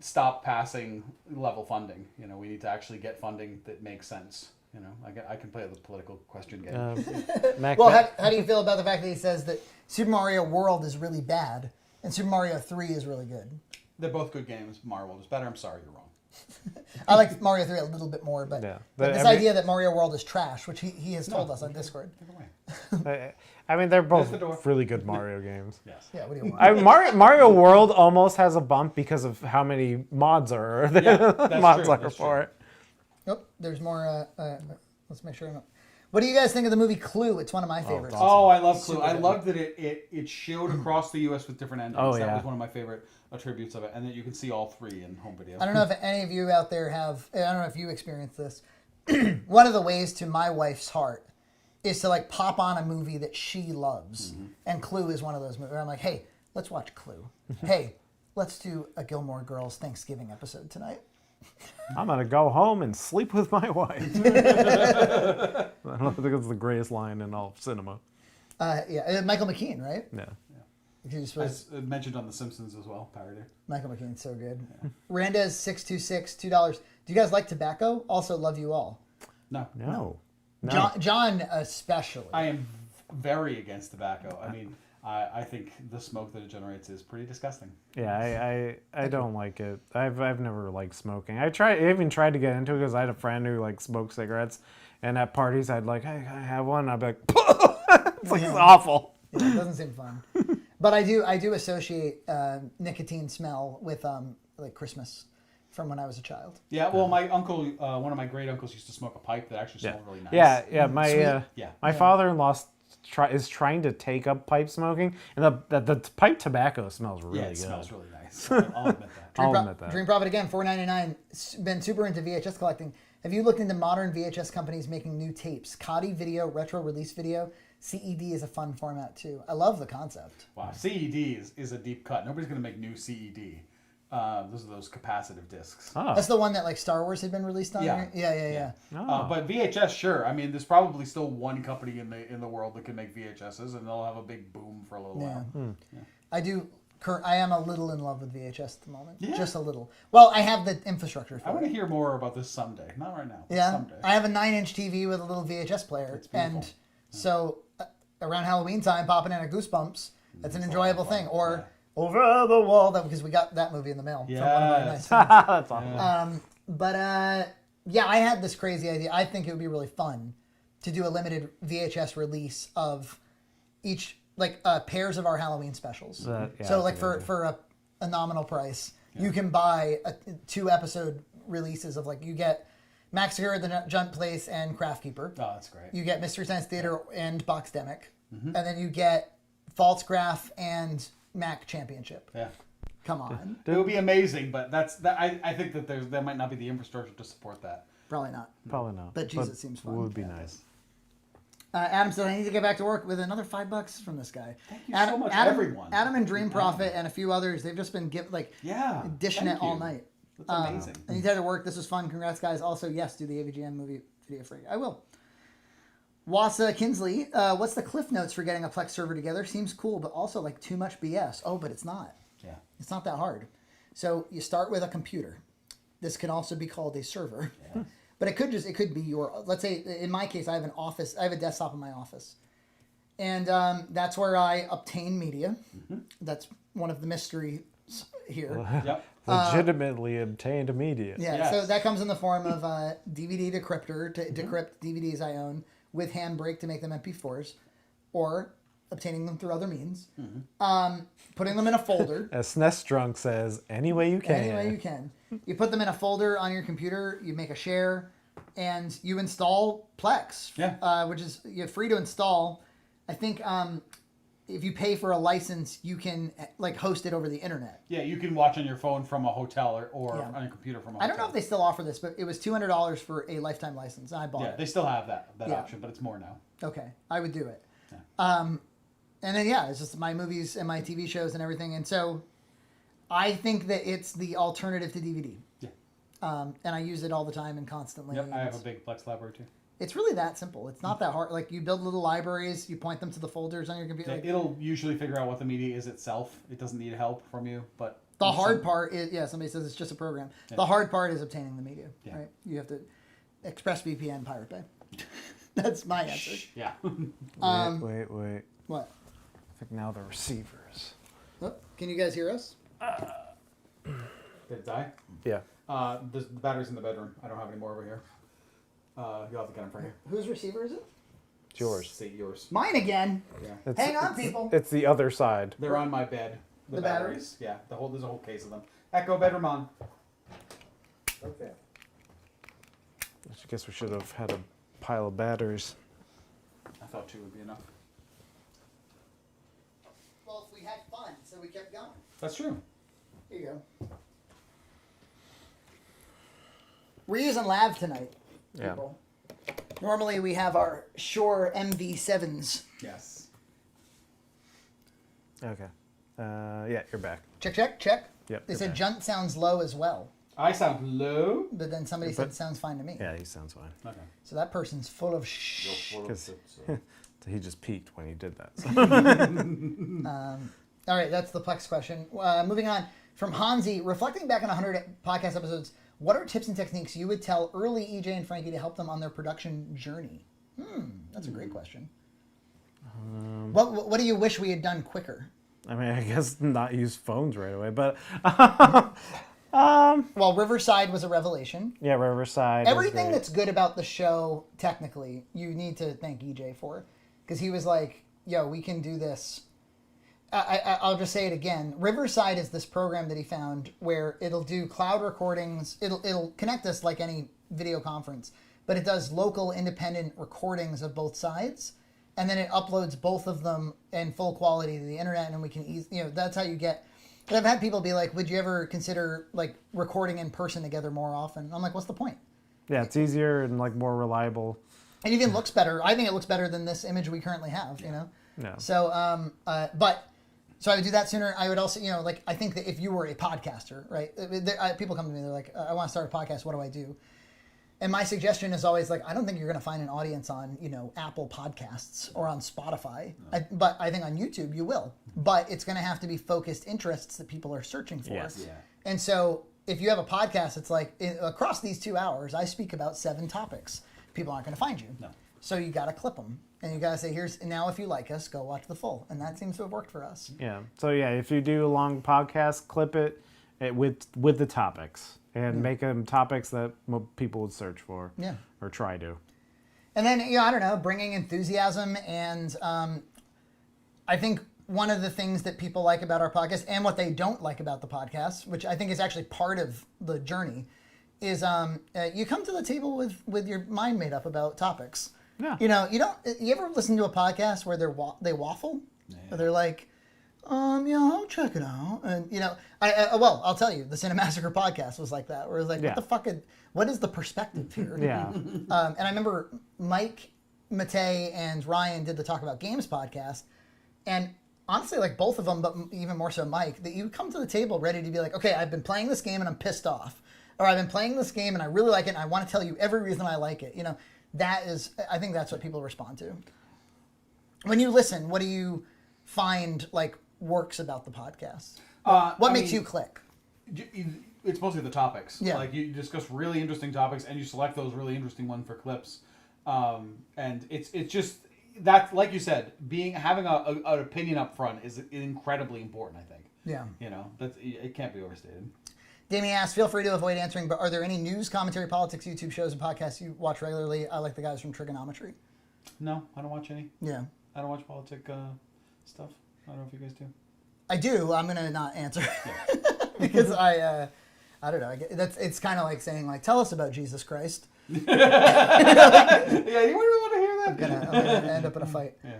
stop passing level funding. You know, we need to actually get funding that makes sense. You know, I can play the political question game. Well, how do you feel about the fact that he says that Super Mario World is really bad and Super Mario 3 is really good? They're both good games. Mario World is better. I'm sorry, you're wrong. I like Mario 3 a little bit more, but, but this idea that Mario World is trash, which he has told us on Discord. I mean, they're both really good Mario games. Yes. Yeah, what do you want? Mario World almost has a bump because of how many mods are for it. Oh, there's more. Let's make sure. What do you guys think of the movie Clue? It's one of my favorites. Oh, I love Clue. I loved that it showed across the U.S. with different endings. That was one of my favorite attributes of it, and that you can see all three in home video. I don't know if any of you out there have. I don't know if you experienced this. One of the ways to my wife's heart is to like pop on a movie that she loves, and Clue is one of those movies. Where I'm like, hey, let's watch Clue. Hey, let's do a Gilmore Girls Thanksgiving episode tonight. I'm gonna go home and sleep with my wife. I don't think it's the greatest line in all of cinema. Michael McKean, right? Yeah. As mentioned on The Simpsons as well, parody. Michael McKean's so good. Yeah. Randez 626 $2. Do you guys like tobacco? Also, love you all. No. John especially. I am very against tobacco. I mean, I think the smoke that it generates is pretty disgusting. Yeah, I don't like it. I've never liked smoking. I even tried to get into it because I had a friend who like smoked cigarettes, and at parties I'd like, hey, I have one. I'd be like, it's like it's awful. Yeah, it doesn't seem fun. But I do associate nicotine smell with like Christmas from when I was a child. Yeah, well, my uncle, one of my great uncles, used to smoke a pipe that actually smelled really nice. Yeah. My father-in-law is trying to take up pipe smoking, and the pipe tobacco smells really good. It smells really nice. I'll admit that. Dream Profit again, $4.99. Been super into VHS collecting. Have you looked into modern VHS companies making new tapes? Coddy Video, retro release video. CED is a fun format too. I love the concept. Wow, CED is a deep cut. Nobody's going to make new CED. Those are those capacitive discs. Oh. That's the one that like Star Wars had been released on. Yeah. Oh. But VHS, sure. I mean, there's probably still one company in the world that can make VHSs, and they'll have a big boom for a little while. Yeah. I am a little in love with VHS at the moment. Yeah. Just a little. Well, I have the infrastructure for it. I want to hear more about this someday. Not right now. Yeah. Someday. I have a 9-inch TV with a little VHS player. It's beautiful. And so around Halloween time, popping in a Goosebumps, that's an enjoyable thing. Or Over the Wall, because we got that movie in the mail. Yeah. From one of our nice friends. That's awesome. I had this crazy idea. I think it would be really fun to do a limited VHS release of each, like, pairs of our Halloween specials. So, like, for a nominal price, you can buy 2-episode releases of, like, you get Massacre at the Junt Place and Craft Keeper. Oh, that's great. You get Mystery Science Theater and Boxdemic. And then you get False Graph and Mac Championship. Yeah. Come on. It would be amazing, but I think that there might not be the infrastructure to support that. Probably not. Probably not. But Jesus, it seems fun. It would be nice. Adam said, I need to get back to work with another $5 from this guy. Thank you so much, everyone. Adam and Dream Profit and a few others, they've just been dishing it all night. That's amazing. I need to head to work. This was fun. Congrats, guys. Also, yes, do the AVGN movie video free. I will. Wasa Kinsley, what's the cliff notes for getting a Plex server together? Seems cool, but also like too much BS. Oh, but it's not. Yeah. It's not that hard. So you start with a computer. This can also be called a server. Yeah. But it could be your, let's say, in my case, I have an office. I have a desktop in my office. And that's where I obtain media. That's one of the mysteries here. Yep. Legitimately obtained media. Yeah, yes. So that comes in the form of DVD decryptor to decrypt DVDs I own with Handbrake to make them MP4s, or obtaining them through other means. Putting them in a folder. As SNES Drunk says, any way you can. Any way you can. You put them in a folder on your computer, you make a share, and you install Plex, which is free to install. I think if you pay for a license, you can like host it over the internet. Yeah, you can watch on your phone from a hotel or on your computer from a hotel. I don't know if they still offer this, but it was $200 for a lifetime license, and I bought it. Yeah, they still have that option, but it's more now. Okay, I would do it. And then, it's just my movies and my TV shows and everything. And so I think that it's the alternative to DVD. Yeah. And I use it all the time and constantly. Yep, I have a big Plex library too. It's really that simple. It's not that hard. Like, you build little libraries, you point them to the folders on your computer. Like, it'll usually figure out what the media is itself. It doesn't need help from you, but the hard part is, somebody says it's just a program. Yeah. The hard part is obtaining the media, right? You have to ExpressVPN, Pirate Bay. That's my answer. Yeah. Wait. What? I think now the receivers. Oh, can you guys hear us? Did it die? Yeah. The battery's in the bedroom. I don't have any more over here. You'll have to get them for you. Whose receiver is it? It's yours. See, yours. Mine again. Yeah. Hang on, people. It's the other side. They're on my bed. The batteries? Yeah. There's a whole case of them. Echo bedroom on. Okay. I guess we should have had a pile of batteries. I thought 2 would be enough. Well, if we had fun, so we kept going. That's true. Here you go. We're using Lav tonight, people. Yeah. Normally we have our Shure MV7s. Yes. Okay. Yeah, you're back. Check. Yep. They said Junt sounds low as well. I sound low. But then somebody said it sounds fine to me. Yeah, he sounds fine. Okay. So that person's full of shh. Because he just peaked when he did that. So. All right, that's the Plex question. Moving on. From Hansi, reflecting back on 100 podcast episodes, what are tips and techniques you would tell early EJ and Frankie to help them on their production journey? That's a great question. What do you wish we had done quicker? I mean, I guess not use phones right away, but... Well, Riverside was a revelation. Yeah, Riverside. Everything that's good about the show, technically, you need to thank EJ for. Because he was like, yo, we can do this. I'll just say it again. Riverside is this program that he found where it'll do cloud recordings. It'll connect us like any video conference, but it does local independent recordings of both sides, and then it uploads both of them in full quality to the internet, and we can that's how you get. But I've had people be like, would you ever consider like recording in person together more often? I'm like, what's the point? Yeah, it's easier and like more reliable. It even looks better. I think it looks better than this image we currently have, you know? Yeah. So, so I would do that sooner. I would also, like, I think that if you were a podcaster, right? People come to me, they're like, I want to start a podcast. What do I do? And my suggestion is always like, I don't think you're going to find an audience on, Apple Podcasts or on Spotify. No. But I think on YouTube you will. But it's going to have to be focused interests that people are searching for. Yes. Yeah. And so if you have a podcast, it's like, across these 2 hours, I speak about 7 topics. People aren't going to find you. No. So you got to clip them. And you got to say, now if you like us, go watch the full. And that seems to have worked for us. Yeah. So yeah, if you do a long podcast, clip it with the topics. And make them topics that people would search for. Yeah. Or try to. And then, I don't know, bringing enthusiasm. And I think one of the things that people like about our podcast and what they don't like about the podcast, which I think is actually part of the journey, is you come to the table with your mind made up about topics. Yeah. You ever listen to a podcast where they waffle? Yeah. Or they're like, I'll check it out. And, I'll tell you, the Cinemassacre podcast was like that, where it was like, what is the perspective here? Yeah. And I remember Mike, Matei, and Ryan did the Talk About Games podcast. And honestly, like both of them, but even more so Mike, that you come to the table ready to be like, okay, I've been playing this game and I'm pissed off. Or I've been playing this game and I really like it and I want to tell you every reason I like it. I think that's what people respond to. When you listen, what do you find like works about the podcast? What makes you click? It's mostly the topics. Yeah. Like you discuss really interesting topics and you select those really interesting ones for clips. And it's just that, like you said, having an opinion up front is incredibly important, I think. Yeah. It can't be overstated. Damien asks, feel free to avoid answering, but are there any news, commentary, politics, YouTube shows, and podcasts you watch regularly? I like the guys from Trigonometry. No, I don't watch any. Yeah. I don't watch politic stuff. I don't know if you guys do. I do. I'm going to not answer. Yeah. Because I don't know. It's kind of like saying, like, tell us about Jesus Christ. Yeah, you really want to hear that? I'm gonna end up in a fight. Yeah.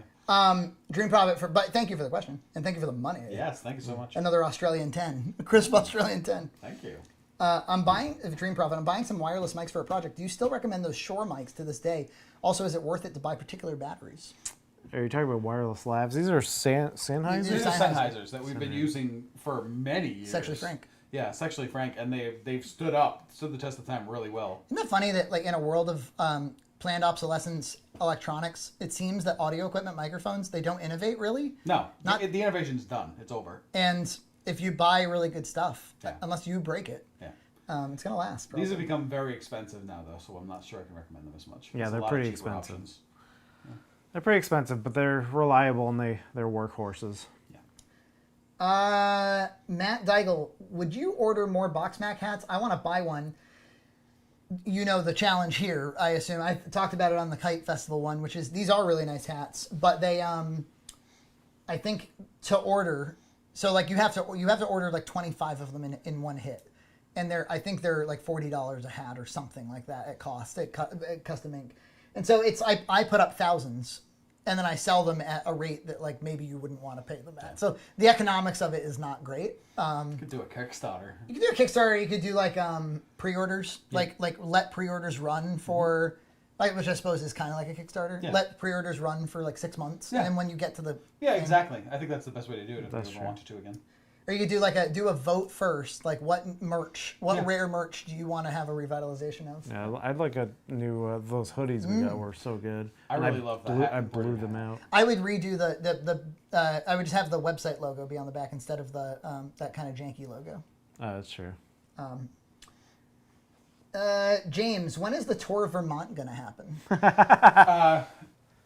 Dream Profit, but thank you for the question. And thank you for the money. Yes, thank you so much. Another Australian 10. A crisp Australian 10. Thank you. I'm buying Dream Profit. I'm buying some wireless mics for a project. Do you still recommend those Shure mics to this day? Also, is it worth it to buy particular batteries? Are you talking about wireless labs? These are Sennheisers? These are Sennheisers that we've been using for many years. Sexually Frank. Yeah, Sexually Frank, and they've stood the test of time really well. Isn't that funny that like in a world of planned obsolescence electronics. It seems that audio equipment, microphones, they don't innovate really. No, the innovation's done. It's over. And if you buy really good stuff, Yeah. unless you break it, it's going to last. Probably. These have become very expensive now, though, so I'm not sure I can recommend them as much. Yeah, There's a they're lot of pretty cheaper expensive. options. They're pretty expensive, but they're reliable and they're workhorses. Matt Deigel, would you order more BoxMac hats? I want to buy one. You know the challenge here, I assume. I talked about it on the Kite Festival one, which is these are really nice hats, but they I think to order, so like you have to order like 25 of them in one hit. And I think they're like $40 a hat or something like that at cost at Custom Ink. And so I put up thousands and then I sell them at a rate that like maybe you wouldn't want to pay them at. So the economics of it is not great. You could do a Kickstarter. You could do a Kickstarter. You could do like pre-orders, like let pre-orders run for, like, which I suppose is kind of like a Kickstarter. Yeah. Let pre-orders run for like 6 months, and then when you get to the Yeah, exactly. I think that's the best way to do it if That's you ever true. wanted to again. or you could do a vote first, like what rare merch do you want to have a revitalization of? Yeah, I'd like a new those hoodies we got were so good. I And really love the hat I and blew embroidered them hat. out. I would redo I would just have the website logo be on the back instead of the that kind of janky logo. Oh, that's true. James, when is the tour of Vermont gonna happen?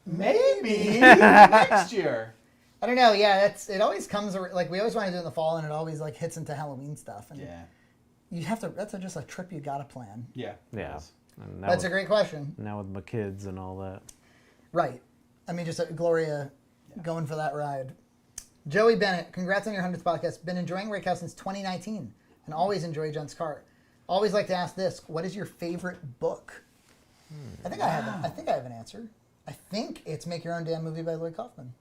Maybe next year. I don't know. Yeah, it always comes like we always want to do it in the fall, and it always like hits into Halloween stuff. And Yeah. you have to. That's just a trip you gotta plan. Yeah. Yeah. And now That's a with, great question. now with my kids and all that. Right. I mean, just Gloria going for that ride. Joey Bennett, congrats on your 100th podcast. Been enjoying Rakehouse since 2019 and always enjoy Jen's Cart. Always like to ask this: what is your favorite book? I think I have an answer. I think it's Make Your Own Damn Movie by Lloyd Kaufman.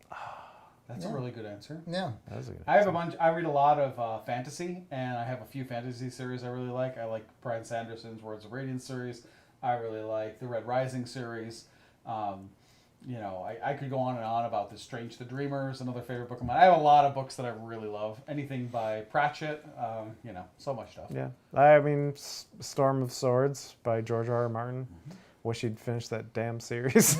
That's a really good answer. Yeah. That was a good I have a bunch. I read a lot of fantasy, and I have a few fantasy series I really like. I like Bryan Sanderson's Words of Radiance series. I really like the Red Rising series. I could go on and on about The Strange the Dreamers, another favorite book of mine. I have a lot of books that I really love. Anything by Pratchett, so much stuff. Yeah. I mean, Storm of Swords by George R. R. Martin. Wish he'd finished that damn series.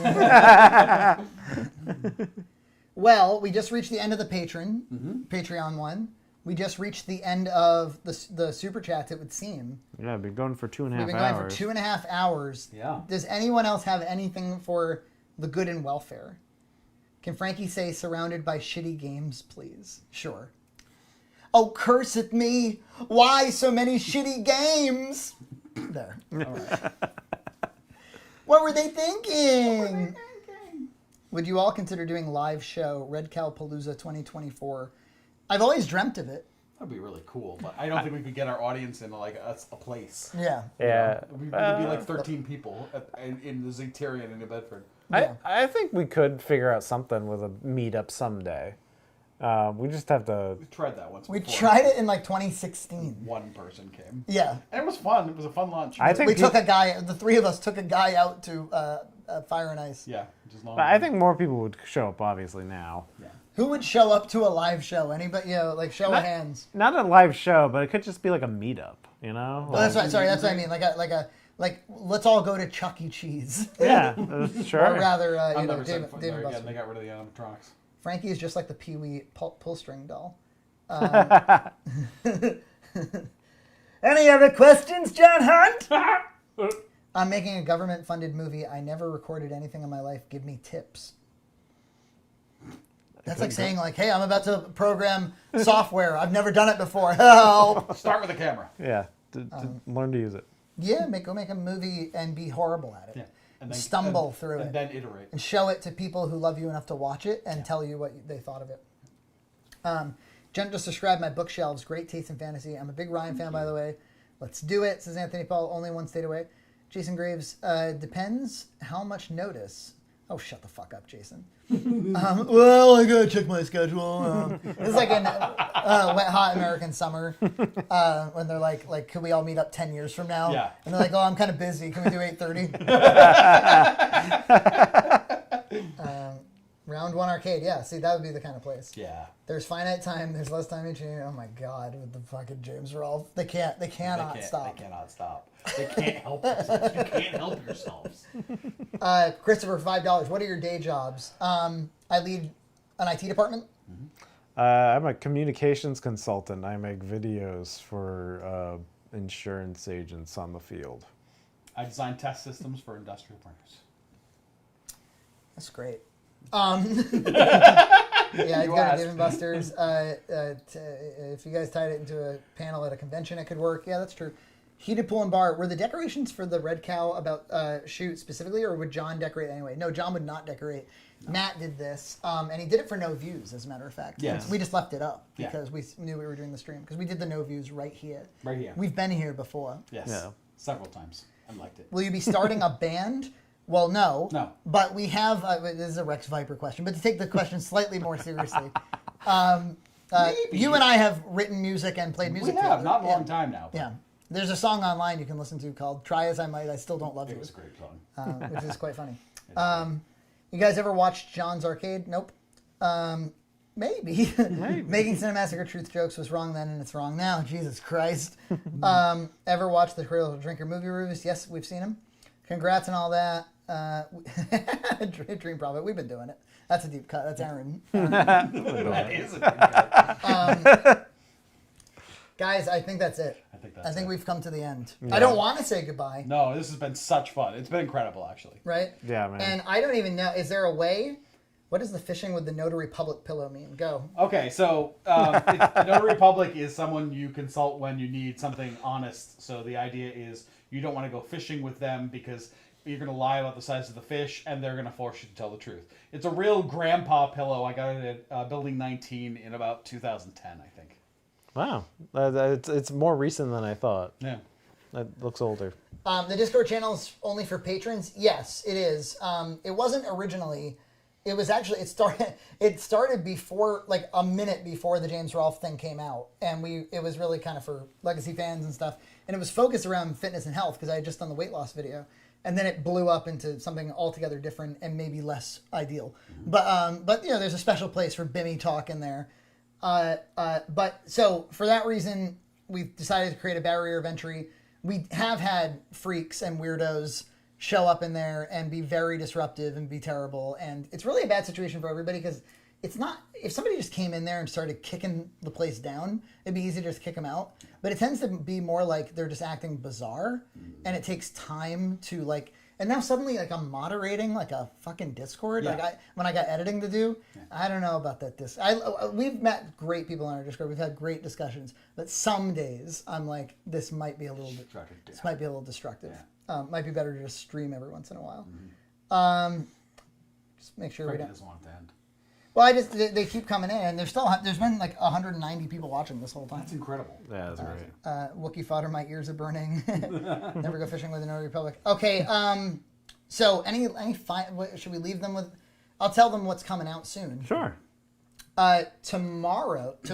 Well, we just reached the end of the Patreon one. We just reached the end of the super chats, it would seem. Yeah, I've been going for 2.5 hours. We've been going for 2.5 hours. Yeah. Does anyone else have anything for the good and welfare? Can Frankie say surrounded by shitty games, please? Sure. Oh, curse at me. Why so many shitty games? There. All right. What were they thinking? Would you all consider doing live show Red Cow Palooza 2024? I've always dreamt of it. That'd be really cool, but I don't think we could get our audience in like a place. Yeah. Yeah. It'd be like 13 people in the Zigterian in New Bedford. I think we could figure out something with a meetup someday. We just have to. We tried that once. We before. tried it in like 2016. One person came. Yeah. And it was fun. It was a fun lunch. I think We took a guy, the three of us took a guy out to Fire and Ice. Yeah, which is long. But I think more people would show up, obviously, now. Yeah. Who would show up to a live show? Anybody, like show of hands. Not a live show, but it could just be like a meetup, you know? Oh, that's right. Sorry, that's what I mean. Like let's all go to Chuck E. Cheese. Yeah, sure. Or rather, I've never David set foot there again. Buster. They got rid of the animatronics. Frankie is just like the Pee-wee pull string doll. Any other questions, John Hunt? I'm making a government-funded movie. I never recorded anything in my life. Give me tips. That's like saying, like, hey, I'm about to program software. I've never done it before. Help! Start with the camera. Yeah, learn to use it. Yeah, go make a movie and be horrible at it. Yeah. And then Stumble through it. And then iterate. And show it to people who love you enough to watch it and tell you what they thought of it. Jen just described my bookshelves. Great taste in fantasy. I'm a big Ryan fan, by the way. Let's do it, says Anthony Paul. Only one state away. Jason Graves, depends how much notice. Oh, shut the fuck up, Jason. Well, I gotta check my schedule. It's like in Wet Hot American Summer when they're like, could we all meet up 10 years from now? Yeah. And they're like, oh, I'm kind of busy. Can we do 8:30? Round one arcade. Yeah, see, that would be the kind of place. Yeah. There's finite time. There's less time each year. Oh my God, with the fucking James Rolfe, they cannot stop. They cannot stop. They can't help themselves. You can't help yourselves. Christopher, $5. What are your day jobs? I lead an IT department. I'm a communications consultant. I make videos for insurance agents on the field. I design test systems for industrial printers. That's great. Yeah, I'd go to asked. Dave & Buster's. If you guys tied it into a panel at a convention, it could work. Yeah, that's true. Heated pool and bar. Were the decorations for the Red Cow about shoot specifically, or would John decorate anyway? No, John would not decorate. No. Matt did this, and he did it for no views, as a matter of fact. Yes. We just left it up Yeah. because we knew we were doing the stream, because we did the no views right here. Right here. We've been here before. Yes. Yeah. Several times. I liked it. Will you be starting a band? Well, no. No. But we have, this is a Rex Viper question, but to take the question slightly more seriously, you and I have written music and played music We have, together. not in a Yeah. long time now. But Yeah. There's a song online you can listen to called Try As I Might, I Still Don't Love It You, was a great song. which is quite funny. You guys ever watched John's Arcade? Nope. Maybe. Making Cinemassacre truth jokes was wrong then and it's wrong now. Jesus Christ. Ever watched the Cradle Drinker movie reviews? Yes, we've seen them. Congrats and all that. Dream Prophet, we've been doing it. That's a deep cut. That's Aaron. That is a good cut. Guys, I think that's it. I think We've come to the end. I don't want to say goodbye, No, this has been such fun. It's been incredible, actually. right? Yeah, man. And I don't even know, is there a way? What does the fishing with the Notary Public pillow mean? Go. Okay, so Notary Public is someone you consult when you need something honest. So the idea is you don't want to go fishing with them because you're going to lie about the size of the fish and they're going to force you to tell the truth. It's a real grandpa pillow. I got it at Building 19 in about 2010, I think. Wow, it's more recent than I thought. Yeah. That looks older. The Discord channel is only for patrons? Yes, it is. It wasn't originally. It was actually, it started before, like a minute before the James Rolfe thing came out. And it was really kind of for legacy fans and stuff. And it was focused around fitness and health because I had just done the weight loss video. And then it blew up into something altogether different and maybe less ideal. But you know, there's a special place for Bimmy talk in there. But so for that reason, we've decided to create a barrier of entry. We have had freaks and weirdos show up in there and be very disruptive and be terrible. And it's really a bad situation for everybody because it's not, if somebody just came in there and started kicking the place down, it'd be easy to just kick them out. But it tends to be more like they're just acting bizarre and it takes time to like, and now suddenly like I'm moderating like a fucking Discord. Yeah. Like when I got editing to do, I don't know about that. We've met great people on our Discord. We've had great discussions, but some days I'm like, this might be a little bit, this might be a little destructive. Might be better to just stream every once in a while. Just make sure we Frankie don't. doesn't want it to end. Well, they keep coming in, and there's been like 190 people watching this whole time. That's incredible. Yeah, that's great. Wookie fodder, my ears are burning. Never go fishing with the Notary Republic. Okay, so should we leave them with? I'll tell them what's coming out soon. Sure. Tomorrow, that's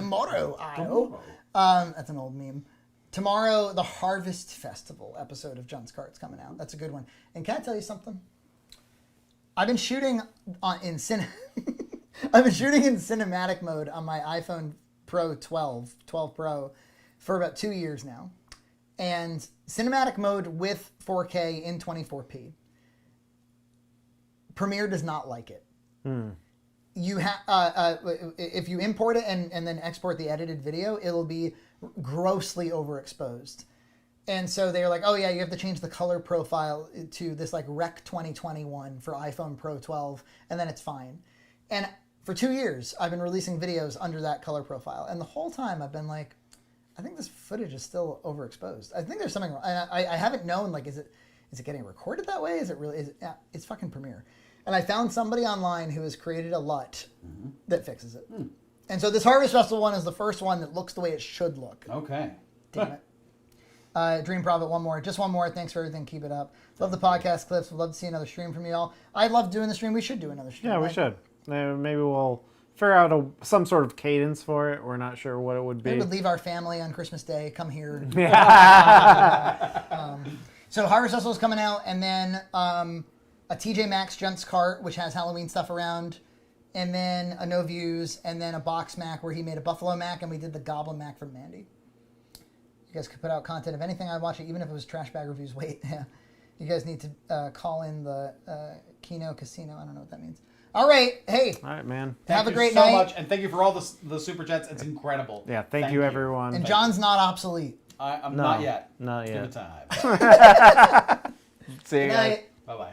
an old meme. Tomorrow, the Harvest Festival episode of John's Cart's coming out. That's a good one. And can I tell you something? I've been shooting in cinematic mode on my iPhone Pro 12 Pro, for about 2 years now. And cinematic mode with 4K in 24p. Premiere does not like it. You if you import it and then export the edited video, it'll be grossly overexposed. And so they're like, oh yeah, you have to change the color profile to this like Rec 2021 for iPhone Pro 12, and then it's fine. And for 2 years, I've been releasing videos under that color profile. And the whole time I've been like, I think this footage is still overexposed. I think there's something wrong. And I haven't known, like, is it getting recorded that way? It's fucking Premiere. And I found somebody online who has created a LUT that fixes it. And so this Harvest Festival one is the first one that looks the way it should look. Okay. Damn it. Dream Prophet, one more. Just one more. Thanks for everything. Keep it up. Love the podcast clips. Would love to see another stream from you all. I love doing the stream. We should do another stream. Yeah, we should. Maybe we'll figure out some sort of cadence for it. We're not sure what it would be. We would leave our family on Christmas Day, come here. So Harvest Festival is coming out, and then a TJ Maxx Junt's Cart, which has Halloween stuff around. and then a no views, and then a box mac where he made a buffalo mac, and we did the goblin mac from Mandy. You guys could put out content of anything. I'd watch it, even if it was trash bag reviews. Wait, yeah. You guys need to call in the Kino Casino. I don't know what that means. All right, hey. All right, man. Have a great night. night. So much, and thank you for all the super chats. It's incredible. Yeah, thank you, everyone. And John's not obsolete. I'm not yet. Not yet. Give it time. See you guys. Good night. Bye-bye.